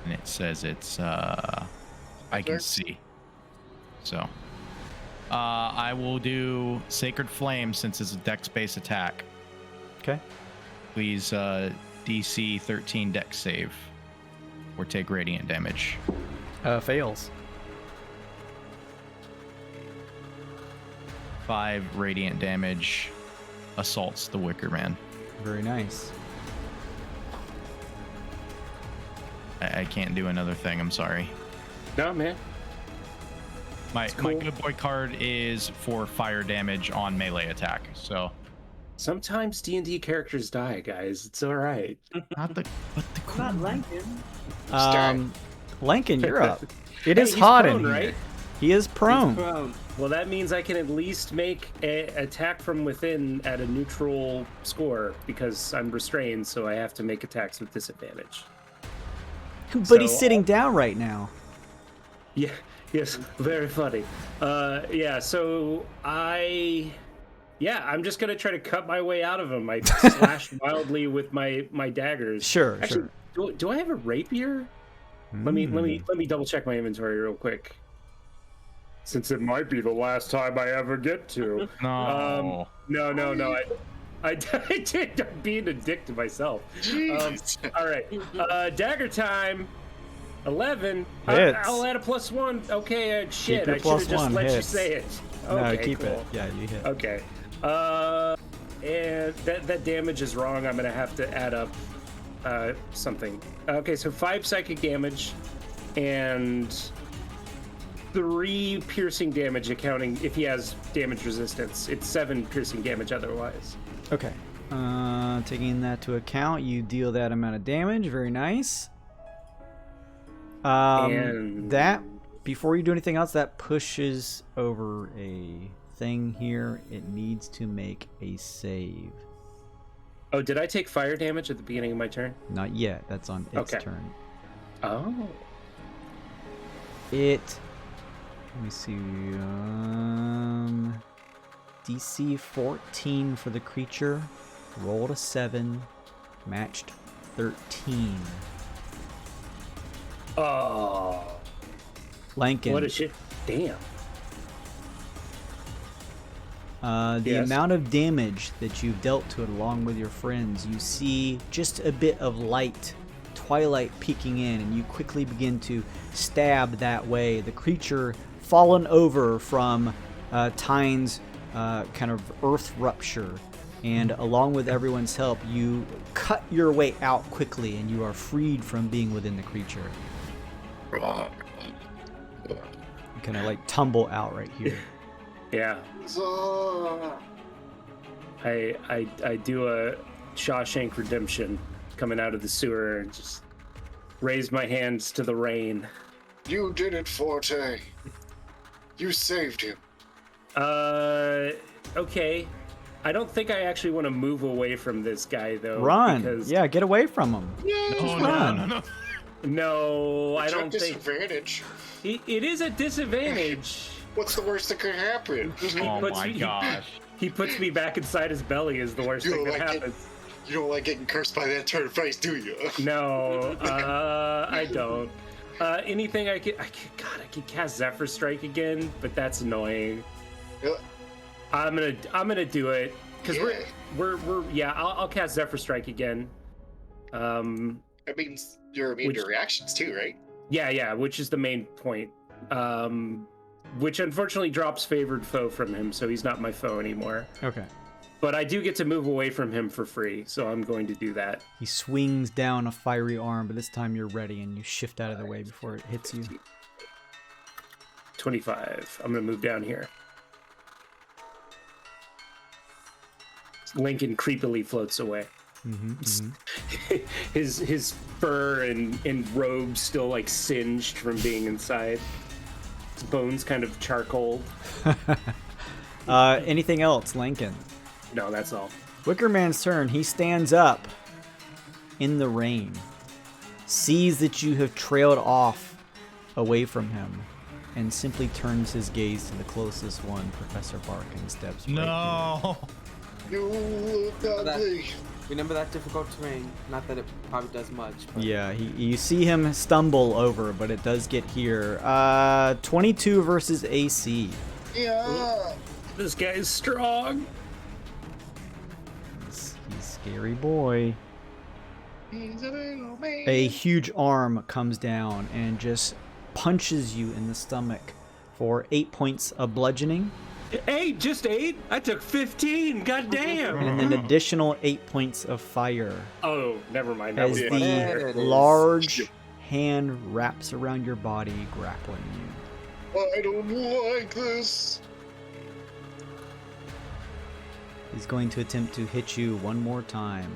And it says it's I can see. So I will do Sacred Flame since it's a dex based attack. Okay. Please DC 13 dex save or take radiant damage. Fails. 5 radiant damage assaults the Wicker Man. Very nice. I can't do another thing, I'm sorry. No, man. My cool. good boy card is for fire damage on melee attack. So Sometimes D&D characters die, guys. It's all right. not the cool. Not Lincoln. Lincoln, you're up. It Hey, is he's hot prone, in here. right? He is prone. Prone. Well, that means I can at least make an attack from within at a neutral score because I'm restrained, so I have to make attacks with disadvantage. But he's sitting down right now. Yeah. Yes. Very funny. Yeah. So I'm just gonna try to cut my way out of him. I slash wildly with my daggers. Sure. Actually, do I have a rapier? Let me double check my inventory real quick. Since it might be the last time I ever get to. No. No. I'm being a dick to myself. All right. Dagger time. 11. Hits. I'll add a +1. Okay. Shit. your I should have just +1 let you hits. say it. No, Okay, keep cool. it. Yeah, you hit. Okay. And that damage is wrong. I'm gonna have to add up something. Okay, so 5 psychic damage and 3 piercing damage, accounting if he has damage resistance. It's 7 piercing damage otherwise. Okay. Taking that to account, you deal that amount of damage. Very nice. And that, before you do anything else, that pushes over a thing here. It needs to make a save. Oh, did I take fire damage at the beginning of my turn? Not yet. That's on its Okay. turn. Oh. Let me see. DC 14 for the creature. Rolled a 7. Matched 13. Oh. Lankin. What a shit. Damn. The Yes. amount of damage that you've dealt to it along with your friends, you see just a bit of light, twilight peeking in, and you quickly begin to stab that way. The creature, fallen over from Tyne's kind of earth rupture, and along with everyone's help, you cut your way out quickly, and you are freed from being within the creature. You kind of like tumble out right here. Yeah. I do a Shawshank Redemption coming out of the sewer and just raise my hands to the rain. You did it, Forte. You saved him. Okay. I don't think I actually want to move away from this guy though. Run! Because Yeah, get away from him. Oh, run. no. No, I It's a don't think disadvantage. it is a disadvantage. What's the worst that could happen? Oh puts my me- gosh. He puts me back inside his belly is the worst thing that happens. You don't like getting cursed by that turd face, do you? No, I don't. Anything I could cast Zephyr Strike again, but that's annoying. Yeah. I'm gonna do it because Yeah. we're I'll cast Zephyr Strike again. That means you're immune to Which- reactions too, right? Yeah, which is the main point. Which unfortunately drops favored foe from him, so he's not my foe anymore. Okay. But I do get to move away from him for free, so I'm going to do that. He swings down a fiery arm, but this time you're ready and you shift out of the way before it hits you. 25. I'm gonna move down here. Lincoln creepily floats away. His fur and robe still like singed from being inside. His bones kind of charcoal. Anything else, Lincoln? No, that's all. Wickerman's turn. He stands up in the rain, sees that you have trailed off away from him, and simply turns his gaze to the closest one, Professor Bark, and steps right No. You look ugly. Remember that difficult terrain? Not that it probably does much. But Yeah, you see him stumble over, but it does get here. 22 versus AC. Yeah. This guy's strong. He's a scary boy. He's a little man. A huge arm comes down and just punches you in the stomach for 8 points of bludgeoning, 8, just 8? I took 15. God damn. and an additional 8 points of fire Oh, never mind. That as was much There better. it the is. large hand wraps around your body, grappling you. I don't like this. He's going to attempt to hit you one more time.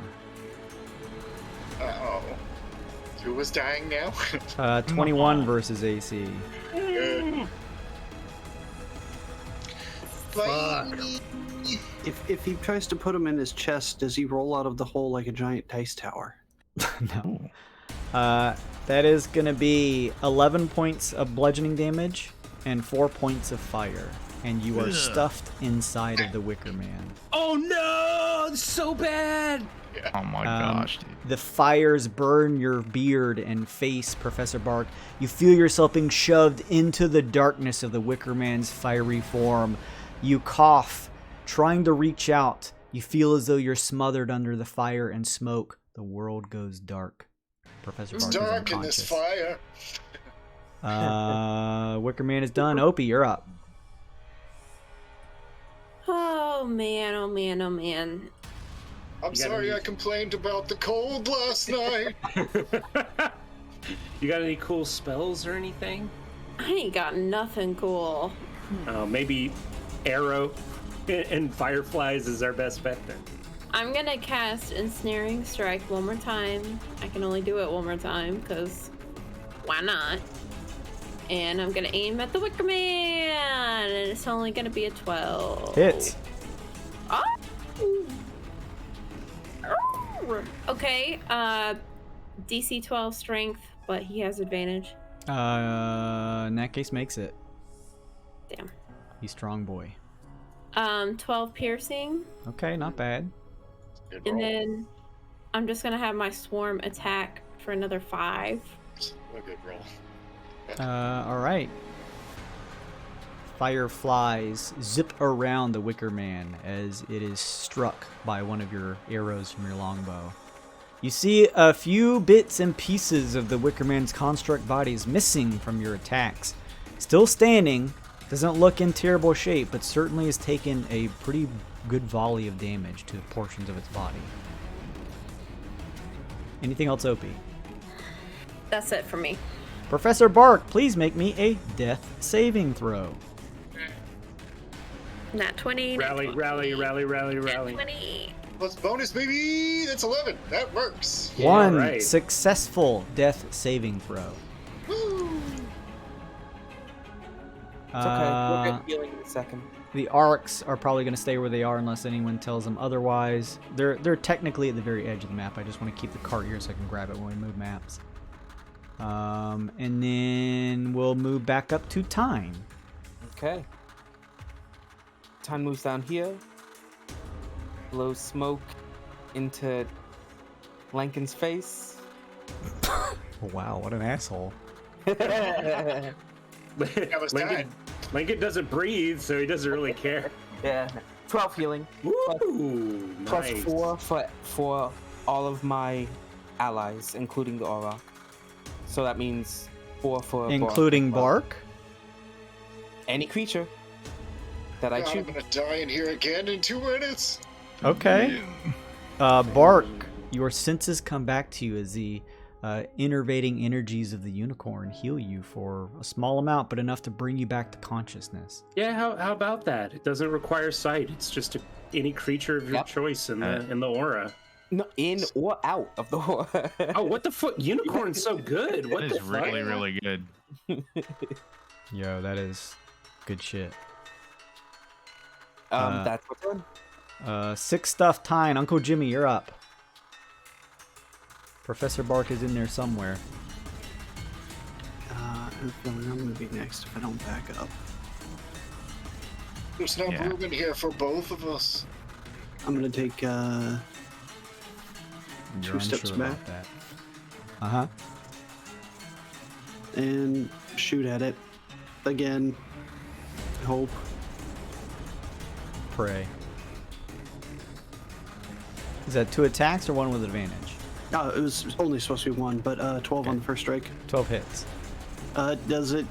Uh-oh. Who was dying now? 21 versus AC. Fuck. If he tries to put him in his chest, does he roll out of the hole like a giant dice tower? No. That is going to be 11 points of bludgeoning damage and 4 points of fire. And you are Ugh. stuffed inside of the Wicker Man. Oh no! It's so bad! Oh my gosh, dude. The fires burn your beard and face, Professor Bark. You feel yourself being shoved into the darkness of the Wicker Man's fiery form. You cough, trying to reach out. You feel as though you're smothered under the fire and smoke. The world goes dark. Professor It's Bark is dark in this unconscious. fire. Wicker Man is done. Opie, you're up. Oh man, oh man, oh man. I'm sorry I complained about the cold last night. You got any cool spells or anything? I ain't got nothing cool. Maybe arrow and fireflies is our best bet then. I'm gonna cast Ensnaring Strike one more time. I can only do it one more time, because why not? And I'm gonna aim at the Wicker Man, and it's only gonna be a 12. Hits. Oh! Okay, DC 12 strength, but he has advantage. In that case, makes it. Damn. He's strong boy. 12 piercing. Okay, not bad. Good And roll. then I'm just gonna have my swarm attack for another 5. A good roll. All right. Fireflies zip around the Wicker Man as it is struck by one of your arrows from your longbow. You see a few bits and pieces of the Wicker Man's construct bodies missing from your attacks. Still standing, doesn't look in terrible shape, but certainly has taken a pretty good volley of damage to portions of its body. Anything else, OP? That's it for me. Professor Bark, please make me a death saving throw. Nat 20. nat Rally, 20, rally, rally, rally, nat rally. 20. Plus bonus, baby. That's 11. That works. Yeah, One right. successful death saving throw. Woo. It's okay. We'll get healing in a second. The arcs are probably going to stay where they are unless anyone tells them otherwise. They're technically at the very edge of the map. I just want to keep the cart here so I can grab it when we move maps. And then we'll move back up to Tyne. Okay. Time moves down here. Blows smoke into Lankin's face. Wow, what an asshole. Yeah. was tied. Lincoln doesn't breathe, so he doesn't really care. 12 healing. Woo! Plus Nice. 4 for all of my allies, including the Auroch. So that means 4 for Including as well. Bark? Any creature that I God, I'm choose. gonna die in here again in 2 minutes. Okay. Bark, your senses come back to you as the innervating energies of the unicorn heal you for a small amount, but enough to bring you back to consciousness. Yeah, how about that? It doesn't require sight. It's just any creature of your Yep. choice in the aura. No, in or out of the war. Oh, what the fuck? Unicorn's so good. What That the is really, fuck? really good. Yo, that is good shit. That's what's on. 6 stuff, Tyne. Uncle Jimmy, you're up. Professor Bark is in there somewhere. I have a feeling I'm gonna be next if I don't back up. There's no Yeah. room in here for both of us. I'm gonna take You're 2 steps unsure back about that. Uh-huh. and shoot at it again. Hope. Pray. Is that 2 attacks or 1 with advantage? It was only supposed to be 1, but 12 on the first strike. 12 hits. Does it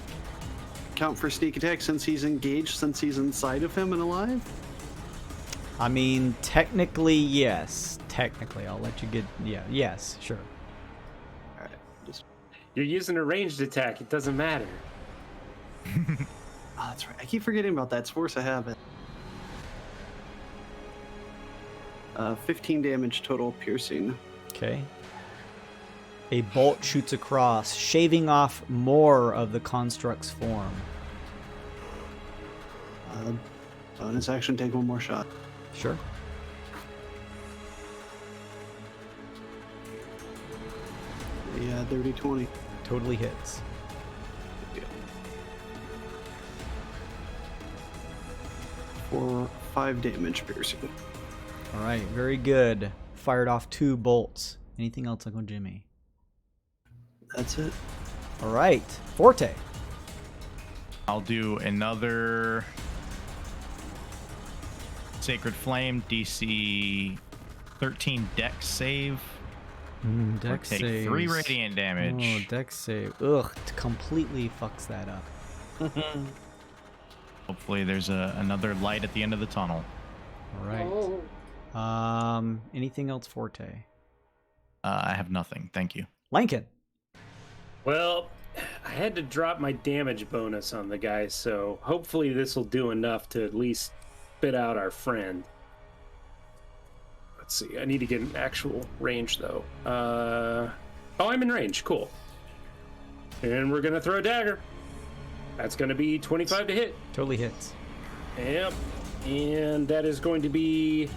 count for sneak attack since he's engaged, since he's inside of him and alive? I mean, technically, yes. Technically, I'll let you get... Yeah, yes, sure. Alright, just... You're using a ranged attack. It doesn't matter. Oh, that's right. I keep forgetting about that. It's force of habit. 15 damage total piercing. Okay. A bolt shoots across, shaving off more of the construct's form. Bonus action, take 1 more shot. Sure. Yeah, dirty 20. Totally hits. For 5 damage piercing. All right, very good. Fired off 2 bolts. Anything else, Uncle Jimmy? That's it. All right, Forte. I'll do another Sacred Flame DC 13 Dex save. Dex Take saves. 3 radiant damage. Oh, Dex save. Ugh, completely fucks that up. Hopefully there's another light at the end of the tunnel. All right. Anything else, Forte? I have nothing. Thank you. Lincoln. Well, I had to drop my damage bonus on the guy, so hopefully this will do enough to at least spit out our friend. Let's see. I need to get an actual range, though. Oh, I'm in range. Cool. And we're going to throw a dagger. That's going to be 25 to hit. Totally hits. Yep. And that is going to be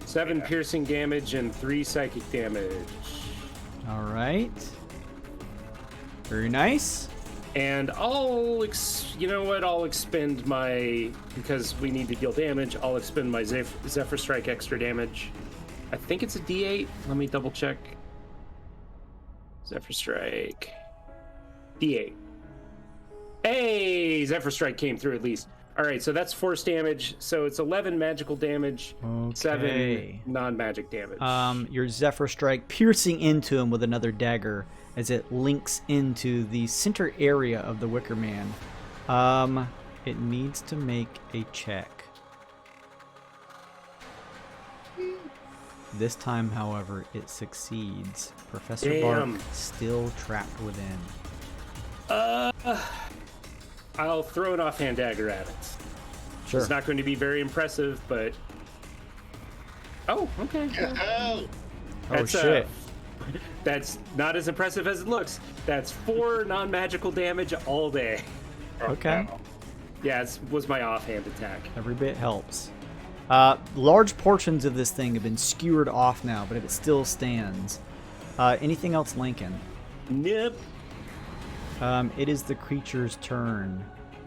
7 piercing damage and 3 psychic damage. All right. Very nice. And you know what? I'll expend my, because we need to deal damage, I'll expend my Zephyr Strike extra damage. I think it's a D8. Let me double check. Zephyr Strike. D8. Hey, Zephyr Strike came through at least. All right, so that's force damage. So it's 11 magical damage, Okay. 7 non-magic damage. Your Zephyr Strike piercing into him with another dagger as it links into the center area of the Wicker Man. It needs to make a check. This time, however, it succeeds. Professor Bark still trapped within. I'll throw an offhand dagger at it. Sure. It's not going to be very impressive, but... Oh, okay. Oh, Oh, shit. That's not as impressive as it looks. That's 4 non-magical damage all day. Okay. Yeah, it was my offhand attack. Every bit helps. Large portions of this thing have been skewered off now, but it still stands. Anything else, Lincoln? Nope. It is the creature's turn.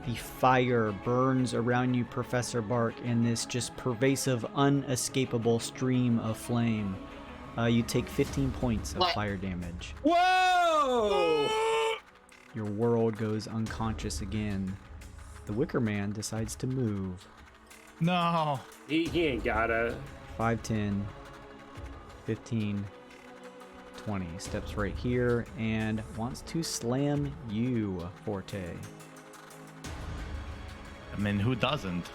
The fire burns around you, Professor Bark, in this just pervasive, unescapable stream of flame. You take 15 points of fire damage. Whoa! Your world goes unconscious again. The Wicker Man decides to move. No. He ain't gotta. 5, 10, 15, 20. Steps right here and wants to slam you, Forte. I mean, who doesn't?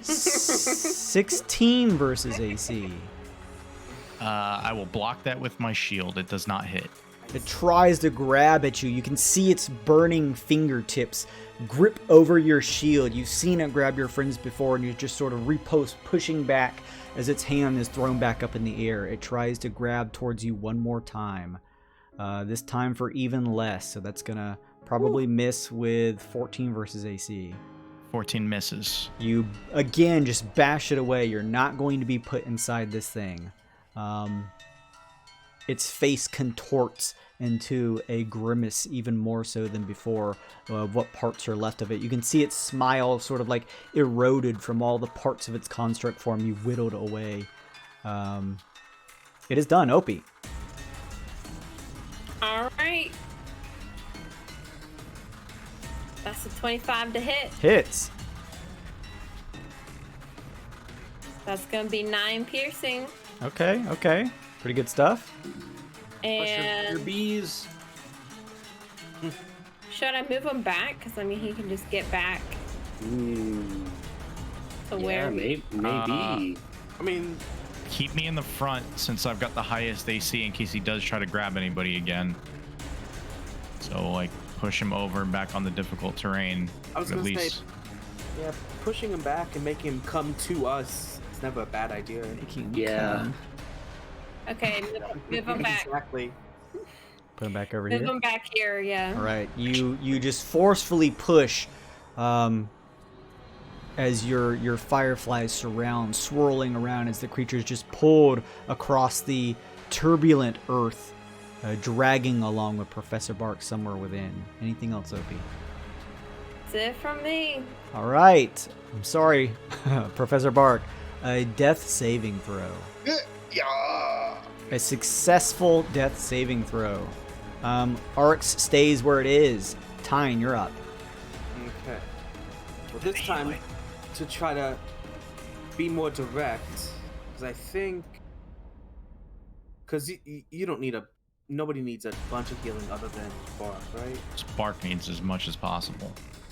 16 versus AC. I will block that with my shield. It does not hit. It tries to grab at you. You can see its burning fingertips grip over your shield. You've seen it grab your friends before, and you just sort of riposte, pushing back as its hand is thrown back up in the air. It tries to grab towards you one more time. This time for even less, so that's going to probably miss with 14 versus AC. 14 misses. You, again, just bash it away. You're not going to be put inside this thing. Its face contorts into a grimace even more so than before of what parts are left of it. You can see its smile sort of like eroded from all the parts of its construct form you whittled away. It is done. Opie. All right. That's a 25 to hit. Hits. That's going to be 9 piercing. Okay, okay. Pretty good stuff. And Your bees. should I move him back? Because, I mean, he can just get back to Yeah, where maybe. I mean, keep me in the front since I've got the highest AC in case he does try to grab anybody again. So, like, push him over and back on the difficult terrain. I was at gonna say, least. yeah, pushing him back and making him come to us is never a bad idea. Yeah. Okay, move him back. Exactly. Put him back over Move here. him back here, yeah. All right, you just forcefully push as your fireflies surround, swirling around as the creature's just pulled across the turbulent earth, dragging along with Professor Bark somewhere within. Anything else, Opie? That's it from me. All right, I'm sorry, Professor Bark. A death saving throw. yeah. A successful death saving throw. Arx stays where it is. Tyne, you're up. Okay. Well, this time, to try to be more direct, because I think, because you don't need nobody needs a bunch of healing other than Bark, right? Spark needs as much as possible.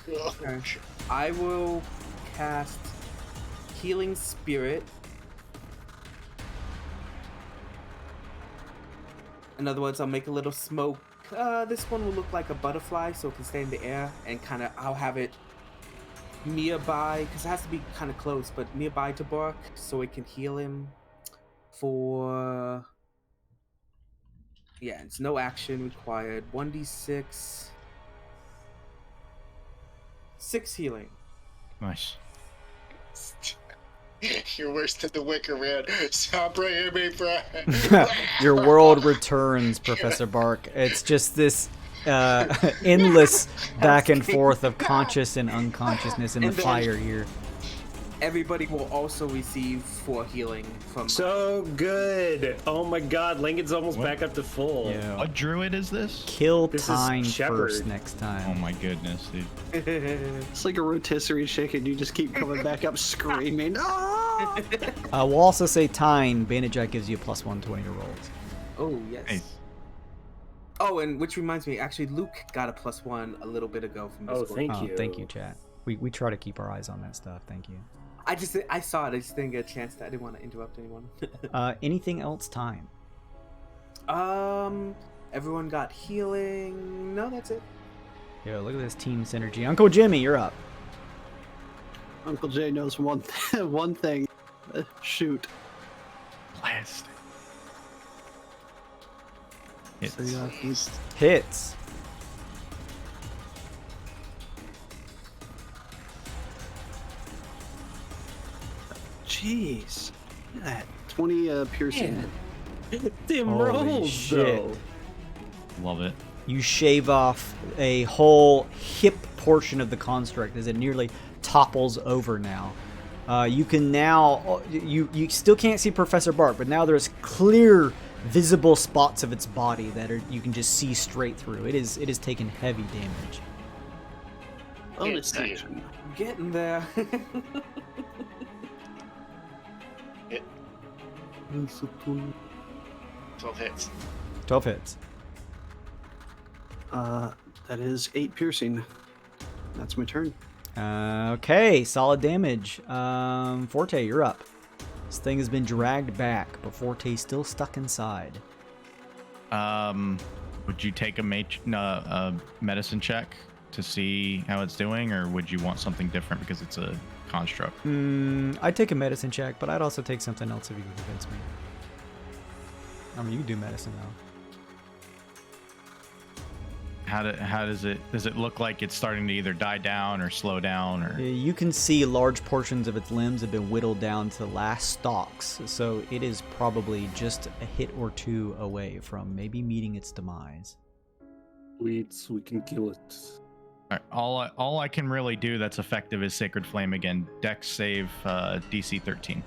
Okay. I will cast Healing Spirit. In other words, I'll make a little smoke. This one will look like a butterfly, so it can stay in the air, and kind of I'll have it nearby, because it has to be kind of close, but nearby to Bark, so it can heal him for... Yeah, it's no action required. 1d6. 6 healing. Nice. You're worse than the Wicker Man. Stop bringing me friend. Your world returns, Professor Bark. It's just this endless back and forth of conscious and unconsciousness in the fire here. Everybody will also receive 4 healing from... So good. Oh my god, Lincoln's almost back up to full. Yeah. What druid is this? Kill This is Tyne Shepherd. first next Oh time. my goodness, dude. It's like a rotisserie chicken. You just keep coming back up screaming. Ah! We'll also say Tyne, Bandit Jack gives you a +1 to your rolls. Oh, yes. Nice. Oh, and which reminds me, actually, Luke got a +1 a little bit ago from Oh, Discord. Thank you, chat. We try to keep our eyes on that stuff. Thank you. I saw it. I just didn't get a chance. I didn't want to interrupt anyone. Anything else, Tyne? Everyone got healing. No, that's it. Yo, look at this team synergy. Uncle Jimmy, you're up. Uncle Jay knows one thing. Shoot. Blast. Hits. So yeah, he's Hits. jeez. Look at that 20 piercing. Them Holy rolls, shit. though. Love it. You shave off a whole hip portion of the construct as it nearly topples over now. You can now... You still can't see Professor Bark, but now there's clear, visible spots of its body that you can just see straight through. It is taken heavy damage. Bonus action. Getting there. Hit. 12 hits. 12 hits. That is 8 piercing. That's my turn. Okay, solid damage. Forte, you're up. This thing has been dragged back, but Forte's still stuck inside. Would you take a medicine check to see how it's doing, or would you want something different because it's a construct? I'd take a medicine check, but I'd also take something else if you can convince me. I mean, you can do medicine though. How does it look like it's starting to either die down or slow down, or? You can see large portions of its limbs have been whittled down to the last stalks, so it is probably just a hit or two away from maybe meeting its demise. We can kill it. All right, all I can really do that's effective is Sacred Flame again. Dex save DC 13.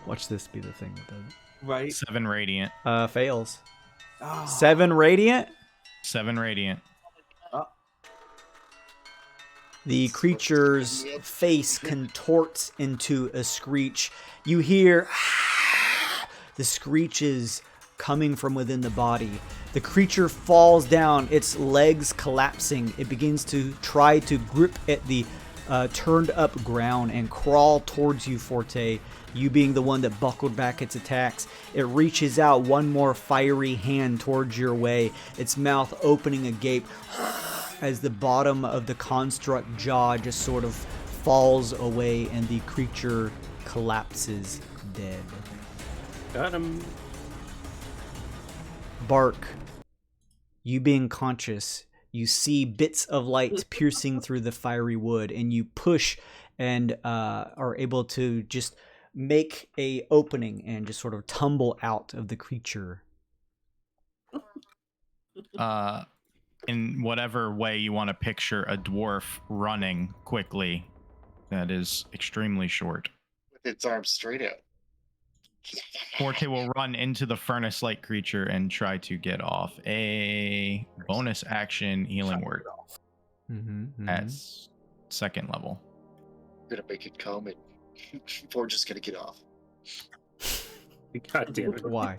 Watch this be the thing that does it. Right? 7 radiant. Fails. Oh. 7 radiant? 7 radiant. The creature's face contorts into a screech. You hear the screeches coming from within the body. The creature falls down, its legs collapsing. It begins to try to grip at the turned up ground and crawl towards you, Forte. You being the one that buckled back its attacks. It reaches out one more fiery hand towards your way, its mouth opening agape as the bottom of the construct jaw just sort of falls away and the creature collapses dead. Got him. Bark, you being conscious, you see bits of light piercing through the fiery wood, and you push and are able to just make a opening and just sort of tumble out of the creature. In whatever way you want to picture a dwarf running quickly, that is extremely short. With its arms straight out. Forte will run into the furnace-like creature and try to get off a bonus action healing word at 2nd level. We're gonna make it come and we're just gonna get off. God damn it. Why?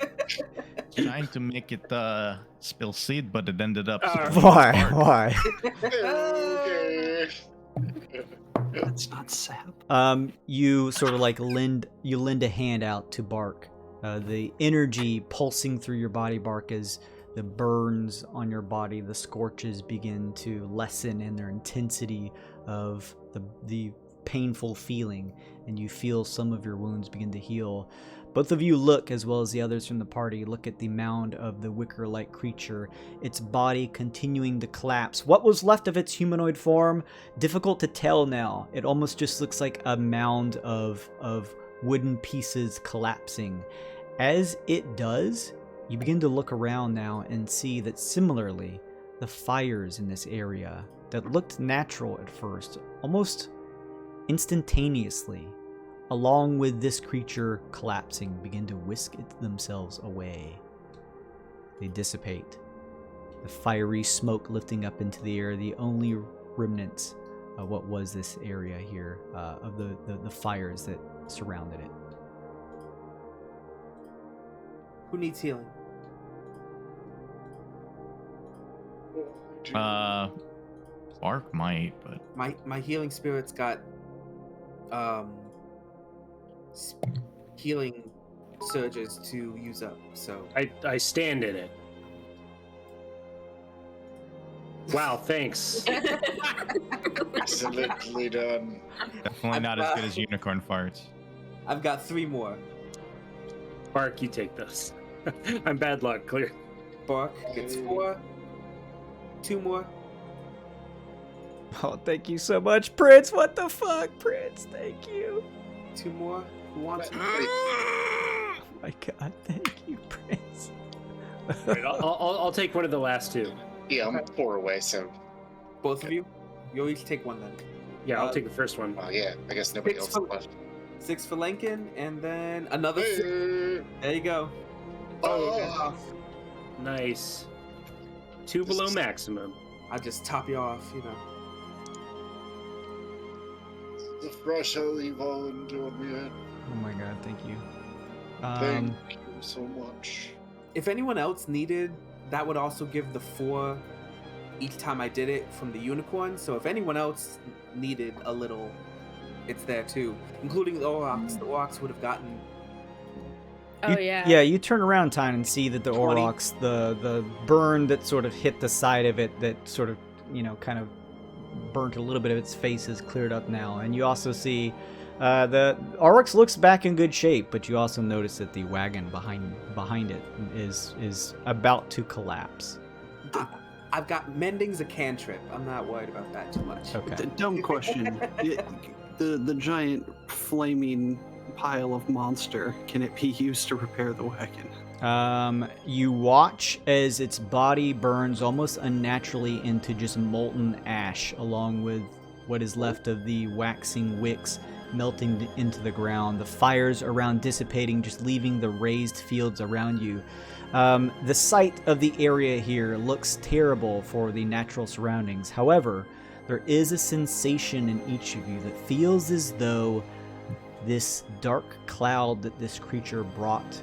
Trying to make it spill seed, but it ended up. Why? Okay. That's not sap. You sort of like lend a hand out to Bark. The energy pulsing through your body, Bark, as the burns on your body, the scorches begin to lessen in their intensity of the painful feeling, and you feel some of your wounds begin to heal. Both of you look, as well as the others from the party, look at the mound of the wicker-like creature, its body continuing to collapse. What was left of its humanoid form? Difficult to tell now. It almost just looks like a mound of wooden pieces collapsing. As it does, you begin to look around now and see that similarly, the fires in this area that looked natural at first, almost instantaneously, along with this creature collapsing, begin to whisk themselves away. They dissipate. The fiery smoke lifting up into the air, the only remnants of what was this area here, of the fires that surrounded it. Who needs healing? Bark might, but My healing spirits got healing surges to use up, so I stand in it. Wow, thanks. Excellently done. definitely not as good as unicorn farts. I've got 3 more. Bark, you take those. I'm bad luck, clear. Bark gets 4. 2 more. Oh, thank you so much, Prince. What the fuck, Prince? Thank you. 2 more. Who wants it? Oh my god, thank you, Prince. Right, I'll take one of the last 2. Yeah, I'm 4 away, so. Both of you? You'll each take one then. Yeah, I'll take the first one. Oh, yeah, I guess nobody 6 else for, left. 6 for Lincoln, and then another 6. Hey. There you go. Oh, Nice. 2 below maximum. I'll just top you off, you know. the fresh olive oil into it. Oh my god, thank you. Thank you so much. If anyone else needed, that would also give the 4 each time I did it from the unicorn. So if anyone else needed a little, it's there too, including the Aurochs. The Aurochs would have gotten. Oh yeah. Yeah, you turn around, Tyne, and see that the 20. Aurochs, the burn that sort of hit the side of it, that sort of, kind of burnt a little bit of its face is cleared up now. And you also see the Aurochs looks back in good shape, but you also notice that the wagon behind it is about to collapse. I've got mending's a cantrip. I'm not worried about that too much. Okay. Dumb question. The giant flaming pile of monster, can it be used to repair the wagon? You watch as its body burns almost unnaturally into just molten ash, along with what is left of the waxing wicks melting into the ground, the fires around dissipating, just leaving the raised fields around you. The sight of the area here looks terrible for the natural surroundings. However, there is a sensation in each of you that feels as though this dark cloud that this creature brought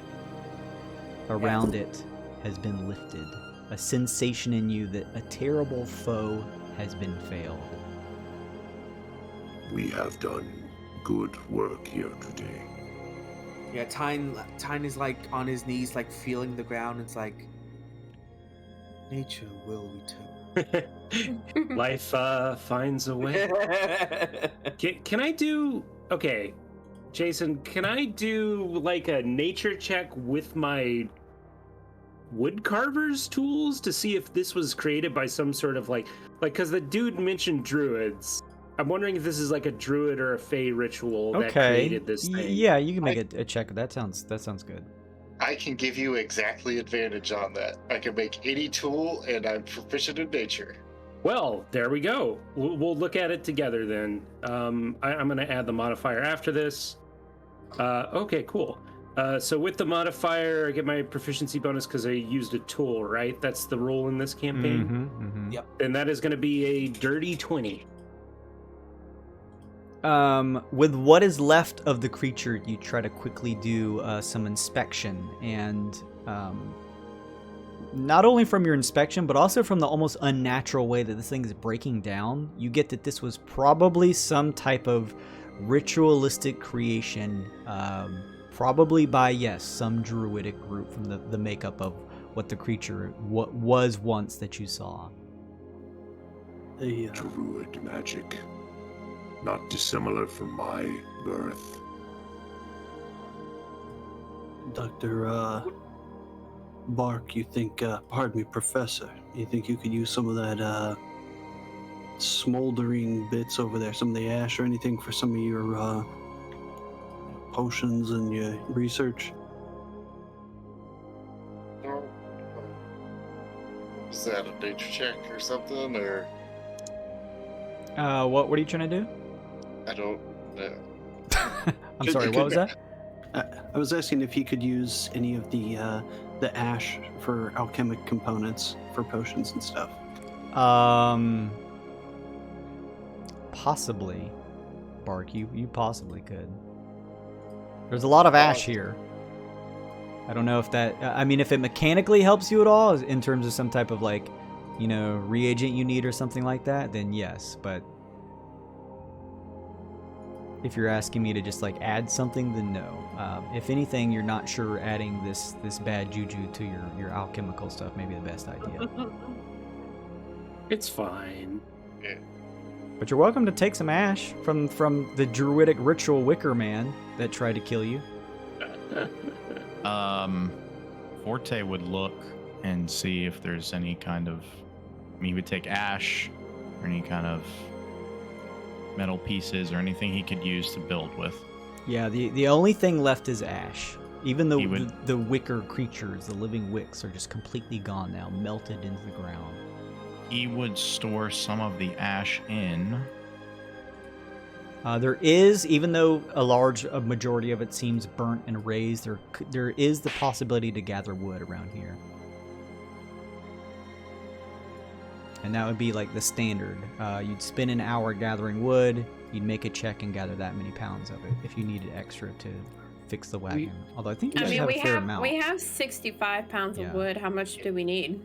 around it has been lifted. A sensation in you that a terrible foe has been failed. We have done good work here today. Yeah, Tyne is like on his knees, like feeling the ground. It's like nature will return. Life finds a way. Can I do... Okay, Jason, can I do like a nature check with my wood carver's tools to see if this was created by some sort of like because the dude mentioned druids. I'm wondering if this is like a druid or a fae ritual that created this thing. Yeah, you can make a check. That sounds good. I can give you exactly advantage on that. I can make any tool, and I'm proficient in nature. Well, there we go. We'll look at it together then. I'm going to add the modifier after this. Okay, cool. So with the modifier, I get my proficiency bonus because I used a tool, right? That's the rule in this campaign? Yep. And that is going to be a dirty 20. With what is left of the creature, you try to quickly do some inspection, and not only from your inspection, but also from the almost unnatural way that this thing is breaking down, you get that this was probably some type of ritualistic creation, probably by, yes, some druidic group from the makeup of what the creature was once that you saw. Druid magic. Not dissimilar from my birth. Dr. Bark, you think, pardon me, Professor, you think you could use some of that smoldering bits over there, some of the ash or anything for some of your potions and your research? Is that a nature check or something, or? What are you trying to do? I don't know. I'm sorry, what was that? I was asking if he could use any of the ash for alchemic components for potions and stuff. Possibly, Bark. You possibly could. There's a lot of ash here. I don't know if that. I mean, if it mechanically helps you at all, in terms of some type of like, reagent you need or something like that, then yes. But if you're asking me to just like add something, then no. If anything, you're not sure adding this bad juju to your alchemical stuff may be the best idea. It's fine. Yeah. But you're welcome to take some ash from the druidic ritual wicker man that tried to kill you. Forte would look and see if there's any kind of. He would take ash or any kind of metal pieces or anything he could use to build with. Yeah, the only thing left is ash. Even though the wicker creatures, the living wicks, are just completely gone now, melted into the ground. He would store some of the ash in. There is, even though a majority of it seems burnt and raised, there is the possibility to gather wood around here. And that would be like the standard. You'd spend an hour gathering wood, you'd make a check and gather that many pounds of it if you needed extra to fix the wagon. Although I think you guys have a fair amount. We have 65 pounds of wood. How much do we need?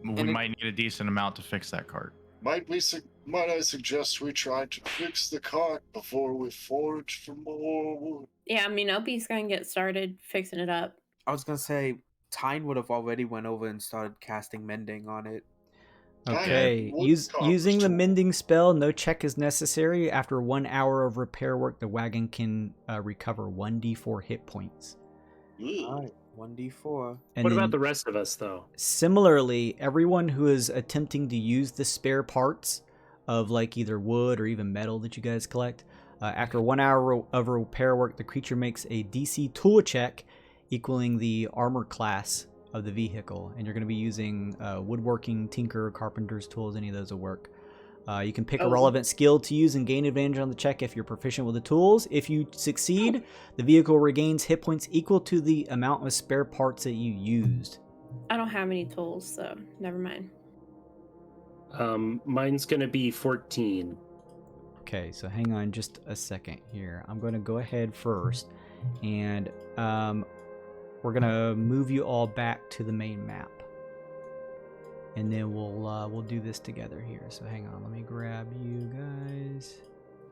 We might need a decent amount to fix that cart. Might I suggest we try to fix the cart before we forage for more wood? Yeah, I mean, Opie's gonna get started fixing it up. I was gonna say, Tyne would have already went over and started casting mending on it. Okay, using the mending spell, no check is necessary. After 1 hour of repair work, the wagon can recover 1d4 hit points. Alright, 1d4. And what about the rest of us, though? Similarly, everyone who is attempting to use the spare parts of like either wood or even metal that you guys collect, after 1 hour of repair work, the creature makes a DC tool check equaling the armor class of the vehicle, and you're going to be using woodworking, tinker, carpenter's tools. Any of those will work. You can pick a relevant skill to use and gain advantage on the check if you're proficient with the tools. If you succeed, the vehicle regains hit points equal to the amount of spare parts that you used. I don't have any tools, so never mind. Mine's gonna be 14. Okay, so hang on just a second here. I'm going to go ahead first, and we're going to move you all back to the main map. And then we'll do this together here. So hang on, let me grab you guys.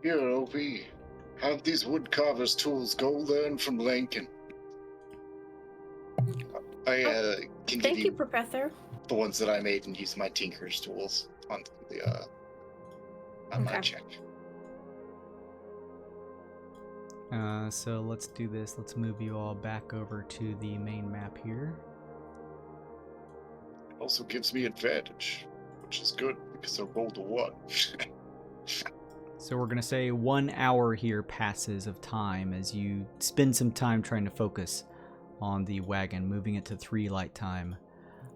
Here, Opie. Have these woodcarver's tools go learn from Lincoln. I can Thank give you, Professor. the ones that I made and use my tinker's tools on the on my check. So let's do this. Let's move you all back over to the main map here. It also gives me advantage, which is good because I rolled a 1. So we're going to say 1 hour here passes of time as you spend some time trying to focus on the wagon, moving it to 3 light time.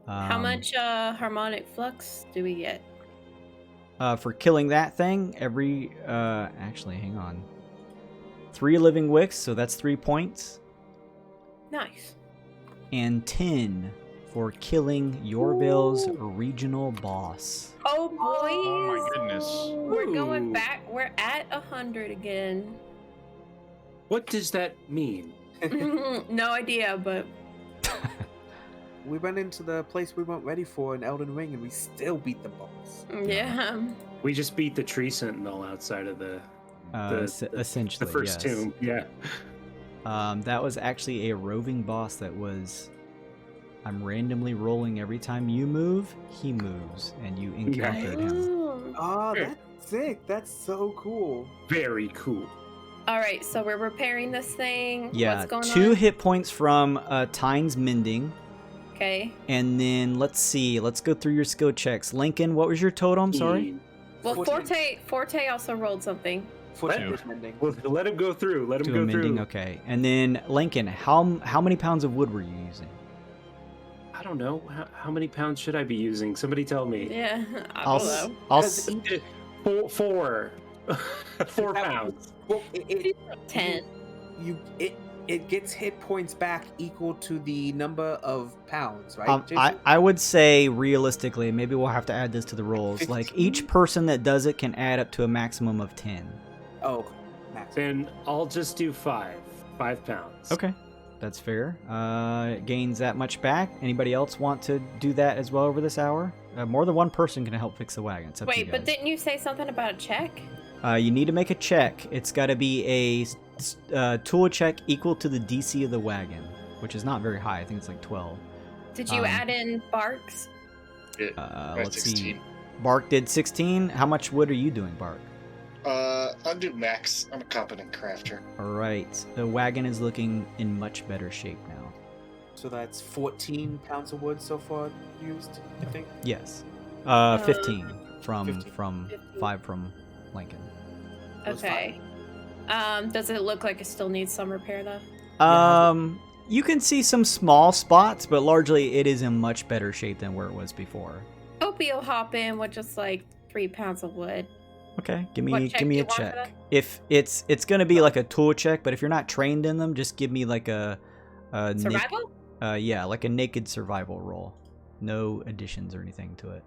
How much harmonic flux do we get? For killing that thing, actually, hang on. 3 living wicks, so that's 3 points. Nice. And 10 for killing Yorville's regional boss. Oh, boy. Oh my goodness. We're going back. We're at 100 again. What does that mean? No idea, but... we went into the place we weren't ready for in Elden Ring, and we still beat the boss. Yeah. We just beat the tree sentinel outside of the Essentially, the first yes. tomb. Yeah. That was actually a roving boss that was. I'm randomly rolling every time you move, he moves, and you encountered him. Oh, that's sick. That's so cool. Very cool. All right, so we're repairing this thing. Yeah, What's going 2 on? hit points from Tyne's mending. Okay. And then let's see. Let's go through your skill checks. Lincoln, what was your totem? Sorry. Well, 14. Forte also rolled something. 14 was mending. Well, let him go through. Let him To go a mending, through. okay. And then Lincoln, how many pounds of wood were you using? I don't know. How many pounds should I be using? Somebody tell me. Yeah, I I'll don't s- know. I'll Because s- Four. 4 pounds. Well, 10. It gets hit points back equal to the number of pounds, right? Jason? I would say realistically, maybe we'll have to add this to the rolls. Like 15? each person that does it can add up to a maximum of 10. Oh, okay. Max. Then I'll just do 5. 5 pounds. Okay, that's fair. It gains that much back. Anybody else want to do that as well over this hour? More than one person can help fix the wagon. It's up to you Wait, but guys. didn't you say something about a check? You need to make a check. It's got to be a tool check equal to the DC of the wagon, which is not very high. I think it's like 12. Did you add in barks? Let's 16. see. Bark did 16. How much wood are you doing, Bark? I'll do max. I'm a competent crafter. All right. The wagon is looking in much better shape now. So that's 14 pounds of wood so far used, I think. Yes. 15 from 15. 5 from Lincoln. Those Okay. Does it look like it still needs some repair though? You can see some small spots, but largely it is in much better shape than where it was before. Opie will hop in with just like 3 pounds of wood. Okay, give What me check give do me you a want for check. that? If it's gonna be like a tool check, but if you're not trained in them, just give me like a Survival? yeah, like a naked survival roll. No additions or anything to it.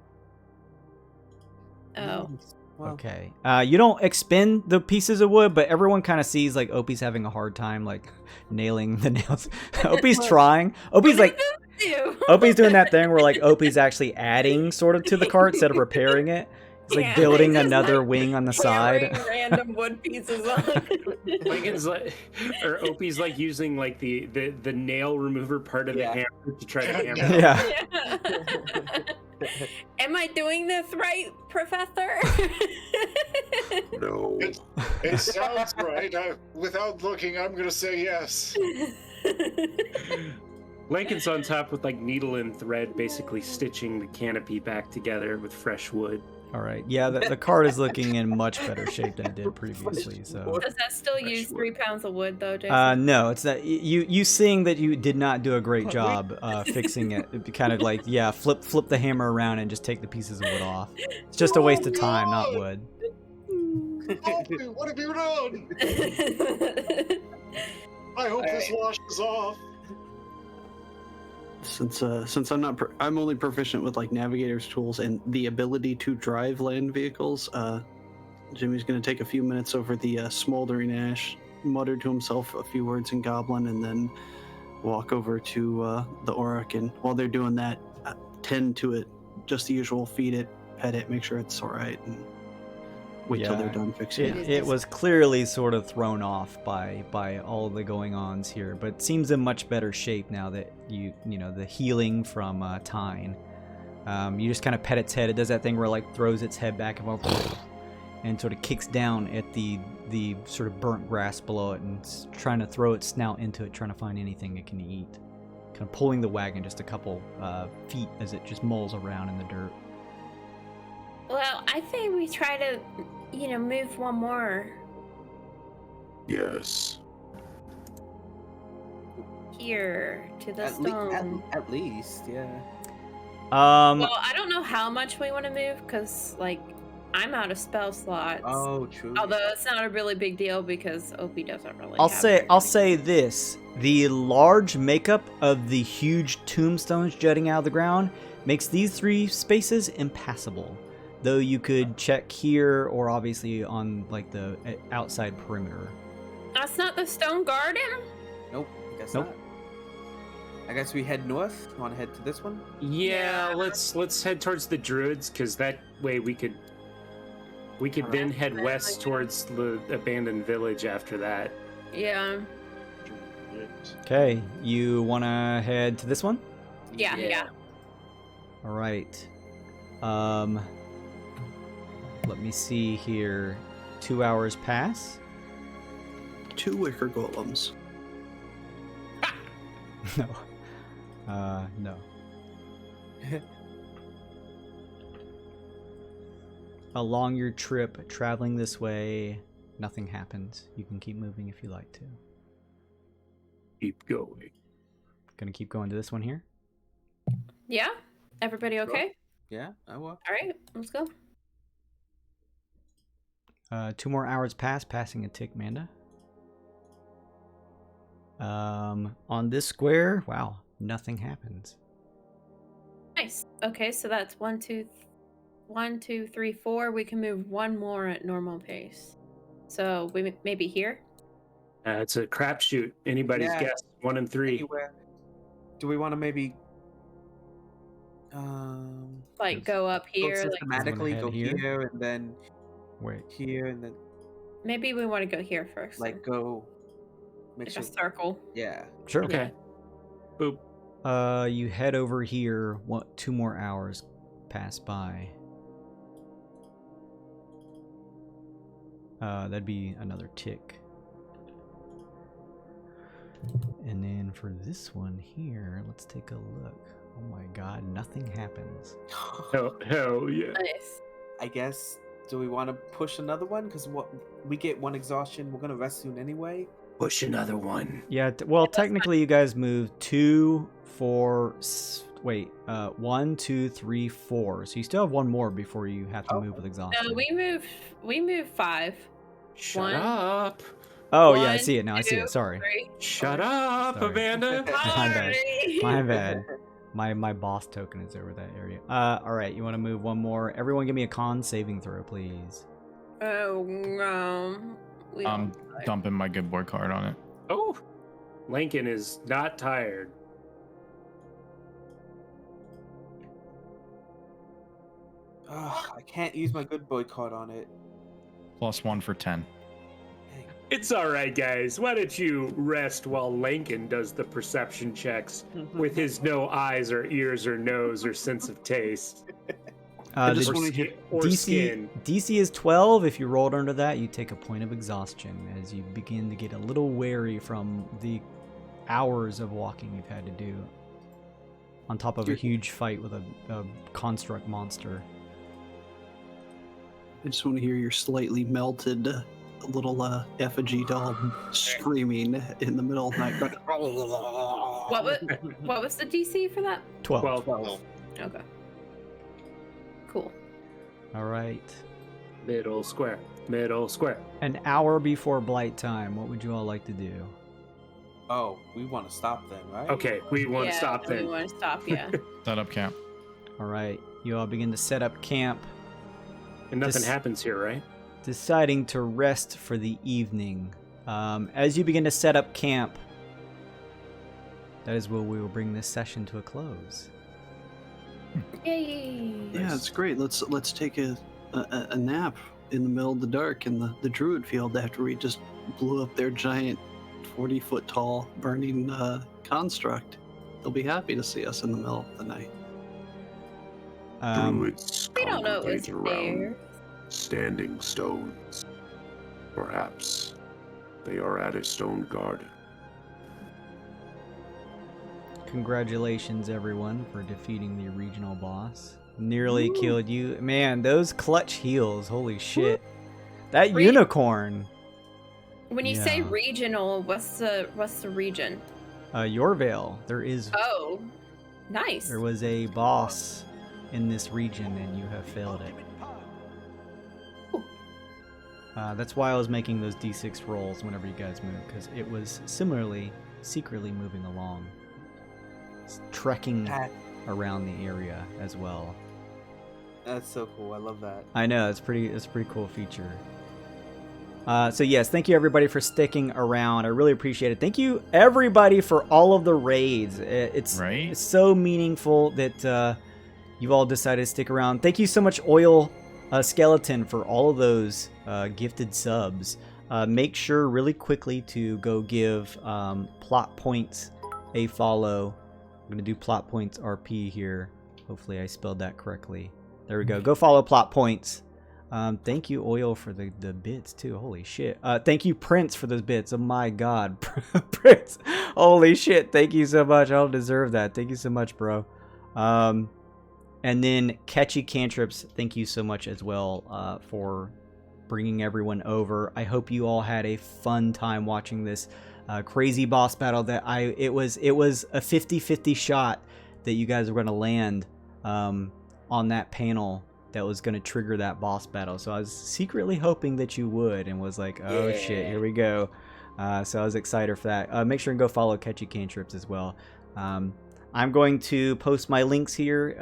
Oh. Nice. Well, Okay. You don't expend the pieces of wood, but everyone kind of sees like Opie's having a hard time like nailing the nails. Opie's trying. Opie's like Ew. Opie's doing that thing where like Opie's actually adding sort of to the cart instead of repairing it. He's like Yeah, building he's just, another like, wing on the hammering side. random wood pieces on. Lincoln's like, or Opie's like using like the nail remover part of the Yeah. hammer to try to hammer. Yeah. Yeah. Am I doing this right, Professor? No. It sounds right. Without looking, I'm gonna say yes. Lincoln's on top with like needle and thread, basically stitching the canopy back together with fresh wood. All right. Yeah, the cart is looking in much better shape than it did previously. So. Does that still use 3 pounds of wood though, Jason? No, it's not. You seeing that you did not do a great job fixing it. It'd be kind of like, yeah, flip the hammer around and just take the pieces of wood off. It's just a waste of time, not wood. Opie, what have you done? I hope this washes off. Since I'm only proficient with like navigator's tools and the ability to drive land vehicles, Jimmy's gonna take a few minutes over the smoldering ash, mutter to himself a few words in Goblin, and then walk over to the Auroch. And while they're doing that, tend to it, just the usual, feed it, pet it, make sure it's all right, and wait till Yeah. they're done fixing it. It was clearly sort of thrown off by all the going-ons here, but it seems in much better shape now that you know the healing from Tyne. You just kind of pet its head. It does that thing where it like throws its head back and sort of kicks down at the sort of burnt grass below it and it's trying to throw its snout into it, trying to find anything it can eat. Kind of pulling the wagon just a couple feet as it just mulls around in the dirt. Well, I think we try to, move one more Yes. here to the at, stone. at least, yeah. Well, I don't know how much we want to move because, I'm out of spell slots. Oh, true. Although it's not a really big deal because Opie doesn't really. I'll have say very many. this: the large makeup of the huge tombstones jutting out of the ground makes these 3 spaces impassable. Though you could check here or obviously on the outside perimeter. That's not the stone garden. Nope. I guess Nope. not. I guess we head north. You want to head to this one? Yeah, let's head towards the druids, because that way we could then head west towards the abandoned village after that. Yeah. Okay, you want to head to this one? Yeah. All right. Let me see here. 2 hours pass. 2 wicker golems. No. No. Along your trip, traveling this way, nothing happens. You can keep moving if you like to. Keep going. Gonna keep going to this one here. Yeah? Everybody okay? Yeah, I will. All right, let's go. 2 more hours pass, passing a tick, Manda. On this square, wow, nothing happens. Nice. Okay, so that's 1, 2, 3, 4. We can move 1 more at normal pace. So we maybe here. It's a crapshoot. Anybody's guess. 1 and 3. Anywhere. Do we want to maybe Like go up here, like systematically head go here? here and then Wait. here and then maybe we want to go here first. like go make like sure. a circle. Yeah. Sure. Okay. Boop. You head over here. 2 more hours pass by. That'd be another tick. And then for this one here, let's take a look. Oh my god, nothing happens. Hell yeah. Nice. I guess. Do we want to push another one? Because we get 1 exhaustion. We're gonna rest soon anyway. Push another one. Yeah, well, technically you guys move 2, 4, 1, 2, 3, 4. So you still have 1 more before you have to move with exhaustion. No, we move 5. Shut 1. up. Oh, yeah, I 1, see it now. I see 2, it. Sorry. 3. Shut up, Sorry. Amanda. My bad. Sorry. My bad. My boss token is over that area. All right, you want to move 1 more. Everyone give me a con saving throw, please. Oh no. I'm dumping my good boy card on it. Oh. Lincoln is not tired. I can't use my good boy card on it. +1 for 10. It's all right, guys. Why don't you rest while Lincoln does the perception checks with his no eyes or ears or nose or sense of taste I just The want to hear. or skin. DC is 12. If you rolled under that, you take a point of exhaustion as you begin to get a little wary from the hours of walking you've had to do. On top of a huge fight with a construct monster. I just want to hear your slightly melted little effigy doll screaming in the middle of the night. What was the DC for that? 12. 12. Okay. Cool. All right. Middle square. Middle square. An hour before blight time, what would you all like to do? Oh, we want to stop then, right? Okay, we want to Yeah, stop We then. want to stop, yeah. Set up camp. All right. You all begin to set up camp, And nothing This- happens here, right? deciding to rest for the evening. As you begin to set up camp, that is where we will bring this session to a close. Yay! Yeah, it's great. Let's take a nap in the middle of the dark in the druid field after we just blew up their giant 40-foot tall burning construct. They'll be happy to see us in the middle of the night. Druids We don't know it was congregate around there. standing stones. Perhaps they are at a stone garden. Congratulations, everyone, for defeating the regional boss. Nearly killed you. Man, those clutch heals. Holy shit. That unicorn. When you say Yeah. regional, what's the region? Yorvale. There Oh, nice. There was a boss in this region, and you have failed it. That's why I was making those D6 rolls whenever you guys move, because it was similarly, secretly moving along. It's trekking around the area as well. That's so cool. I love that. I know, it's a pretty cool feature. So yes, thank you everybody for sticking around. I really appreciate it. Thank you everybody for all of the raids. It's so meaningful that you've all decided to stick around. Thank you so much, Oil Skeleton, for all of those gifted subs. Make sure really quickly to go give Plot Points a follow. I'm going to do Plot Points RP here. Hopefully I spelled that correctly. There we go. Go follow Plot Points. Thank you, Oil, for the bits, too. Holy shit. Thank you, Prince, for those bits. Oh, my God. Prince. Holy shit. Thank you so much. I don't deserve that. Thank you so much, bro. And then Catchy Cantrips, thank you so much as well for bringing everyone over. I hope you all had a fun time watching this crazy boss battle. That it was a 50-50 shot that you guys were going to land on that panel that was going to trigger that boss battle. So I was secretly hoping that you would, and was like, oh shit, here we go. So I was excited for that. Make sure and go follow Catchy Cantrips as well. I'm going to post my links here.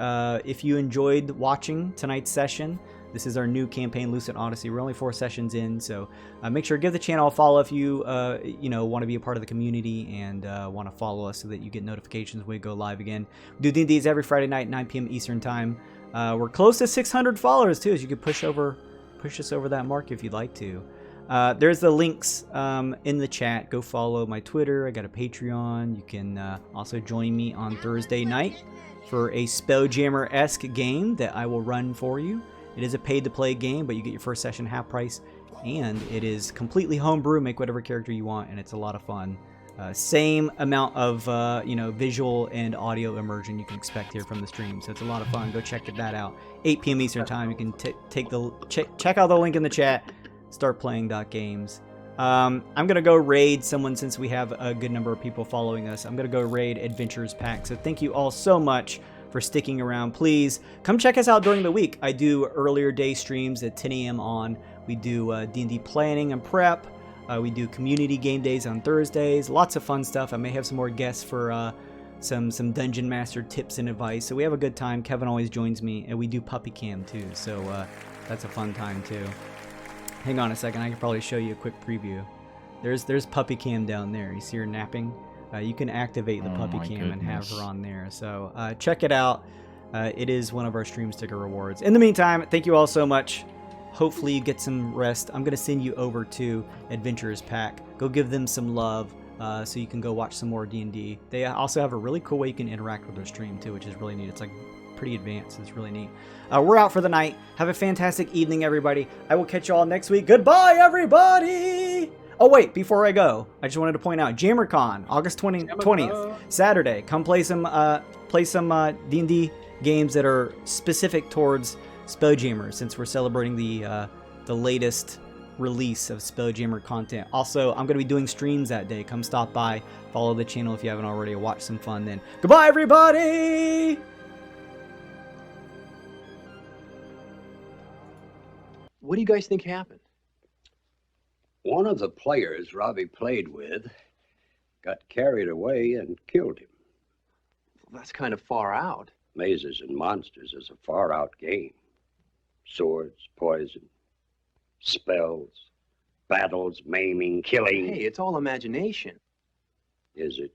If you enjoyed watching tonight's session, this is our new campaign, Lucent Odyssey. We're only 4 sessions in, so make sure to give the channel a follow if you want to be a part of the community and want to follow us so that you get notifications when we go live again. We do D&Ds every Friday night, 9 p.m. Eastern Time. We're close to 600 followers too, so you could push us over that mark if you'd like to. There's the links in the chat. Go follow my Twitter. I got a Patreon. You can also join me on Thursday night for a Spelljammer-esque game that I will run for you. It is a paid-to-play game, but you get your first session half price, and it is completely homebrew. Make whatever character you want, and it's a lot of fun. Same amount of visual and audio immersion you can expect here from the stream, so it's a lot of fun. Go check that out. 8 p.m. Eastern Time. You can check out the link in the chat. Start playing .games. I'm gonna go raid someone since we have a good number of people following us. I'm gonna go raid Adventures Pack. So thank you all so much for sticking around. Please come check us out during the week. I do earlier day streams at 10 a.m. on. We do D&D planning and prep. We do community game days on Thursdays. Lots of fun stuff. I may have some more guests for some Dungeon Master tips and advice. So we have a good time. Kevin always joins me, and we do Puppy Cam too. So that's a fun time too. Hang on a second. I can probably show you a quick preview. There's Puppy Cam down there. You see her napping? You can activate the Puppy Cam and have her on there. So check it out. It is one of our stream sticker rewards. In the meantime, thank you all so much. Hopefully you get some rest. I'm going to send you over to Adventurers Pack. Go give them some love so you can go watch some more D&D. They also have a really cool way you can interact with their stream too, which is really neat. It's like pretty advanced. It's really neat. We're out for the night. Have a fantastic evening, everybody. I will catch you all next week. Goodbye, everybody! Oh, wait, before I go, I just wanted to point out, JammerCon, August 20th, Saturday. Come play some D&D games that are specific towards Spelljammer, since we're celebrating the latest release of Spelljammer content. Also, I'm going to be doing streams that day. Come stop by, follow the channel if you haven't already, watch some fun then. Goodbye, everybody! What do you guys think happened? One of the players Robbie played with got carried away and killed him. Well, that's kind of far out. Mazes and Monsters is a far-out game. Swords, poison, spells, battles, maiming, killing. Hey, it's all imagination. Is it?